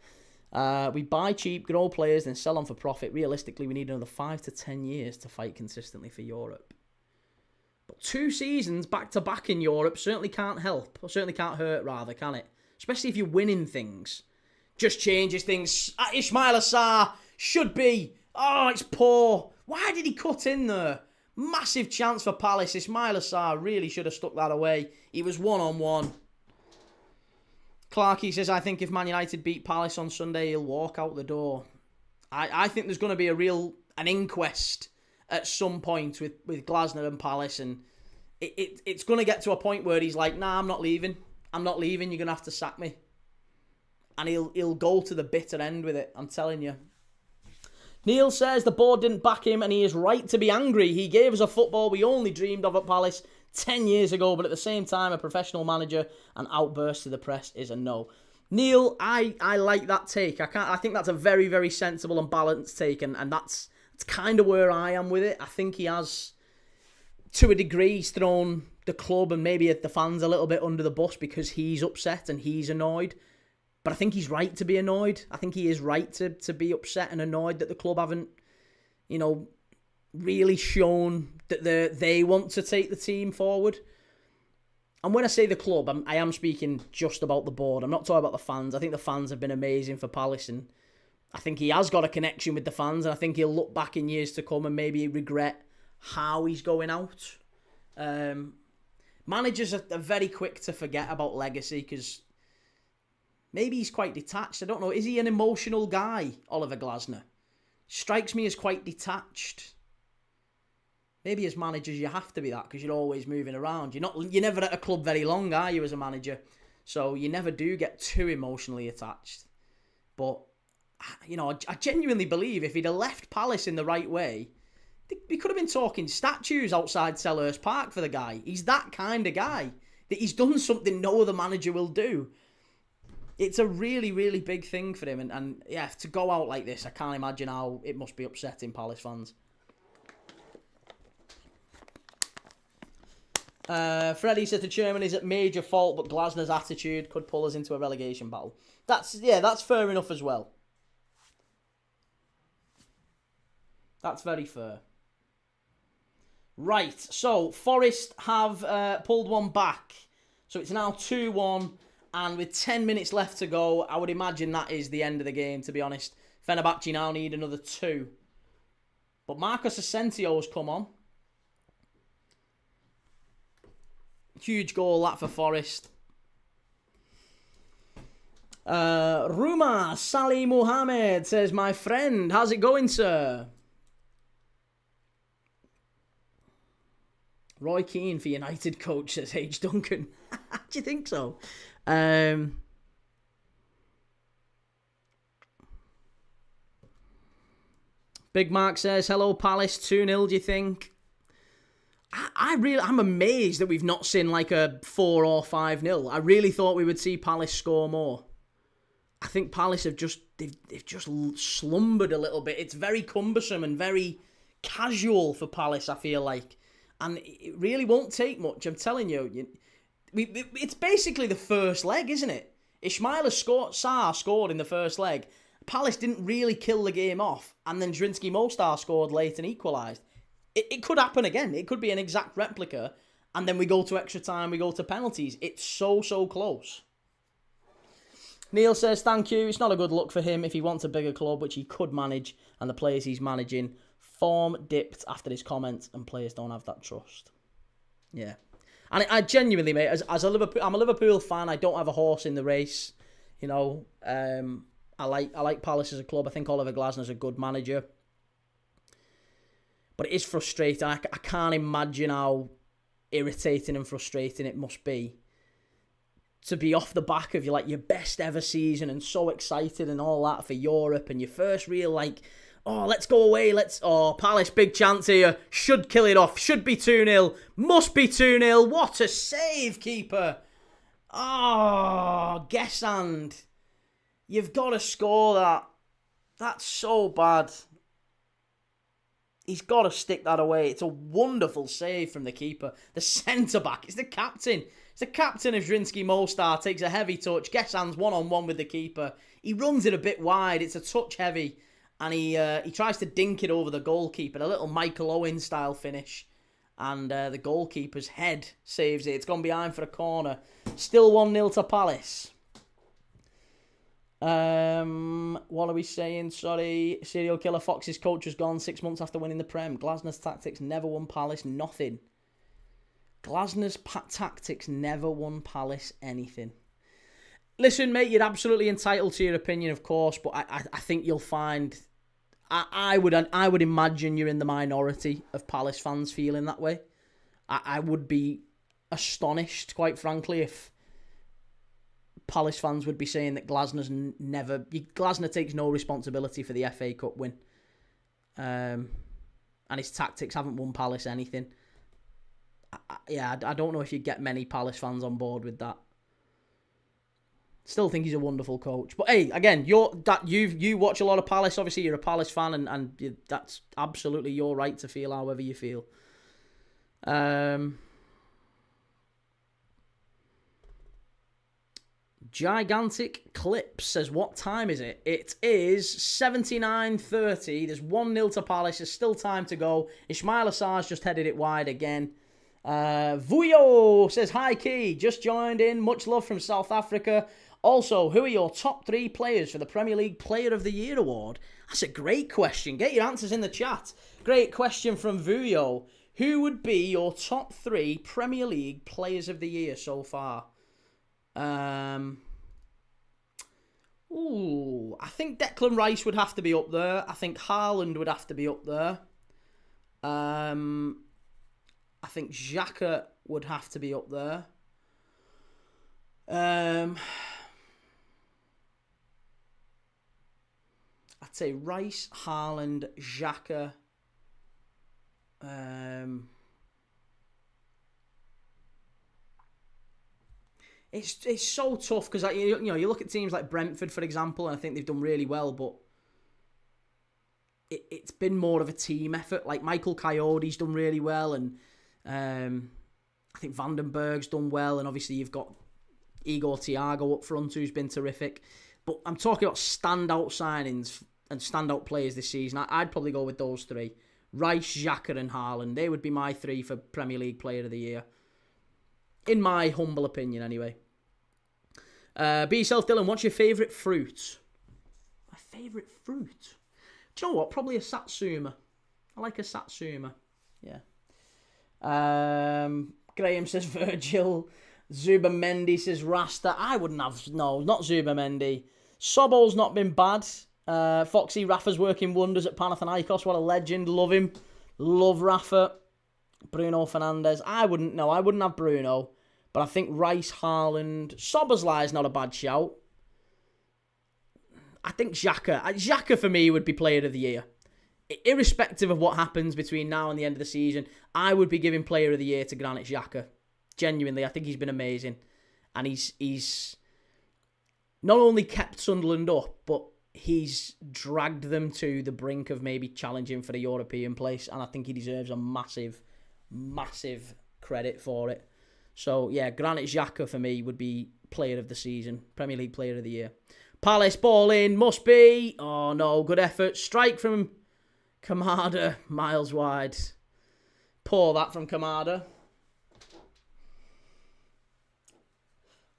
We buy cheap, grow players, then sell on for profit. Realistically, we need another 5 to 10 years to fight consistently for Europe. But 2 seasons back-to-back in Europe certainly can't help. Or certainly can't hurt, rather, can it? Especially if you're winning things. Just changes things. Ismail Assar should be. Oh, it's poor. Why did he cut in there? Massive chance for Palace. Ismail Assar really should have stuck that away. He was one-on-one. Clarkey says, I think if Man United beat Palace on Sunday, he'll walk out the door. I think there's going to be an inquest at some point with Glasner and Palace, and it's going to get to a point where he's like, nah, I'm not leaving. You're going to have to sack me. And he'll go to the bitter end with it, I'm telling you. Neil says the board didn't back him and he is right to be angry. He gave us a football we only dreamed of at Palace. 10 years ago, but at the same time, a professional manager and outburst to the press is a no. Neil, I like that take. I think that's a very, very sensible and balanced take, and that's kind of where I am with it. I think he has, to a degree, he's thrown the club and maybe the fans a little bit under the bus because he's upset and he's annoyed. But I think he's right to be annoyed. I think he is right to be upset and annoyed that the club haven't, really shown that they want to take the team forward. And when I say the club, I am speaking just about the board. I'm not talking about the fans. I think the fans have been amazing for Palace, and I think he has got a connection with the fans, and I think he'll look back in years to come and maybe regret how he's going out. Managers are very quick to forget about legacy because maybe he's quite detached. I don't know. Is he an emotional guy, Oliver Glasner? Strikes me as quite detached. Maybe as managers you have to be that because you're always moving around. You're never at a club very long, are you, as a manager? So you never do get too emotionally attached. But, I genuinely believe if he'd have left Palace in the right way, we could have been talking statues outside Selhurst Park for the guy. He's that kind of guy. That he's done something no other manager will do. It's a really, really big thing for him. And yeah, to go out like this, I can't imagine how it must be upsetting Palace fans. Freddie says the chairman is at major fault, but Glasner's attitude could pull us into a relegation battle. That's fair enough as well. That's very fair. Right, so Forest have pulled one back. So it's now 2-1, and with 10 minutes left to go, I would imagine that is the end of the game, to be honest. Fenerbahce now need another 2. But Marcos Asensio's come on. Huge goal, that for Forest. Ruma Salih Muhammad says, my friend, how's it going, sir? Roy Keane for United coach, says H. Duncan. Do you think so? Big Mark says, hello Palace, 2-0, do you think? I'm amazed that we've not seen like a 4 or 5-0. I really thought we would see Palace score more. I think Palace have they've just slumbered a little bit. It's very cumbersome and very casual for Palace, I feel like. And it really won't take much, I'm telling you. It's basically the first leg, isn't it? Ismaila Sarr scored in the first leg. Palace didn't really kill the game off. And then Zrinjski Mostar scored late and equalised. It could happen again. It could be an exact replica. And then we go to extra time, we go to penalties. It's so close. Neil says, thank you. It's not a good look for him if he wants a bigger club, which he could manage, and the players he's managing. Form dipped after his comments, and players don't have that trust. Yeah. And I genuinely, mate, as a Liverpool, I'm a Liverpool fan. I don't have a horse in the race. I like Palace as a club. I think Oliver Glasner's a good manager. But it is frustrating. I can't imagine how irritating and frustrating it must be to be off the back of your best ever season and so excited and all that for Europe and your first real let's go away, Palace, big chance here, should kill it off, should be 2-0, must be 2-0, what a save, keeper. Gesand, you've got to score that. That's so bad. He's got to stick that away. It's a wonderful save from the keeper. The centre-back, it's the captain. It's the captain of Zrinjski Mostar, takes a heavy touch. Gesand's one-on-one with the keeper. He runs it a bit wide. It's a touch heavy. And he tries to dink it over the goalkeeper. A little Michael Owen style finish. And the goalkeeper's head saves it. It's gone behind for a corner. Still 1-0 to Palace. What are we saying? Sorry. Serial killer Fox's coach was gone 6 months after winning the Prem. Glasner's tactics never won Palace nothing. Glasner's tactics never won Palace anything. Listen, mate, you're absolutely entitled to your opinion, of course, but I think you'll find... I would imagine you're in the minority of Palace fans feeling that way. I would be astonished, quite frankly, if Palace fans would be saying that Glasner takes no responsibility for the FA Cup win. And his tactics haven't won Palace anything. I don't know if you get many Palace fans on board with that. Still think he's a wonderful coach. But hey, again, you watch a lot of Palace. Obviously, you're a Palace fan, and that's absolutely your right to feel however you feel. Gigantic Clips says, what time is it? It is 79:30. There's 1-0 to Palace. There's still time to go. Ismail Assar's just headed it wide again. Vuyo says, hi Key, just joined in. Much love from South Africa. Also, who are your top 3 players for the Premier League Player of the Year award? That's a great question. Get your answers in the chat. Great question from Vuyo. Who would be your top 3 Premier League Players of the Year so far? I think Declan Rice would have to be up there. I think Haaland would have to be up there. I think Xhaka would have to be up there. I'd say Rice, Haaland, Xhaka. It's so tough because you look at teams like Brentford, for example, and I think they've done really well, but it's been more of a team effort. Like Michael Coyote's done really well, and I think Vandenberg's done well, and obviously you've got Igor Thiago up front who's been terrific. But I'm talking about standout signings and standout players this season. I'd probably go with those 3. Rice, Xhaka and Haaland. They would be my 3 for Premier League Player of the Year. In my humble opinion, anyway. Be yourself, Dylan. What's your favourite fruit? My favourite fruit? Do you know what? Probably a Satsuma. I like a Satsuma. Yeah. Graham says Virgil. Zubamendi says Rasta. I wouldn't have... No, not Zubamendi. Sobo's not been bad. Foxy Rafa's working wonders at Panathinaikos. What a legend. Love him. Love Rafa. Bruno Fernandes. I wouldn't have Bruno. But I think Rice, Haaland... Soboslai's not a bad shout. I think Xhaka. Xhaka for me would be Player of the Year. Irrespective of what happens between now and the end of the season, I would be giving Player of the Year to Granit Xhaka. Genuinely, I think he's been amazing. And he's not only kept Sunderland up, but he's dragged them to the brink of maybe challenging for a European place. And I think he deserves a massive, massive credit for it. So, yeah, Granit Xhaka for me would be Player of the Season. Premier League Player of the Year. Palace ball in. Must be. Oh, no. Good effort. Strike from Kamada. Miles wide. Poor that from Kamada.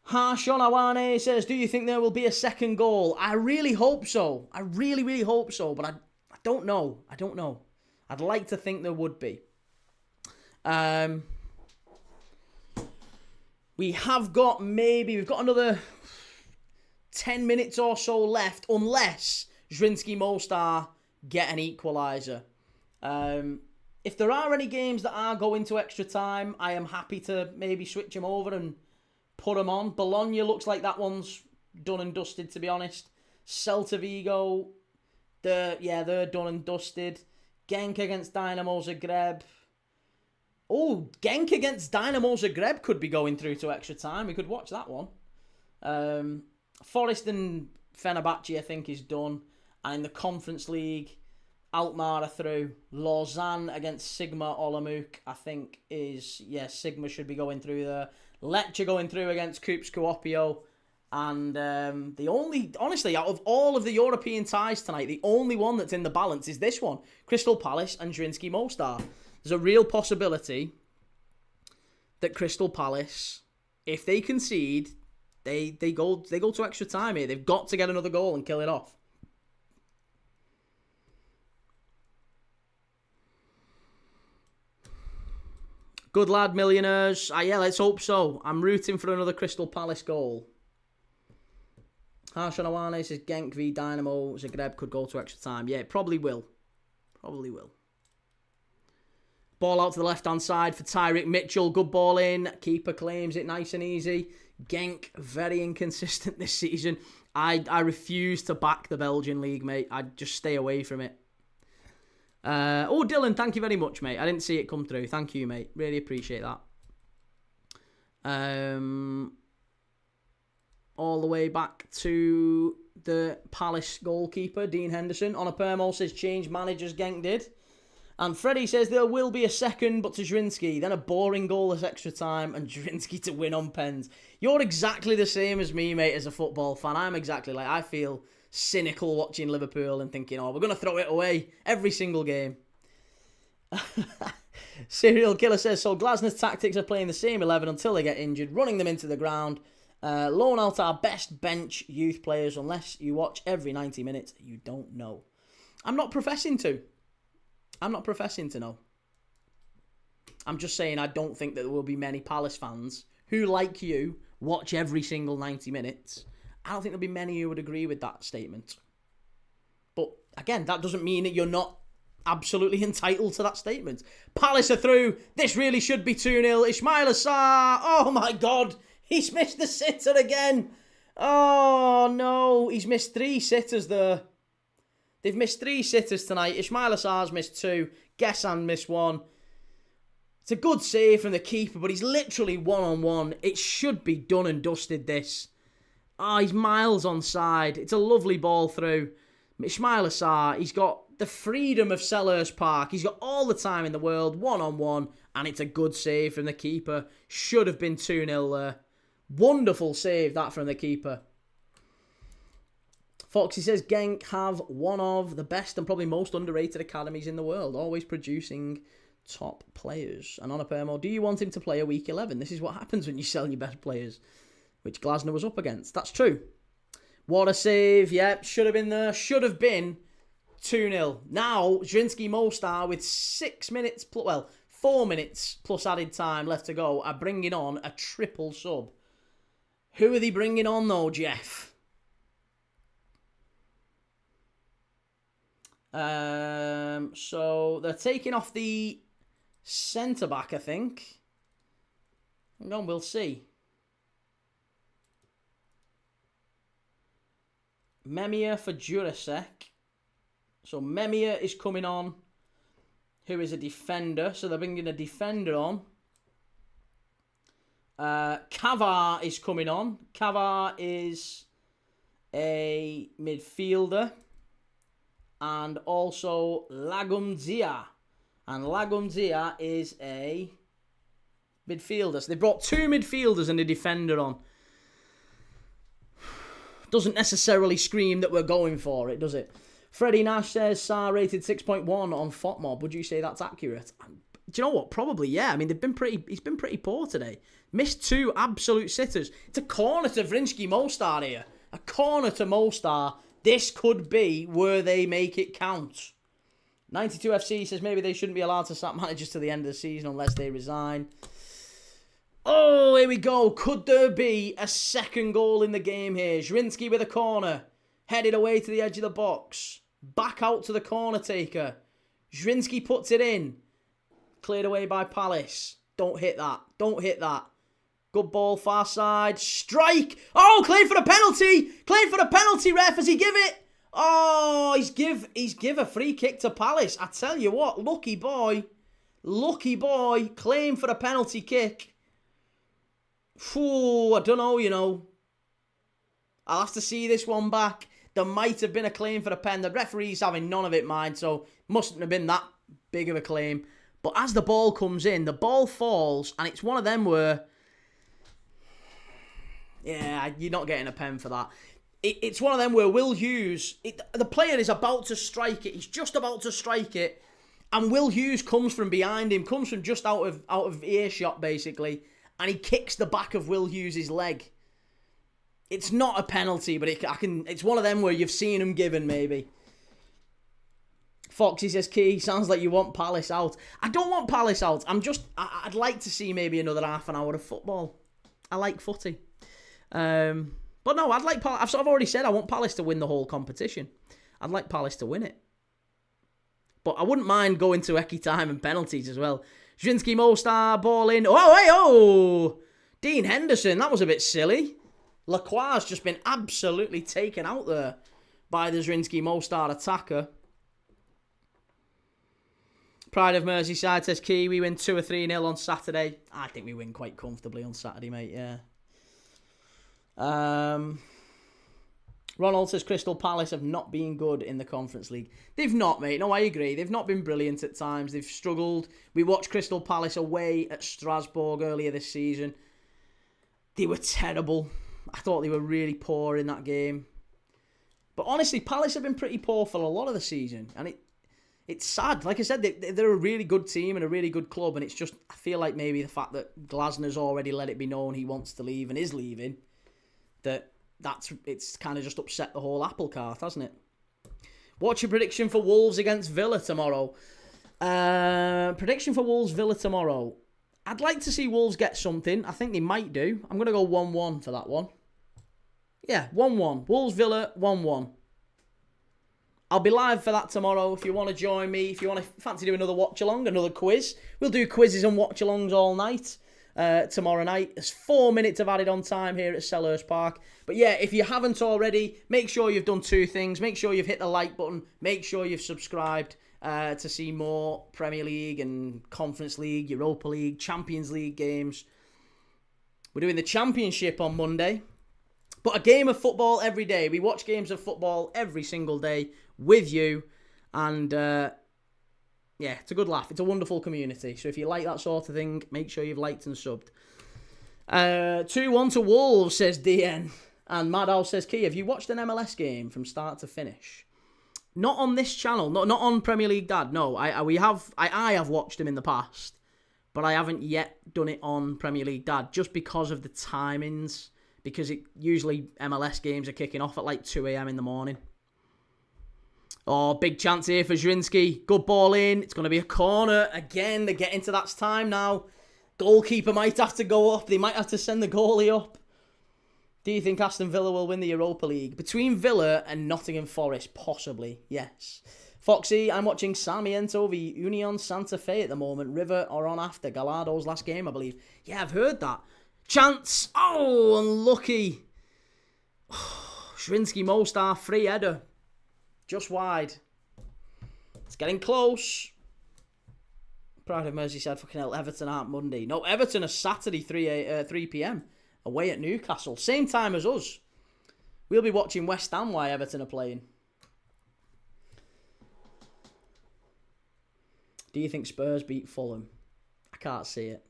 Harshon Awane says, do you think there will be a second goal? I really hope so. I really, really hope so. But I don't know. I'd like to think there would be. We've got another 10 minutes or so left, unless Zrinjski Mostar get an equaliser. If there are any games that are going to extra time, I am happy to maybe switch them over and put them on. Bologna looks like that one's done and dusted, to be honest. Celta Vigo, they're done and dusted. Genk against Dynamo Zagreb. Oh, Genk against Dynamo Zagreb could be going through to extra time. We could watch that one. Forest and Fenerbahce, I think, is done. And in the Conference League, Alkmaar are through. Lausanne against Sigma Olomouc, I think, Sigma should be going through there. Lecce going through against Koups Kuopio. And honestly, out of all of the European ties tonight, the only one that's in the balance is this one. Crystal Palace and Zrinjski Mostar. There's a real possibility that Crystal Palace, if they concede, they go to extra time here. They've got to get another goal and kill it off. Good lad, millionaires. Yeah, let's hope so. I'm rooting for another Crystal Palace goal. Harshon Awane says Genk v Dynamo Zagreb could go to extra time. Yeah, it probably will. Ball out to the left-hand side for Tyrick Mitchell. Good ball in. Keeper claims it nice and easy. Genk, very inconsistent this season. I refuse to back the Belgian league, mate. I'd just stay away from it. Oh, Dylan, thank you very much, mate. I didn't see it come through. Thank you, mate. Really appreciate that. All the way back to the Palace goalkeeper, Dean Henderson. On a permo says change managers, Genk did. And Freddie says there will be a second, but to Zrinjski. Then a boring goalless extra time and Zrinjski to win on pens. You're exactly the same as me, mate, as a football fan. I'm exactly like, I feel cynical watching Liverpool and thinking, oh, we're going to throw it away every single game. Serial Killer says, so Glasner's tactics are playing the same 11 until they get injured, running them into the ground. Loan out our best bench youth players. Unless you watch every 90 minutes, you don't know. I'm not professing to know. I'm just saying I don't think that there will be many Palace fans who, like you, watch every single 90 minutes. I don't think there'll be many who would agree with that statement. But again, that doesn't mean that you're not absolutely entitled to that statement. Palace are through. This really should be 2-0. Ismail Assar. Oh my God. He's missed the sitter again. Oh no. He's missed 3 sitters there. They've missed 3 sitters tonight. Ismail Assar's missed 2. Gessan missed 1. It's a good save from the keeper, but he's literally one-on-one. It should be done and dusted, this. Oh, he's miles onside. It's a lovely ball through. Ismail Assar, he's got the freedom of Selhurst Park. He's got all the time in the world, one-on-one, and it's a good save from the keeper. Should have been 2-0 there. Wonderful save, that, from the keeper. Foxy says, Genk have one of the best and probably most underrated academies in the world, always producing top players. And on a permo, do you want him to play a week 11? This is what happens when you sell your best players, which Glasner was up against. That's true. What a save. Yeah, should have been there. Should have been 2-0. Now, Zrinjski Mostar with 4 minutes plus added time left to go are bringing on a triple sub. Who are they bringing on though, Jeff? So they're taking off the centre-back, I think. Hang on, we'll see. Memia for Jurasek. So Memia is coming on, who is a defender. So they're bringing a defender on. Kavar is coming on. Kavar is a midfielder. And also Lagumzia. And Lagumzia is a midfielder. So they brought 2 midfielders and a defender on. Doesn't necessarily scream that we're going for it, does it? Freddie Nash says SAR rated 6.1 on FOTMob. Would you say that's accurate? Do you know what? Probably, yeah. I mean, he's been pretty poor today. Missed 2 absolute sitters. It's a corner to Zrinjski Mostar here. A corner to Mostar. This could be where they make it count. 92FC says maybe they shouldn't be allowed to sack managers to the end of the season unless they resign. Oh, here we go. Could there be a second goal in the game here? Zrinjski with a corner. Headed away to the edge of the box. Back out to the corner taker. Zrinjski puts it in. Cleared away by Palace. Don't hit that. Don't hit that. Good ball, far side. Strike! Oh, claim for the penalty! Claim for the penalty, ref. Has he give it? Oh, he's give a free kick to Palace. I tell you what, lucky boy. Lucky boy. Claim for the penalty kick. Ooh, I don't know, you know. I'll have to see this one back. There might have been a claim for the pen. The referee's having none of it, mind, so mustn't have been that big of a claim. But as the ball comes in, the ball falls, and it's one of them where... Yeah, you're not getting a pen for that. It's one of them where Will Hughes, the player is about to strike it. He's just about to strike it. And Will Hughes comes from behind him, comes from just out of earshot, basically. And he kicks the back of Will Hughes' leg. It's not a penalty, but it's one of them where you've seen him given, maybe. Foxy says, Key, sounds like you want Palace out. I don't want Palace out. I'd like to see maybe another half an hour of football. I like footy. But no, I've sort of already said I want Palace to win the whole competition. I'd like Palace to win it. But I wouldn't mind going to Eki time and penalties as well. Zrinjski Mostar, ball in. Oh, hey, oh! Dean Henderson, that was a bit silly. Lacroix's just been absolutely taken out there by the Zrinjski Mostar attacker. Pride of Merseyside says, Key, we win 2 or 3-0 on Saturday. I think we win quite comfortably on Saturday, mate, yeah. Ronald says, Crystal Palace have not been good in the Conference League. They've not, mate. No, I agree. They've not been brilliant at times. They've struggled. We watched Crystal Palace away at Strasbourg earlier this season. They were terrible. I thought they were really poor in that game. But honestly, Palace have been pretty poor for a lot of the season. And it's sad. Like I said, they're a really good team and a really good club. And it's just, I feel like maybe the fact that Glasner's already let it be known he wants to leave and is leaving, it's kind of just upset the whole apple cart, hasn't it? What's your prediction for Wolves against Villa tomorrow? Prediction for Wolves Villa tomorrow. I'd like to see Wolves get something. I think they might do. I'm going to go 1-1 for that one. Yeah, 1-1. Wolves Villa 1-1. I'll be live for that tomorrow if you want to join me. If you want to fancy do another watch-along, another quiz. We'll do quizzes and watch-alongs all night. Tomorrow night. There's 4 minutes of added on time here at Selhurst Park. But yeah, if you haven't already, make sure you've done 2 things. Make sure you've hit the like button. Make sure you've subscribed to see more Premier League and Conference League, Europa League, Champions League games. We're doing the Championship on Monday. But a game of football every day. We watch games of football every single day with you. And yeah, it's a good laugh. It's a wonderful community. So if you like that sort of thing, make sure you've liked and subbed. 2-1 to Wolves, says DN. And Madhouse says, Key, have you watched an MLS game from start to finish? Not on this channel. Not on Premier League Dad. No, I have watched them in the past. But I haven't yet done it on Premier League Dad. Just because of the timings. Because usually MLS games are kicking off at like 2 a.m. in the morning. Oh, big chance here for Zrinjski. Good ball in. It's going to be a corner. Again, they're getting to that time now. Goalkeeper might have to go up. They might have to send the goalie up. Do you think Aston Villa will win the Europa League? Between Villa and Nottingham Forest, possibly, yes. Foxy, I'm watching Sarmiento v Union Santa Fe at the moment. River are on after Gallardo's last game, I believe. Yeah, I've heard that. Chance. Oh, unlucky. Zrinjski Mostar, free header. Just wide. It's getting close. Pride of Merseyside, fucking hell. Everton aren't Monday. No, Everton are Saturday, 3 p.m. away at Newcastle. Same time as us. We'll be watching West Ham while Everton are playing. Do you think Spurs beat Fulham? I can't see it.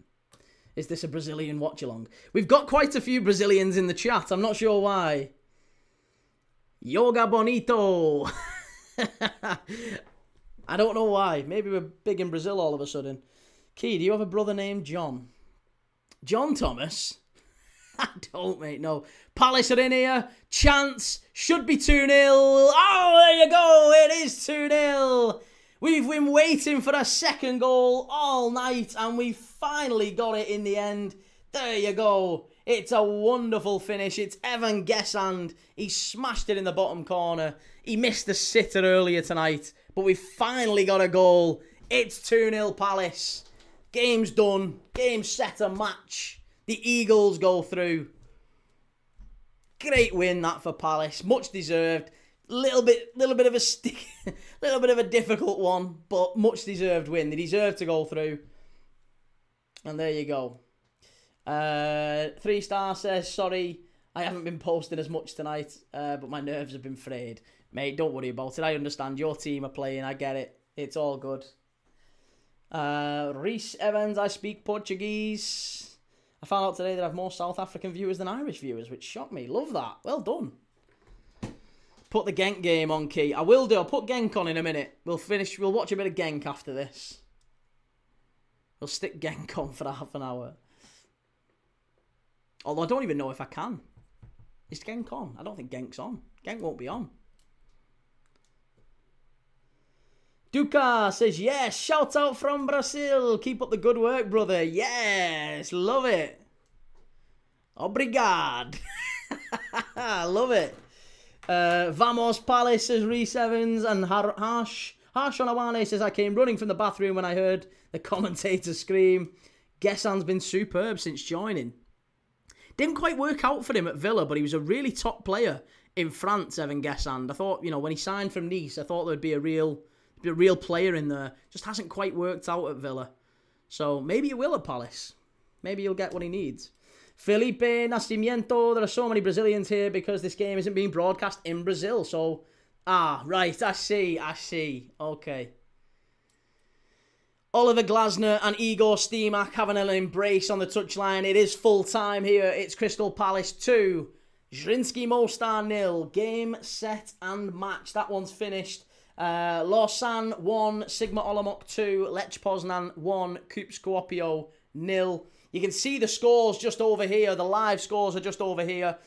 Is this a Brazilian watch-along? We've got quite a few Brazilians in the chat. I'm not sure why. Yoga Bonito. I don't know why. Maybe we're big in Brazil all of a sudden. Key, do you have a brother named John? John Thomas? I don't, mate, no. Palace are in here. Chance. Should be 2-0. Oh, there you go. It is 2-0. We've been waiting for a second goal all night, and we finally got it in the end. There you go. It's a wonderful finish. It's Evan Gesand. He smashed it in the bottom corner. He missed the sitter earlier tonight, but we finally got a goal. It's 2-0 Palace. Game's done. Game set a match. The Eagles go through. Great win that for Palace. Much deserved. Little bit of a stick, little bit of a difficult one, but much deserved win. They deserve to go through. And there you go. 3-star says, sorry, I haven't been posting as much tonight, but my nerves have been frayed. Mate, don't worry about it. I understand. Your team are playing. I get it. It's all good. Reese Evans, I speak Portuguese. I found out today that I have more South African viewers than Irish viewers, which shocked me. Love that. Well done. Put the Genk game on, Key. I will do. I'll put Genk on in a minute. We'll watch a bit of Genk after this. We'll stick Genk on for half an hour. Although I don't even know if I can. Is Genk on? I don't think Genk's on. Genk won't be on. Duca says, yes, shout out from Brazil. Keep up the good work, brother. Yes, love it. Obrigado. Love it. Vamos Palace, says Reese Evans, and Harsh Onawane says, I came running from the bathroom when I heard the commentator scream. Gesand's been superb since joining. Didn't quite work out for him at Villa, but he was a really top player in France, Evan Gesand. I thought, when he signed from Nice, I thought there'd be a real be a real player in there. Just hasn't quite worked out at Villa. So maybe he will at Palace. Maybe he'll get what he needs. Felipe Nascimento. There are so many Brazilians here because this game isn't being broadcast in Brazil. So, right. I see. Okay. Oliver Glasner and Igor Štimac having an embrace on the touchline. It is full time here. It's Crystal Palace 2. Zrinjski Mostar 0. Game, set and match. That one's finished. Lausanne 1. Sigma Olomouc 2. Lech Poznan 1. Kup Skopje 0. You can see the scores just over here. The live scores are just over here.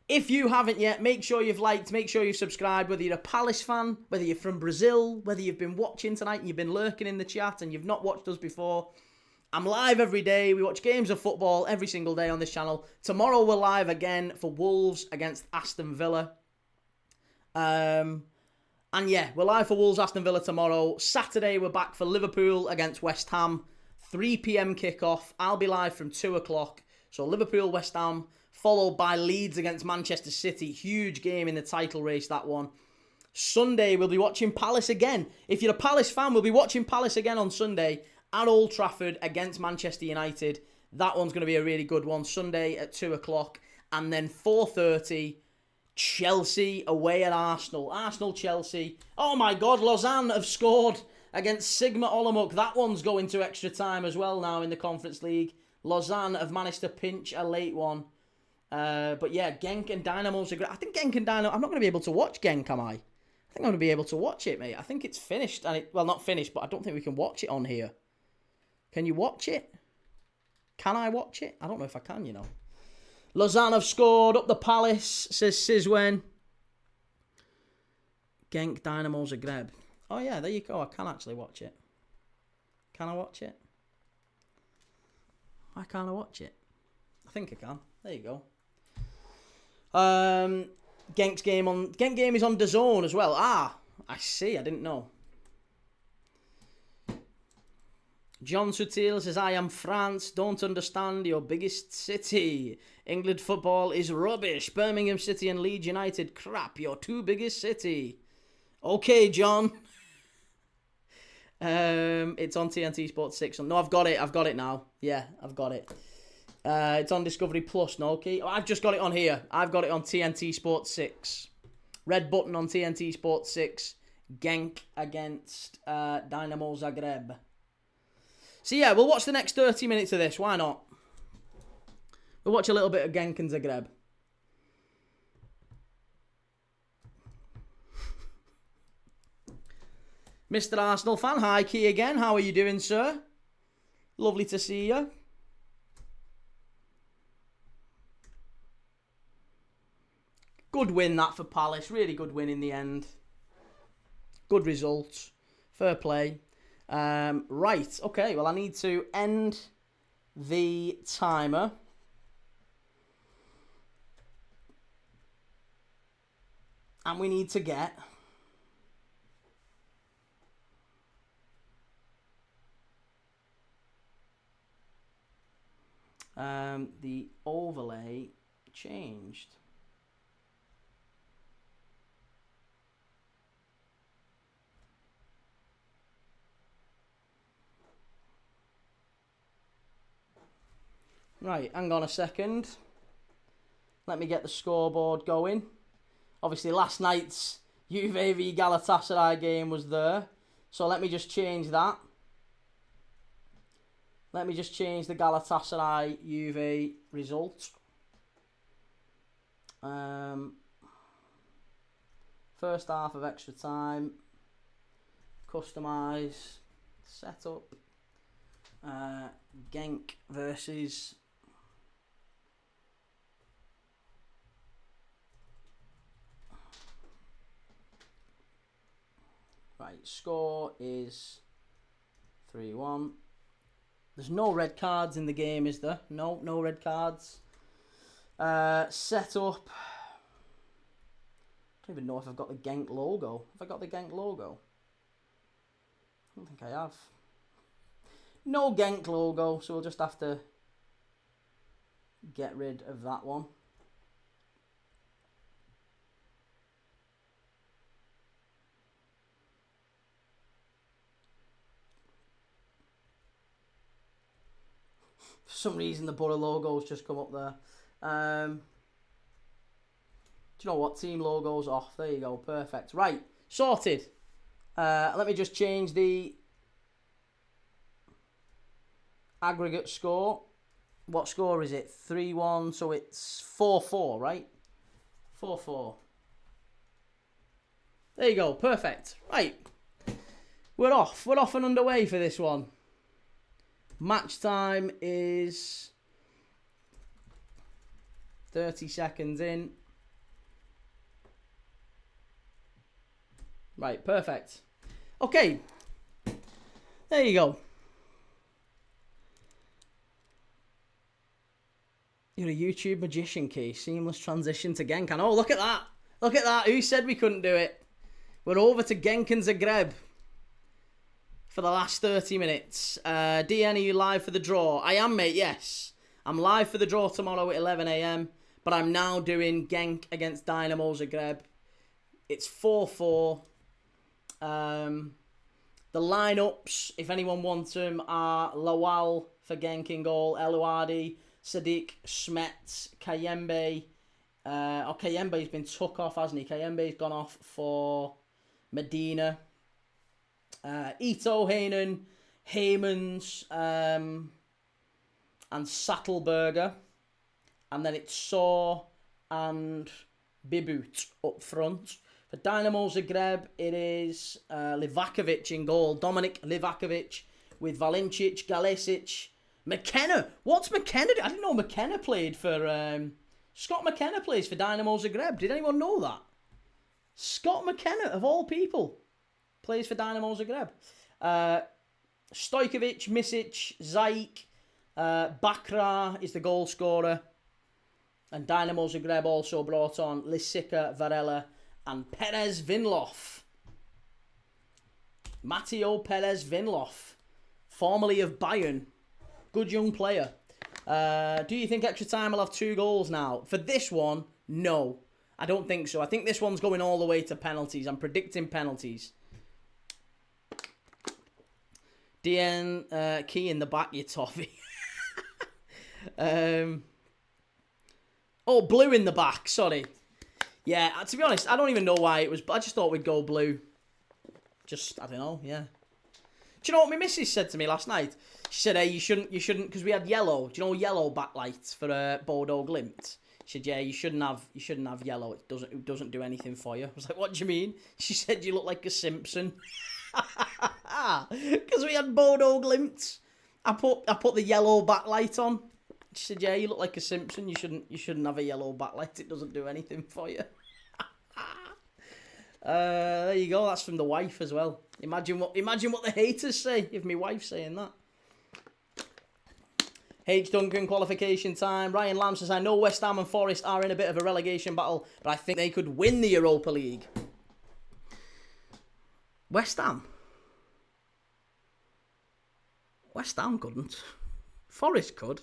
If you haven't yet, make sure you've liked, make sure you've subscribed, whether you're a Palace fan, whether you're from Brazil, whether you've been watching tonight and you've been lurking in the chat and you've not watched us before. I'm live every day. We watch games of football every single day on this channel. Tomorrow we're live again for Wolves against Aston Villa. And yeah, we're live for Wolves Aston Villa tomorrow. Saturday we're back for Liverpool against West Ham. 3 p.m. kickoff. I'll be live from 2 o'clock. So Liverpool, West Ham, followed by Leeds against Manchester City. Huge game in the title race, that one. Sunday, we'll be watching Palace again. If you're a Palace fan, we'll be watching Palace again on Sunday at Old Trafford against Manchester United. That one's going to be a really good one. Sunday at 2 o'clock. And then 4:30, Chelsea away at Arsenal. Arsenal-Chelsea. Oh my God, Lausanne have scored against Sigma Olomouc. That one's going to extra time as well now in the Conference League. Lausanne have managed to pinch a late one. But yeah, Genk and Dynamo's are great. I think Genk and Dynamo... I'm not going to be able to watch Genk, am I? I think I'm going to be able to watch it, mate. I think it's finished. Well, not finished, but I don't think we can watch it on here. Can you watch it? Can I watch it? I don't know if I can, you know. Lausanne have scored up the Palace, says Sizwen. Genk, Dynamo Zagreb. Oh, yeah, there you go. I can actually watch it. Can I watch it? Why can't I watch it? I think I can. There you go. Genk game is on DAZN as well. I see. I didn't know. John Sutil says, I am France. Don't understand your biggest city. England football is rubbish. Birmingham City and Leeds United. Crap. Your two biggest city. Okay, John. It's on TNT Sports 6. No, I've got it now. Yeah, I've got it. It's on Discovery Plus, no, okay? I've just got it on here. I've got it on TNT Sports 6. Red button on TNT Sports 6. Genk against Dynamo Zagreb. So yeah, we'll watch the next 30 minutes of this. Why not? We'll watch a little bit of Genk and Zagreb. Mr. Arsenal fan, hi Key again. How are you doing, sir? Lovely to see you. Good win that for Palace. Really good win in the end. Good result. Fair play. Right. Okay. Well, I need to end the timer. And we need to get... the overlay changed. Right, hang on a second. Let me get the scoreboard going. Obviously, last night's Juve v Galatasaray game was there. So let me just change that. Let me just change the Galatasaray Juve result. First half of extra time. Customise. Setup. Genk versus... Right, score is 3-1. There's no red cards in the game, is there? No red cards. Set up. I don't even know if I've got the Genk logo. Have I got the Genk logo? I don't think I have. No Genk logo, so we'll just have to get rid of that one. some reason the Borough logo's just come up there. Do you know what? Team logo's off. There you go. Perfect. Right. Sorted. Let me just change the aggregate score. What score is it? 3-1. So it's 4-4, right? 4-4. There you go. Perfect. Right. We're off. We're off and underway for this one. Match time is 30 seconds in. Right, perfect. Okay. There you go. You're a YouTube magician, Key. Seamless transition to Genk. Oh, look at that. Look at that. Who said we couldn't do it? We're over to Genk and Zagreb for the last 30 minutes. DN, are you live for the draw? I am, mate, yes. I'm live for the draw tomorrow at 11 a.m. But I'm now doing Genk against Dynamo Zagreb. It's 4-4. The lineups, if anyone wants them, are Lawal for Genk in goal, Elouadi, Sadiq, Smets, Kayembe. Kayembe's been took off, hasn't he? Kayembe's gone off for Medina. Ito, Heynen, Heymans, and Sattelberger. And then it's Saw and Bibut up front. For Dynamo Zagreb, it is Livakovic in goal. Dominik Livakovic with Valincic, Galesic, McKenna. What's McKenna? I didn't know McKenna played for... Scott McKenna plays for Dynamo Zagreb. Did anyone know that? Scott McKenna, of all people, plays for Dynamo Zagreb. Stojkovic, Misic, Zaik, Bakra is the goal scorer. And Dynamo Zagreb also brought on Lisica, Varela, and Perez Vinlof. Matteo Perez Vinlof, formerly of Bayern. Good young player. Do you think extra time will have 2 goals now? For this one, no. I don't think so. I think this one's going all the way to penalties. I'm predicting penalties. DN, key in the back, you toffee. Oh, blue in the back, sorry. Yeah, to be honest, I don't even know why it was, but I just thought we'd go blue. Just, I don't know, yeah. Do you know what my missus said to me last night? She said, hey, you shouldn't, because we had yellow. Do you know yellow backlights for Bodo Glimt? She said, yeah, you shouldn't have yellow. It doesn't do anything for you. I was like, what do you mean? She said, you look like a Simpson. Because we had Bodo Glimt. I put the yellow backlight on. She said, yeah, you look like a Simpson. You shouldn't have a yellow backlight. It doesn't do anything for you. There you go. That's from the wife as well. Imagine what the haters say if my wife's saying that. H. Duncan, qualification time. Ryan Lamb says, I know West Ham and Forest are in a bit of a relegation battle, but I think they could win the Europa League. West Ham? West Ham couldn't. Forest could.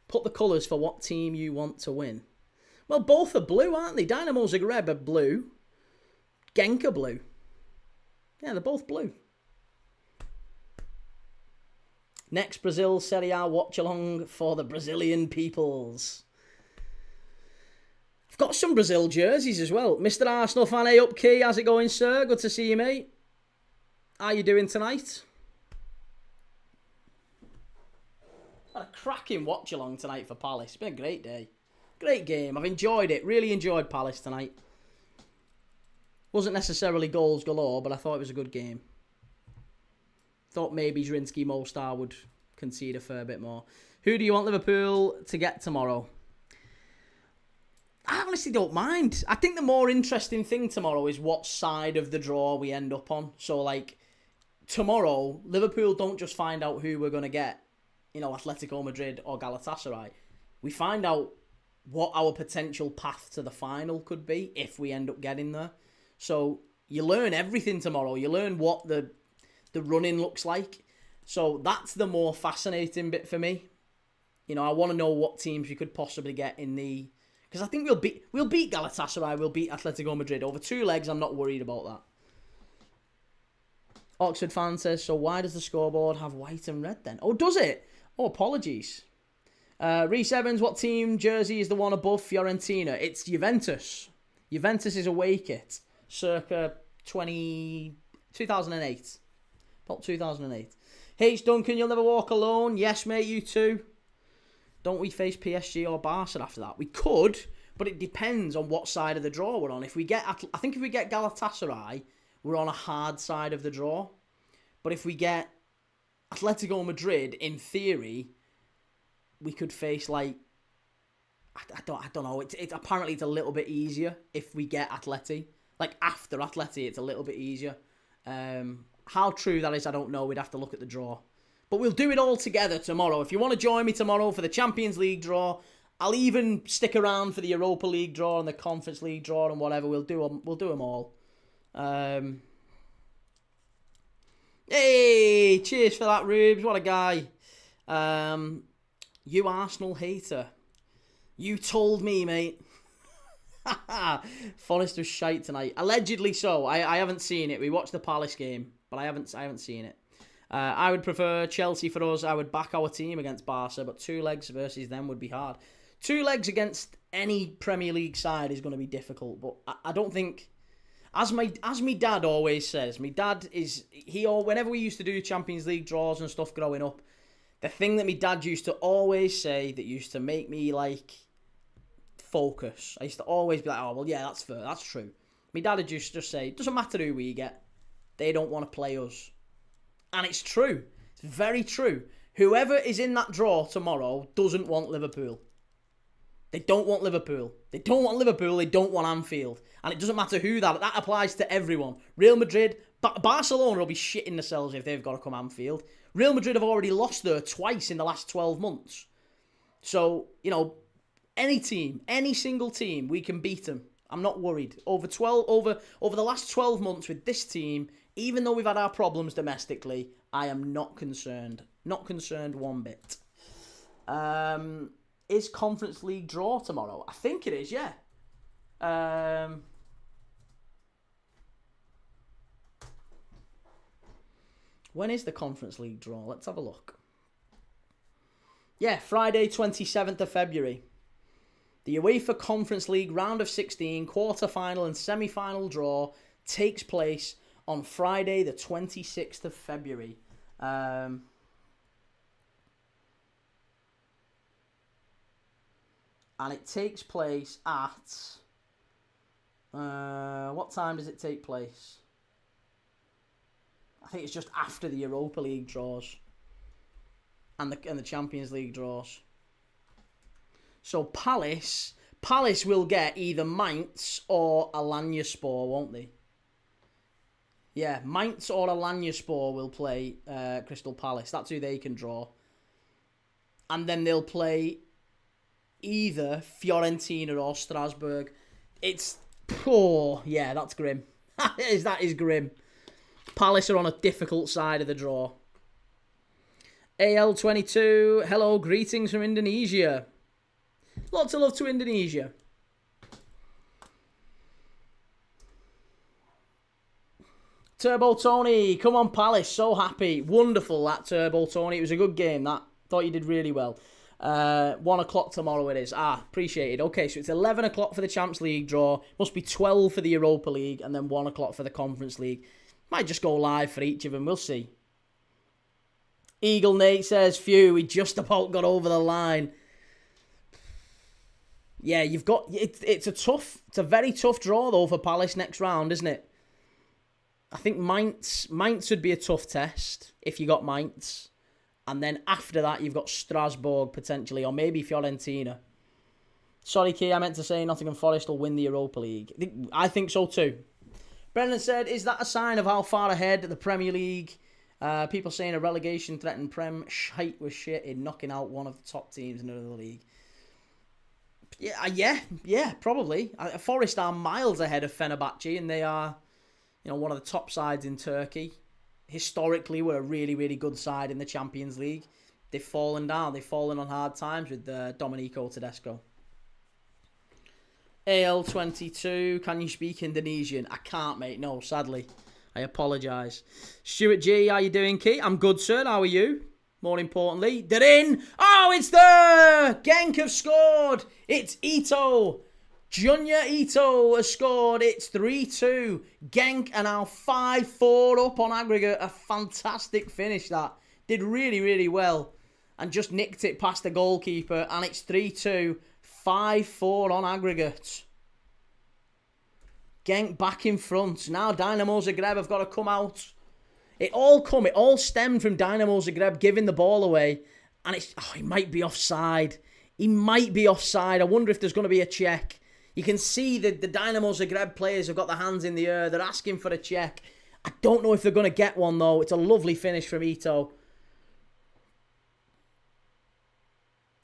Put the colours for what team you want to win. Well, both are blue, aren't they? Dynamo Zagreb are blue. Genk are blue. Yeah, they're both blue. Next, Brazil Serie A watch-along for the Brazilian peoples. I've got some Brazil jerseys as well. Mr. Arsenal fan, hey up, Key. How's it going, sir? Good to see you, mate. How you doing tonight? Had a cracking watch-along tonight for Palace. It's been a great day. Great game. I've enjoyed it. Really enjoyed Palace tonight. Wasn't necessarily goals galore, but I thought it was a good game. Thought maybe Zrinjski Mostar would concede a fair bit more. Who do you want Liverpool to get tomorrow? I honestly don't mind. I think the more interesting thing tomorrow is what side of the draw we end up on. So, like, tomorrow, Liverpool don't just find out who we're going to get, you know, Atletico Madrid or Galatasaray. We find out what our potential path to the final could be if we end up getting there. So, you learn everything tomorrow. You learn what the run-in looks like. So that's the more fascinating bit for me. You know, I want to know what teams we could possibly get in the... Because I think we'll beat Galatasaray, we'll beat Atletico Madrid. Over 2 legs, I'm not worried about that. Oxford fan says, so why does the scoreboard have white and red then? Oh, does it? Oh, apologies. Reese Evans, what team jersey is the one above Fiorentina? It's Juventus. Juventus is away kit. Circa 2008. About 2008. H. Duncan, you'll never walk alone. Yes, mate, you too. Don't we face PSG or Barca after that? We could, but it depends on what side of the draw we're on. If we get, I think if we get Galatasaray, we're on a hard side of the draw. But if we get Atletico Madrid, in theory, we could face like I don't know. It's apparently it's a little bit easier if we get Atleti. Like after Atleti, it's a little bit easier. How true that is, I don't know. We'd have to look at the draw. But we'll do it all together tomorrow. If you want to join me tomorrow for the Champions League draw, I'll even stick around for the Europa League draw and the Conference League draw and whatever. We'll do them all. Hey, cheers for that, Rubes. What a guy. You Arsenal hater. You told me, mate. Forest was shite tonight. Allegedly so. I haven't seen it. We watched the Palace game, but I haven't seen it. I would prefer Chelsea for us. I would back our team against Barca, but 2 legs versus them would be hard. 2 legs against any Premier League side is going to be difficult, but I don't think... As my dad always says, my dad is... Whenever we used to do Champions League draws and stuff growing up, the thing that my dad used to always say that used to make me, like, focus. I used to always be like, oh, well, yeah, that's fair. That's true. My dad would just say, it doesn't matter who we get. They don't want to play us. And it's true. It's very true. Whoever is in that draw tomorrow doesn't want Liverpool. They don't want Liverpool. They don't want Liverpool. They don't want Anfield. And it doesn't matter who that applies to everyone. Real Madrid, Barcelona will be shitting themselves if they've got to come Anfield. Real Madrid have already lost there twice in the last 12 months. So, you know, any team, any single team, we can beat them. I'm not worried. Over the last 12 months with this team, even though we've had our problems domestically, I am not concerned. Not concerned one bit. Is Conference League draw tomorrow? I think it is, yeah. When is the Conference League draw? Let's have a look. Yeah, Friday, 27th of February. The UEFA Conference League round of 16, quarter-final and semi-final draw takes place on Friday, the 26th of February. And it takes place at... what time does it take place? I think it's just after the Europa League draws. And the Champions League draws. So Palace will get either Mainz or Alanyaspor, won't they? Yeah, Mainz or Alanyaspor will play Crystal Palace. That's who they can draw. And then they'll play either Fiorentina or Strasbourg. It's... Oh, yeah, that's grim. That is grim. Palace are on a difficult side of the draw. AL22, hello, greetings from Indonesia. Lots of love to Indonesia. Turbo Tony, come on Palace, so happy. Wonderful, that Turbo Tony. It was a good game, that. Thought you did really well. 1 o'clock tomorrow it is. Appreciate it. Okay, so it's 11 o'clock for the Champions League draw. Must be 12 for the Europa League, and then 1 o'clock for the Conference League. Might just go live for each of them, we'll see. Eagle Nate says, phew, we just about got over the line. Yeah, you've got... It's a very tough draw, though, for Palace next round, isn't it? I think Mainz would be a tough test, if you got Mainz. And then after that, you've got Strasbourg, potentially, or maybe Fiorentina. Sorry, Key, I meant to say Nottingham Forest will win the Europa League. I think so, too. Brendan said, is that a sign of how far ahead the Premier League... people saying a relegation threatened Prem shite was shit in knocking out one of the top teams in another league. Yeah, probably. Forest are miles ahead of Fenerbahce, and they are, one of the top sides in Turkey. Historically, we're a really, really good side in the Champions League. They've fallen down. They've fallen on hard times with Domenico Tedesco. AL22, can you speak Indonesian? I can't, mate. No, sadly. I apologise. Stuart G, how you doing, Keith? I'm good, sir. How are you? More importantly, they're in. Oh, it's there! Genk have scored. It's Ito. Junior Ito has scored. It's 3-2. Genk are now 5-4 up on aggregate. A fantastic finish that. Did really, really well. And just nicked it past the goalkeeper. And it's 3-2. 5-4 on aggregate. Genk back in front. Now Dynamo Zagreb have got to come out. It all stemmed from Dynamo Zagreb giving the ball away. And he might be offside. He might be offside. I wonder if there's going to be a check. You can see that the Dynamo Zagreb players have got their hands in the air. They're asking for a check. I don't know if they're going to get one, though. It's a lovely finish from Ito.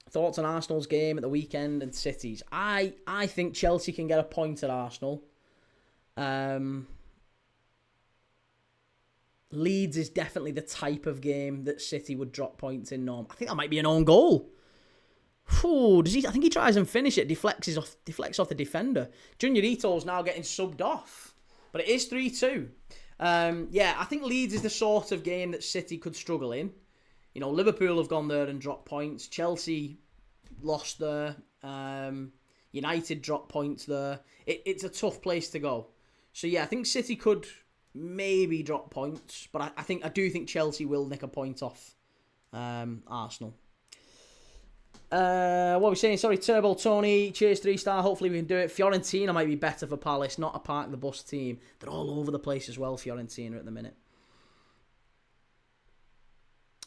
Thoughts on Arsenal's game at the weekend and City's? I think Chelsea can get a point at Arsenal. Leeds is definitely the type of game that City would drop points in. I think that might be an own goal. I think he tries and finish it. Deflects off the defender. Junior Ito's now getting subbed off. But it is 3-2. I think Leeds is the sort of game that City could struggle in. You know, Liverpool have gone there and dropped points. Chelsea lost there. United dropped points there. It's a tough place to go. So yeah, I think City could maybe drop points. But I do think Chelsea will nick a point off Arsenal. What are we saying? Sorry, Turbo Tony, cheers 3-star. Hopefully we can do it. Fiorentina might be better for Palace, not a park the bus team. They're all over the place as well, Fiorentina, at the minute.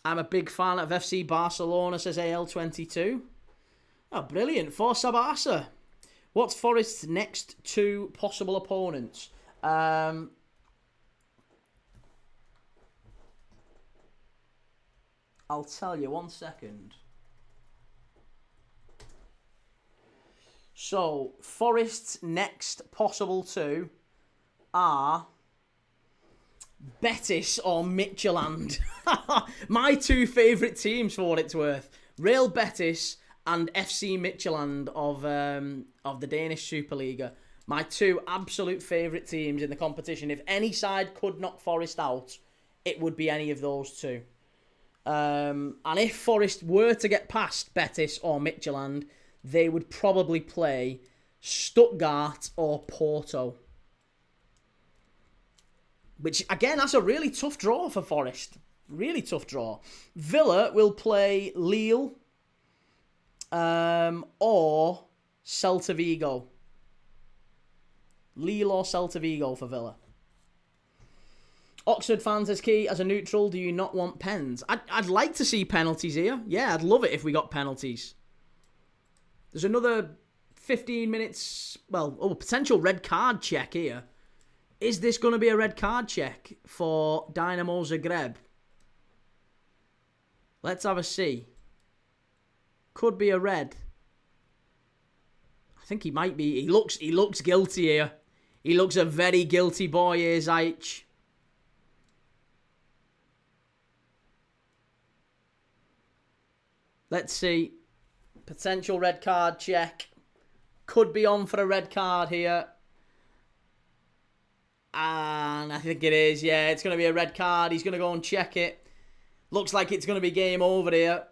I'm a big fan of FC Barcelona, says AL22. Oh, brilliant. Forza Barca. What's Forest's next two possible opponents? I'll tell you, 1 second. So, Forest's next possible two are Betis or Midtjylland. My two favourite teams, for what it's worth. Real Betis and FC Midtjylland of the Danish Superliga. My two absolute favourite teams in the competition. If any side could knock Forest out, it would be any of those two. And if Forest were to get past Betis or Midtjylland, they would probably play Stuttgart or Porto. Which, again, that's a really tough draw for Forest. Really tough draw. Villa will play Lille or Celta Vigo. Lille or Celta Vigo for Villa. Oxford fans as key. As a neutral, do you not want pens? I'd like to see penalties here. Yeah, I'd love it if we got penalties. There's another 15 minutes, potential red card check here. Is this going to be a red card check for Dynamo Zagreb? Let's have a see. Could be a red. I think he might be. He looks guilty here. He looks a very guilty boy here, Zayich. Let's see. Potential red card check. Could be on for a red card here. And I think it is. Yeah, it's going to be a red card. He's going to go and check it. Looks like it's going to be game over here.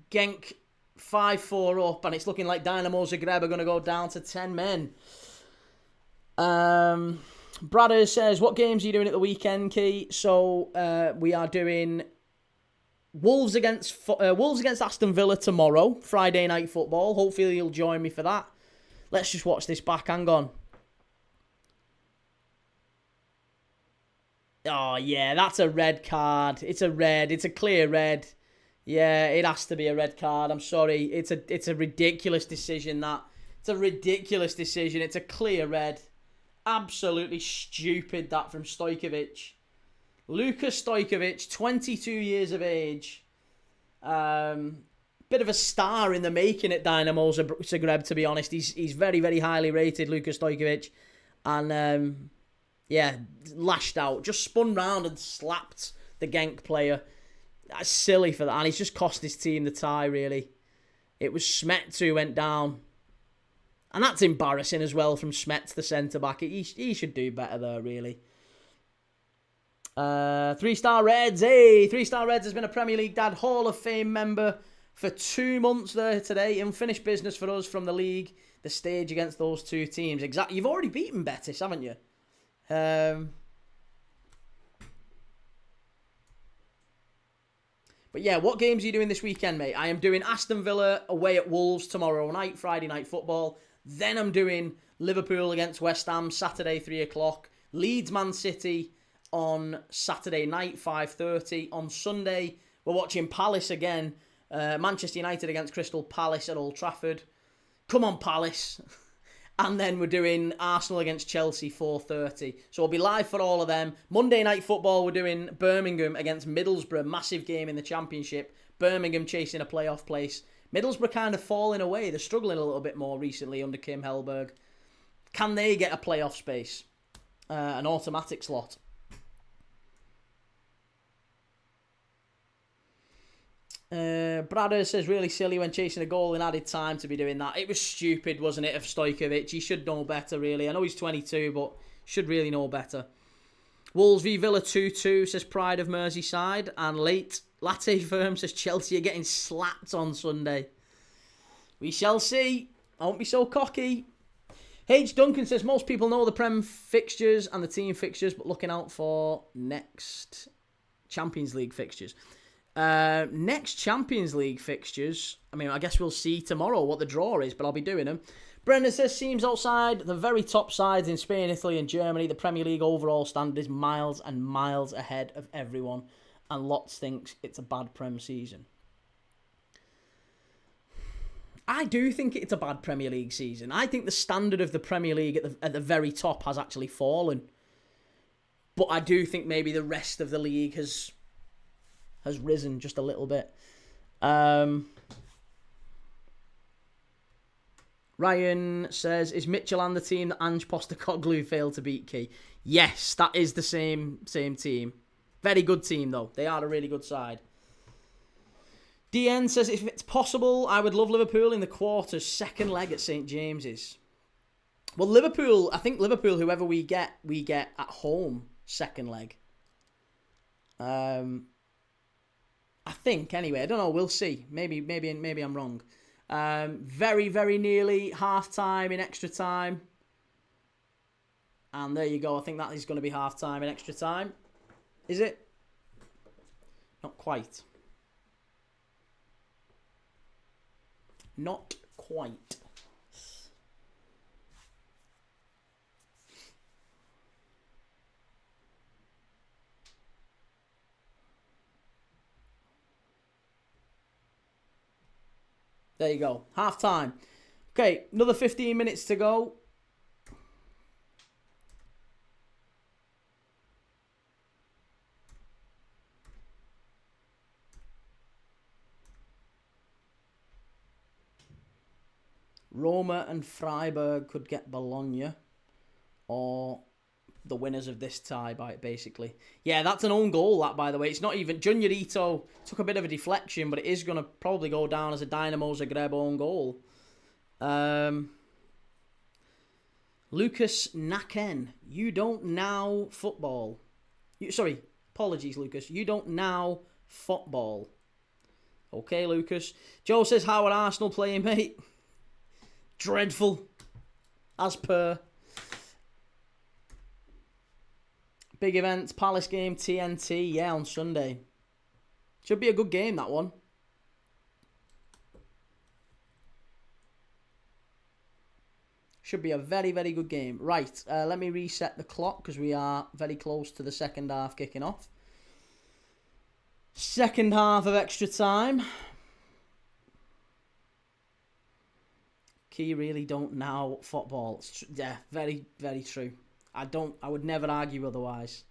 Genk 5-4 up. And it's looking like Dynamo Zagreb are going to go down to 10 men. Bradder says, what games are you doing at the weekend, Key? So we are doing Wolves against Aston Villa tomorrow, Friday night football. Hopefully you'll join me for that. Let's just watch this back. Hang on. Oh yeah, that's a red card. It's a red. It's a clear red. Yeah, it has to be a red card. I'm sorry. It's a ridiculous decision. It's a ridiculous decision. It's a clear red. Absolutely stupid that from Stojkovic. Luka Stojkovic, 22 years of age. Bit of a star in the making at Dynamo Zagreb, to be honest. He's very, very highly rated, Luka Stojkovic. And, lashed out. Just spun round and slapped the Genk player. That's silly for that. And he's just cost his team the tie, really. It was Štimac who went down. And that's embarrassing as well from Štimac, the centre-back. He should do better there, really. 3-star Reds. Hey, 3-star Reds has been a Premier League Dad Hall of Fame member for 2 months there today. Unfinished business for us from the league. The stage against those two teams. Exactly. You've already beaten Betis, haven't you? But yeah, what games are you doing this weekend, mate? I am doing Aston Villa away at Wolves tomorrow night, Friday night football. Then I'm doing Liverpool against West Ham, Saturday, 3 o'clock. Leeds Man City on Saturday night, 5:30. On Sunday, we're watching Palace again. Manchester United against Crystal Palace at Old Trafford. Come on, Palace. And then we're doing Arsenal against Chelsea, 4:30. So we'll be live for all of them. Monday night football, we're doing Birmingham against Middlesbrough. Massive game in the Championship. Birmingham chasing a playoff place. Middlesbrough kind of falling away. They're struggling a little bit more recently under Kim Hellberg. Can they get a playoff space? An automatic slot? Brada says, really silly when chasing a goal in added time to be doing that. It was stupid, wasn't it, of Stojkovic? He should know better, really. I know he's 22, but should really know better. Wolves v Villa 2-2, says Pride of Merseyside. And Latte Firm says Chelsea are getting slapped on Sunday. We shall see. I won't be so cocky. H. Duncan says, most people know the Prem fixtures and the team fixtures, but looking out for next Champions League fixtures. Next Champions League fixtures, I mean, I guess we'll see tomorrow what the draw is, but I'll be doing them. Brendan says, seems outside the very top sides in Spain, Italy and Germany, the Premier League overall standard is miles and miles ahead of everyone, and lots thinks it's a bad Prem season. I do think it's a bad Premier League season. I think the standard of the Premier League at the very top has actually fallen. But I do think maybe the rest of the league has risen just a little bit. Ryan says, is Midtjylland the team that Ange Postecoglou failed to beat, Key? Yes, that is the same team. Very good team, though. They are a really good side. DN says, if it's possible, I would love Liverpool in the quarters, second leg at St. James's. Well, Liverpool, I think Liverpool, whoever we get at home, second leg. I think, anyway. I don't know. We'll see. Maybe I'm wrong. Very, very nearly half-time in extra time. And there you go. I think that is going to be half-time in extra time. Is it? Not quite. Not quite. There you go. Half time. Okay, another 15 minutes to go. Roma and Freiburg could get Bologna, or the winners of this tie, basically. Yeah, that's an own goal, that, by the way. It's not even... Junior Ito took a bit of a deflection, but it is going to probably go down as a Dynamo Zagreb own goal. Lucas Naken, you don't now football. Apologies, Lucas. You don't now football. Okay, Lucas. Joe says, how are Arsenal playing, mate? Dreadful. As per. Big events, Palace game, TNT, yeah, on Sunday. Should be a good game, that one. Should be a very, very good game. Right, let me reset the clock because we are very close to the second half kicking off. Second half of extra time. Key really don't now football. Yeah, very, very true. I would never argue otherwise.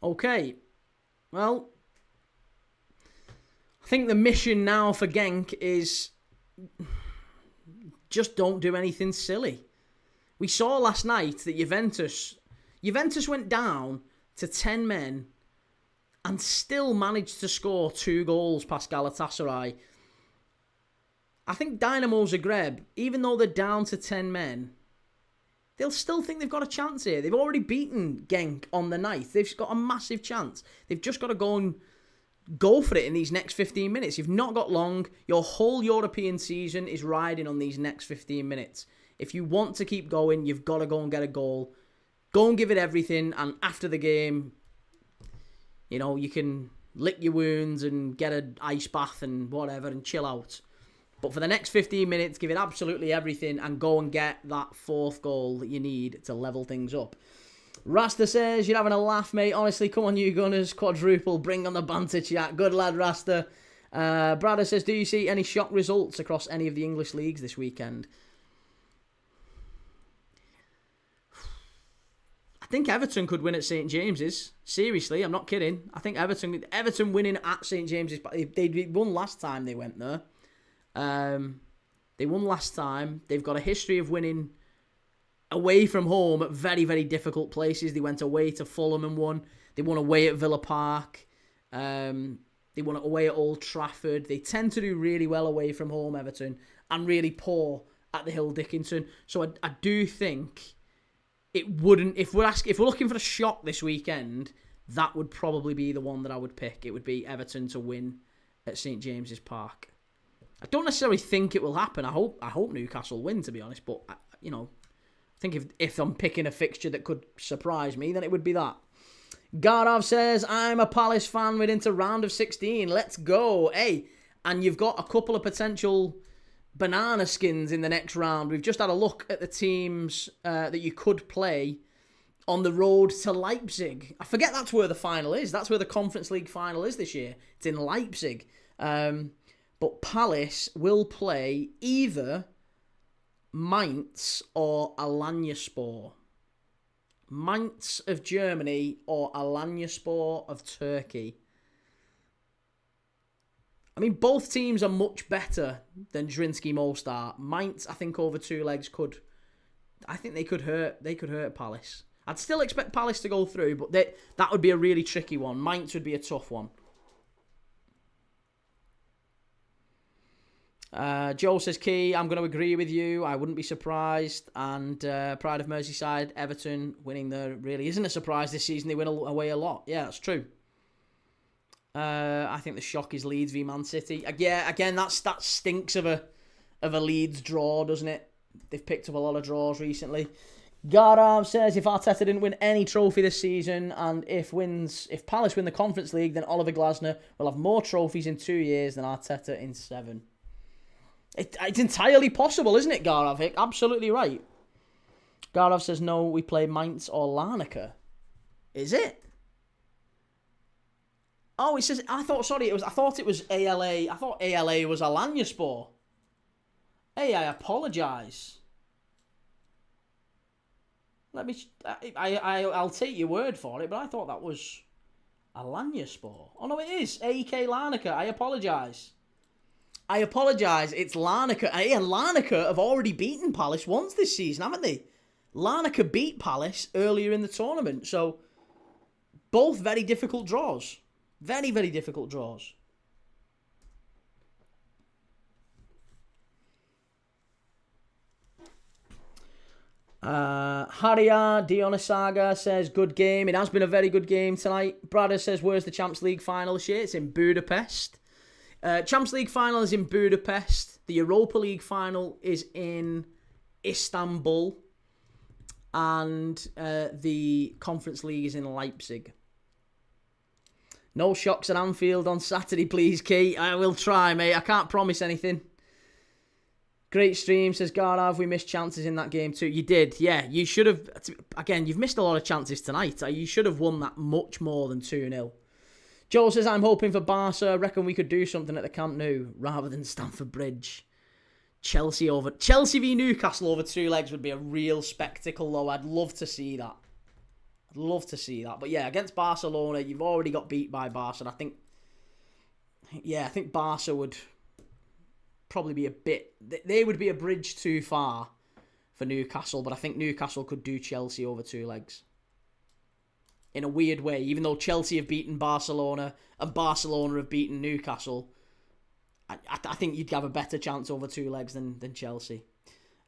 Okay. Well, I think the mission now for Genk is just don't do anything silly. We saw last night that Juventus, Juventus went down to 10 men and still managed to score 2 goals past Galatasaray. I think Dynamo Zagreb, even though they're down to 10 men, they'll still think they've got a chance here. They've already beaten Genk on the night. They've got a massive chance. They've just got to go and go for it in these next 15 minutes. You've not got long. Your whole European season is riding on these next 15 minutes. If you want to keep going, you've got to go and get a goal. Go and give it everything, and after the game, you know, you can lick your wounds and get an ice bath and whatever and chill out. But for the next 15 minutes, give it absolutely everything and go and get that 4th goal that you need to level things up. Rasta says, you're having a laugh, mate. Honestly, come on, you Gunners. Quadruple, bring on the banter chat. Good lad, Rasta. Brada says, do you see any shock results across any of the English leagues this weekend? I think Everton could win at St James's. Seriously, I'm not kidding. I think Everton winning at St James's. They won last time they went there. They won last time. They've got a history of winning away from home at very, very difficult places. They went away to Fulham and won. They won away at Villa Park. They won away at Old Trafford. They tend to do really well away from home, Everton, and really poor at the Hill Dickinson. So I do think it wouldn't. If we're looking for a shock this weekend, that would probably be the one that I would pick. It would be Everton to win at St James's Park. I don't necessarily think it will happen. I hope Newcastle win, to be honest. But you know, I think if I'm picking a fixture that could surprise me, then it would be that. Garav says, I'm a Palace fan. We're into round of 16. Let's go. Hey, and you've got a couple of potential banana skins in the next round. We've just had a look at the teams that you could play on the road to Leipzig. I forget that's where the final is. That's where the Conference League final is this year. It's in Leipzig. But Palace will play either Mainz or Alanyaspor. Mainz of Germany or Alanyaspor of Turkey. I mean, both teams are much better than Zrinjski Mostar. Mainz, I think, over 2 legs could... I think they could hurt Palace. I'd still expect Palace to go through, but that would be a really tricky one. Mainz would be a tough one. Joe says, Key, I'm going to agree with you. I wouldn't be surprised. And Pride of Merseyside, Everton winning there really isn't a surprise this season. They win away a lot. Yeah, that's true. I think the shock is Leeds v Man City. Yeah, again, that stinks of a Leeds draw, doesn't it? They've picked up a lot of draws recently. Garam says, if Arteta didn't win any trophy this season, and if Palace win the Conference League, then Oliver Glasner will have more trophies in 2 years than Arteta in 7. It's entirely possible, isn't it, Garav? Absolutely right. Garav says, no, we play Mainz or Larnaca. Is it? Oh, it says, I thought it was ALA. I thought ALA was Alanyaspor. Hey, I apologise. I'll take your word for it, but I thought that was Alanyaspor. Oh, no, it is. AEK Larnaca. I apologise. It's Larnaca. And Larnaca have already beaten Palace once this season, haven't they? Larnaca beat Palace earlier in the tournament. So, both very difficult draws. Very, very difficult draws. Haria Dionasaga says, good game. It has been a very good game tonight. Brada says, where's the Champions League final this year? It's in Budapest. Champions League final is in Budapest. The Europa League final is in Istanbul. And the Conference League is in Leipzig. No shocks at Anfield on Saturday, please, Key. I will try, mate. I can't promise anything. Great stream, says Garav. We missed chances in that game too. You did, yeah. You should have... Again, you've missed a lot of chances tonight. You should have won that much more than 2-0. Joel says, I'm hoping for Barca. I reckon we could do something at the Camp Nou rather than Stamford Bridge. Chelsea v Newcastle over 2 legs would be a real spectacle, though. I'd love to see that. But yeah, against Barcelona, you've already got beat by Barca. And I think Barca would probably be a bit... They would be a bridge too far for Newcastle, but I think Newcastle could do Chelsea over 2 legs. in a weird way. Even though Chelsea have beaten Barcelona and Barcelona have beaten Newcastle, I think you'd have a better chance over 2 legs than Chelsea.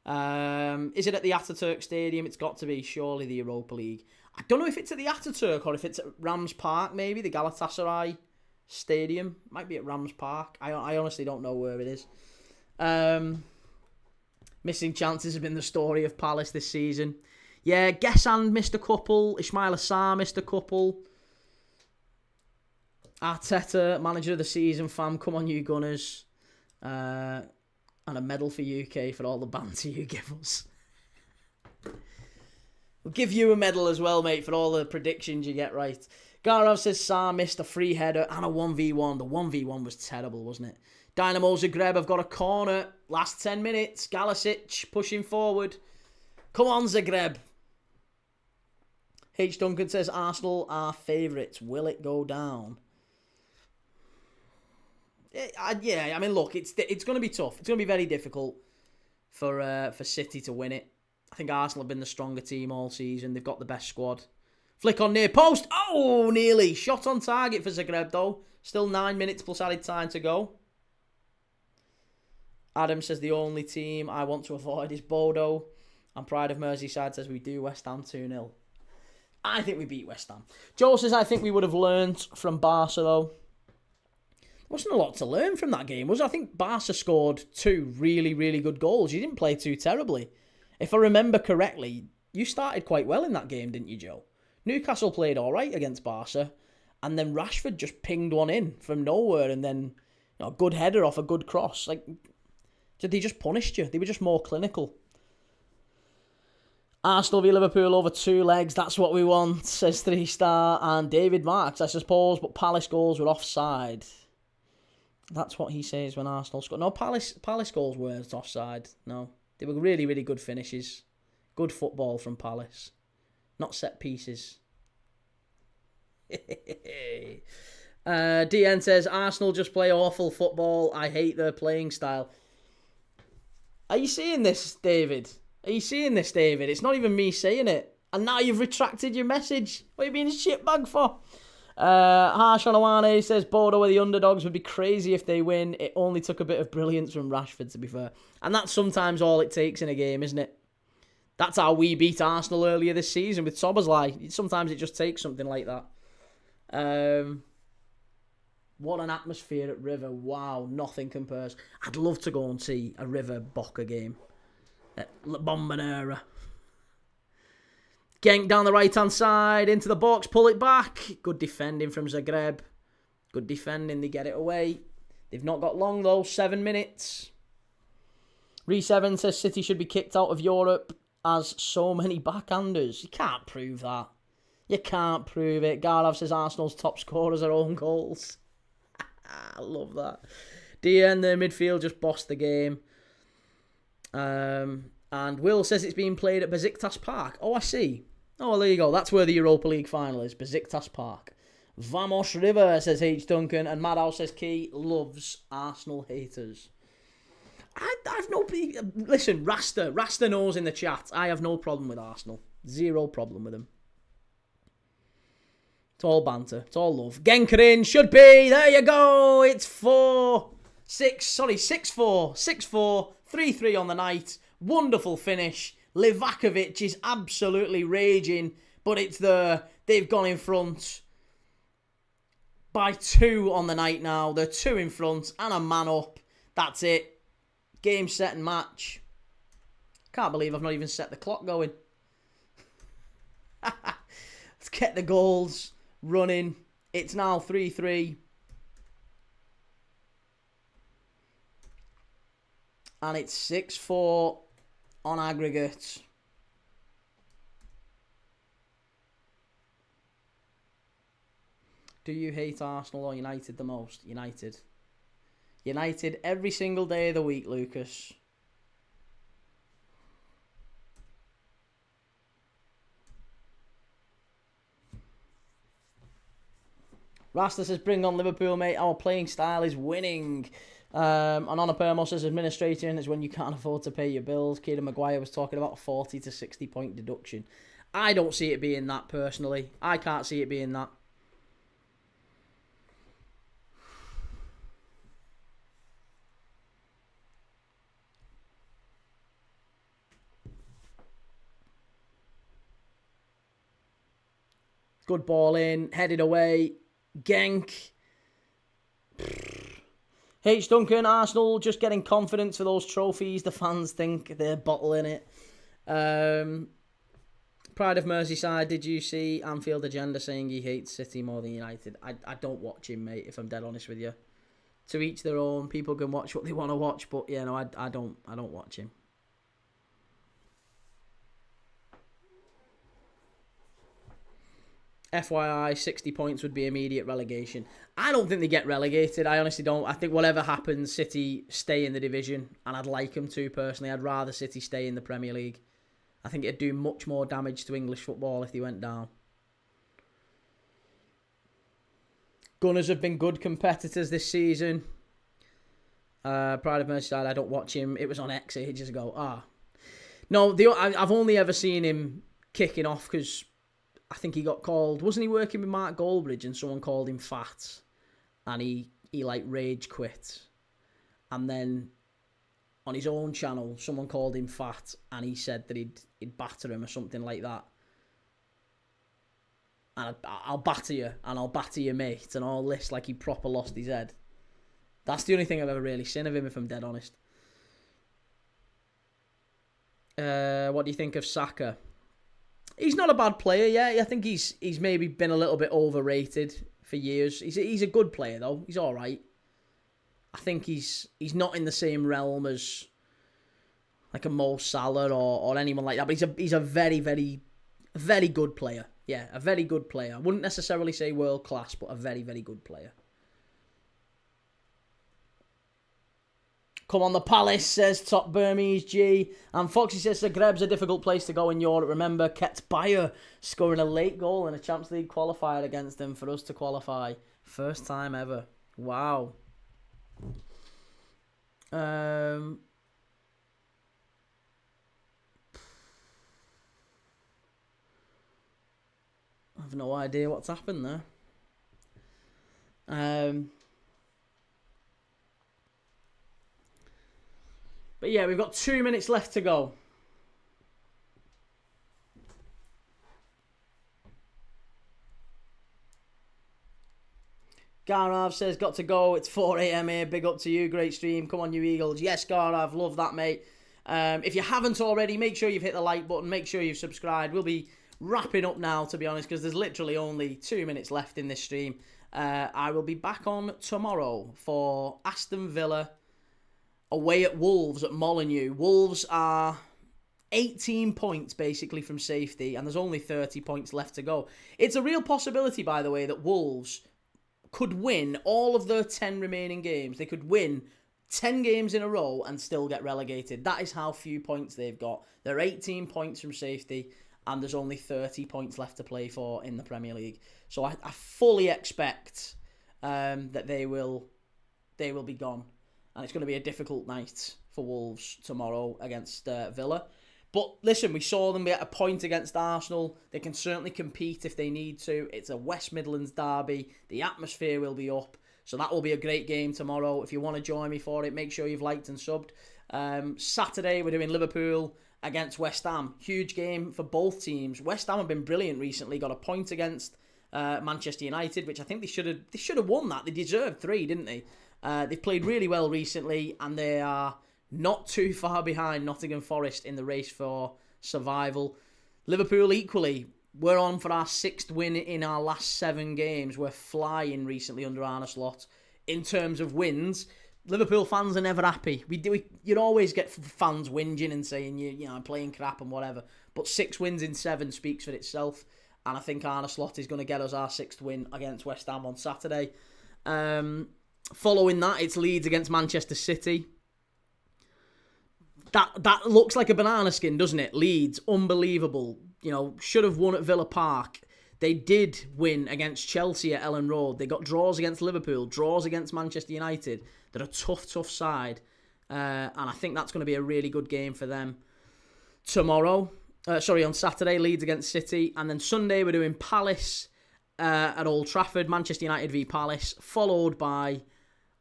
Is it at the Ataturk Stadium? It's got to be, surely, the Europa League. I don't know if it's at the Ataturk or if it's at Rams Park, maybe, the Galatasaray Stadium. Might be at Rams Park. I honestly don't know where it is. Missing chances have been the story of Palace this season. Yeah, Gesand missed a couple. Ismail Assar missed a couple. Arteta, manager of the season, fam. Come on, you Gunners. And a medal for UK for all the banter you give us. We'll give you a medal as well, mate, for all the predictions you get right. Garov says Sarr missed a free header and a 1v1. The 1v1 was terrible, wasn't it? Dynamo Zagreb have got a corner. Last 10 minutes. Galasic pushing forward. Come on, Zagreb. H. Duncan says Arsenal are favourites. Will it go down? Yeah, I mean, look, it's going to be tough. It's going to be very difficult for City to win it. I think Arsenal have been the stronger team all season. They've got the best squad. Flick on near post. Oh, nearly. Shot on target for Zagreb, though. Still 9 minutes plus added time to go. Adam says the only team I want to avoid is Bodo. And Pride of Merseyside says we do West Ham 2-0. I think we beat West Ham. Joe says I think we would have learnt from Barca, though. There wasn't a lot to learn from that game, was it? I think Barca scored 2 really, really good goals. You didn't play too terribly. If I remember correctly, you started quite well in that game, didn't you, Joe? Newcastle played all right against Barca, and then Rashford just pinged one in from nowhere, and then a good header off a good cross. Like, they just punished you. They were just more clinical. Arsenal v Liverpool over 2 legs. That's what we want, says 3-star. And David Marks, I suppose, but Palace goals were offside. That's what he says when Arsenal scored. No, Palace goals weren't offside. No. They were really, really good finishes. Good football from Palace. Not set pieces. DN says, Arsenal just play awful football. I hate their playing style. Are you seeing this, David? It's not even me saying it. And now you've retracted your message. What are you being a shitbag for? Harsh Olawane says Bodo are the underdogs. Would be crazy if they win. It only took a bit of brilliance from Rashford, to be fair. And that's sometimes all it takes in a game, isn't it? That's how we beat Arsenal earlier this season with Szoboszlai. Sometimes it just takes something like that. What an atmosphere at River. Wow, nothing compares. I'd love to go and see a River Boca game at La Bombonera. Genk down the right-hand side, into the box, pull it back. Good defending from Zagreb. Good defending, they get it away. They've not got long, though, 7 minutes. Re7 says City should be kicked out of Europe as so many backhanders. You can't prove that. You can't prove it. Garlav says Arsenal's top scorers are own goals. I love that. DN, the midfield, just bossed the game. And Will says it's being played at Besiktas Park. Oh, I see. Oh, well, there you go. That's where the Europa League final is. Besiktas Park. Vamos River, says H. Duncan. And Madhouse says Key loves Arsenal haters. I've no... Listen, Rasta knows in the chat. I have no problem with Arsenal. Zero problem with them. It's all banter. It's all love. Genkarin should be. There you go. It's 6-4. 6-4. 3-3 on the night. Wonderful finish. Livakovic is absolutely raging, but it's there. They've gone in front by 2 on the night now. They're 2 in front and a man up. That's it. Game, set and match. Can't believe I've not even set the clock going. Let's get the goals running. It's now 3-3. And it's 6-4 on aggregate. Do you hate Arsenal or United the most? United. United every single day of the week, Lucas. Rasta says, bring on Liverpool, mate. Our playing style is winning. And Onopermo says, administrating is when you can't afford to pay your bills. Kieran Maguire was talking about a 40 to 60 point deduction. I don't see it being that, personally. I can't see it being that. Good ball in, headed away. Genk. H. Duncan, Arsenal just getting confidence for those trophies. The fans think they're bottling it. Pride of Merseyside, did you see Anfield Agenda saying he hates City more than United? I don't watch him, mate, if I'm dead honest with you. To each their own. People can watch what they want to watch, but yeah, no, I don't watch him. FYI, 60 points would be immediate relegation. I don't think they get relegated. I honestly don't. I think whatever happens, City stay in the division, and I'd like them to, personally. I'd rather City stay in the Premier League. I think it'd do much more damage to English football if they went down. Gunners have been good competitors this season. Pride of Merseyside, I don't watch him. It was on X ages ago. No, I've only ever seen him kicking off because I think he got called. Wasn't he working with Mark Goldbridge and someone called him fat? And he like rage quit. And then on his own channel, someone called him fat and he said that he'd batter him or something like that. And I'll batter you and I'll batter your mate and all this, like he proper lost his head. That's the only thing I've ever really seen of him, if I'm dead honest. What do you think of Saka? He's not a bad player, yeah. I think he's maybe been a little bit overrated for years. He's a good player though. He's all right. I think he's not in the same realm as like a Mo Salah or anyone like that. But he's a very, very, very good player. Yeah, a very good player. I wouldn't necessarily say world class, but a very, very good player. Come on, the Palace, says Top Burmese G. And Foxy says Zagreb's a difficult place to go in Europe. Remember, Ketbayer scoring a late goal in a Champions League qualifier against them for us to qualify. First time ever. Wow. I have no idea what's happened there. But yeah, we've got 2 minutes left to go. Garav says, got to go. It's 4 a.m. here. Big up to you. Great stream. Come on, you Eagles. Yes, Garav. Love that, mate. If you haven't already, make sure you've hit the like button. Make sure you've subscribed. We'll be wrapping up now, to be honest, because there's literally only 2 minutes left in this stream. I will be back on tomorrow for Aston Villa away at Wolves at Molineux. Wolves are 18 points basically from safety, and there's only 30 points left to go. It's a real possibility, by the way, that Wolves could win all of their 10 remaining games. They could win 10 games in a row and still get relegated. That is how few points they've got. They're 18 points from safety, and there's only 30 points left to play for in the Premier League. So I fully expect that they will be gone. And it's going to be a difficult night for Wolves tomorrow against Villa. But listen, we saw them get a point against Arsenal. They can certainly compete if they need to. It's a West Midlands derby. The atmosphere will be up. So that will be a great game tomorrow. If you want to join me for it, make sure you've liked and subbed. Saturday, we're doing Liverpool against West Ham. Huge game for both teams. West Ham have been brilliant recently. Got a point against Manchester United, which I think they should have won that. They deserved 3, didn't they? They've played really well recently, and they are not too far behind Nottingham Forest in the race for survival. Liverpool equally. We're on for our 6th win in our last 7 games. We're flying recently under Arne Slot. In terms of wins, Liverpool fans are never happy. You'd always get fans whinging and saying, you know, I'm playing crap and whatever. But 6 wins in 7 speaks for itself. And I think Arne Slot is going to get us our 6th win against West Ham on Saturday. Following that, it's Leeds against Manchester City. That looks like a banana skin, doesn't it? Leeds, unbelievable. You know, should have won at Villa Park. They did win against Chelsea at Ellen Road. They got draws against Liverpool, draws against Manchester United. They're a tough side. And I think that's going to be a really good game for them tomorrow. On Saturday, Leeds against City. And then Sunday, we're doing Palace at Old Trafford, Manchester United v Palace, followed by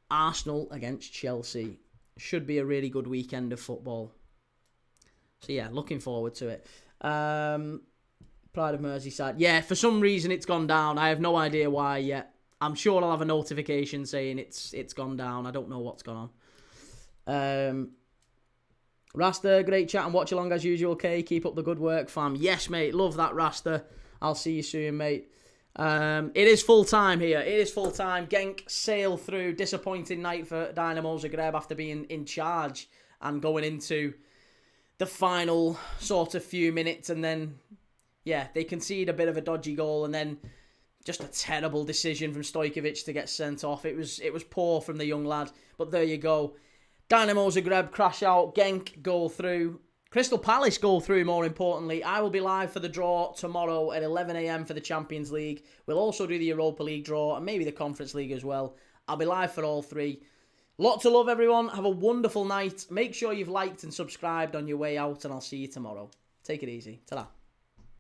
Arsenal against Chelsea. Should be a really good weekend of football. So yeah, looking forward to it. Pride of Merseyside. Yeah, for some reason it's gone down. I have no idea why yet. I'm sure I'll have a notification saying it's gone down. I don't know what's gone on. Rasta, great chat and watch along as usual, Kay. Keep up the good work, fam. Yes, mate. Love that, Rasta. I'll see you soon, mate. It is full time here. It is full time. Genk sail through. Disappointing night for Dynamo Zagreb after being in charge and going into the final sort of few minutes, and then they concede a bit of a dodgy goal, and then just a terrible decision from Stojkovic to get sent off. It was poor from the young lad, but there you go. Dynamo Zagreb crash out, Genk go through, Crystal Palace go through more importantly. I will be live for the draw tomorrow at 11 a.m. for the Champions League. We'll also do the Europa League draw and maybe the Conference League as well. I'll be live for all three. Lot to love, everyone. Have a wonderful night. Make sure you've liked and subscribed on your way out, and I'll see you tomorrow. Take it easy. Ta-ra.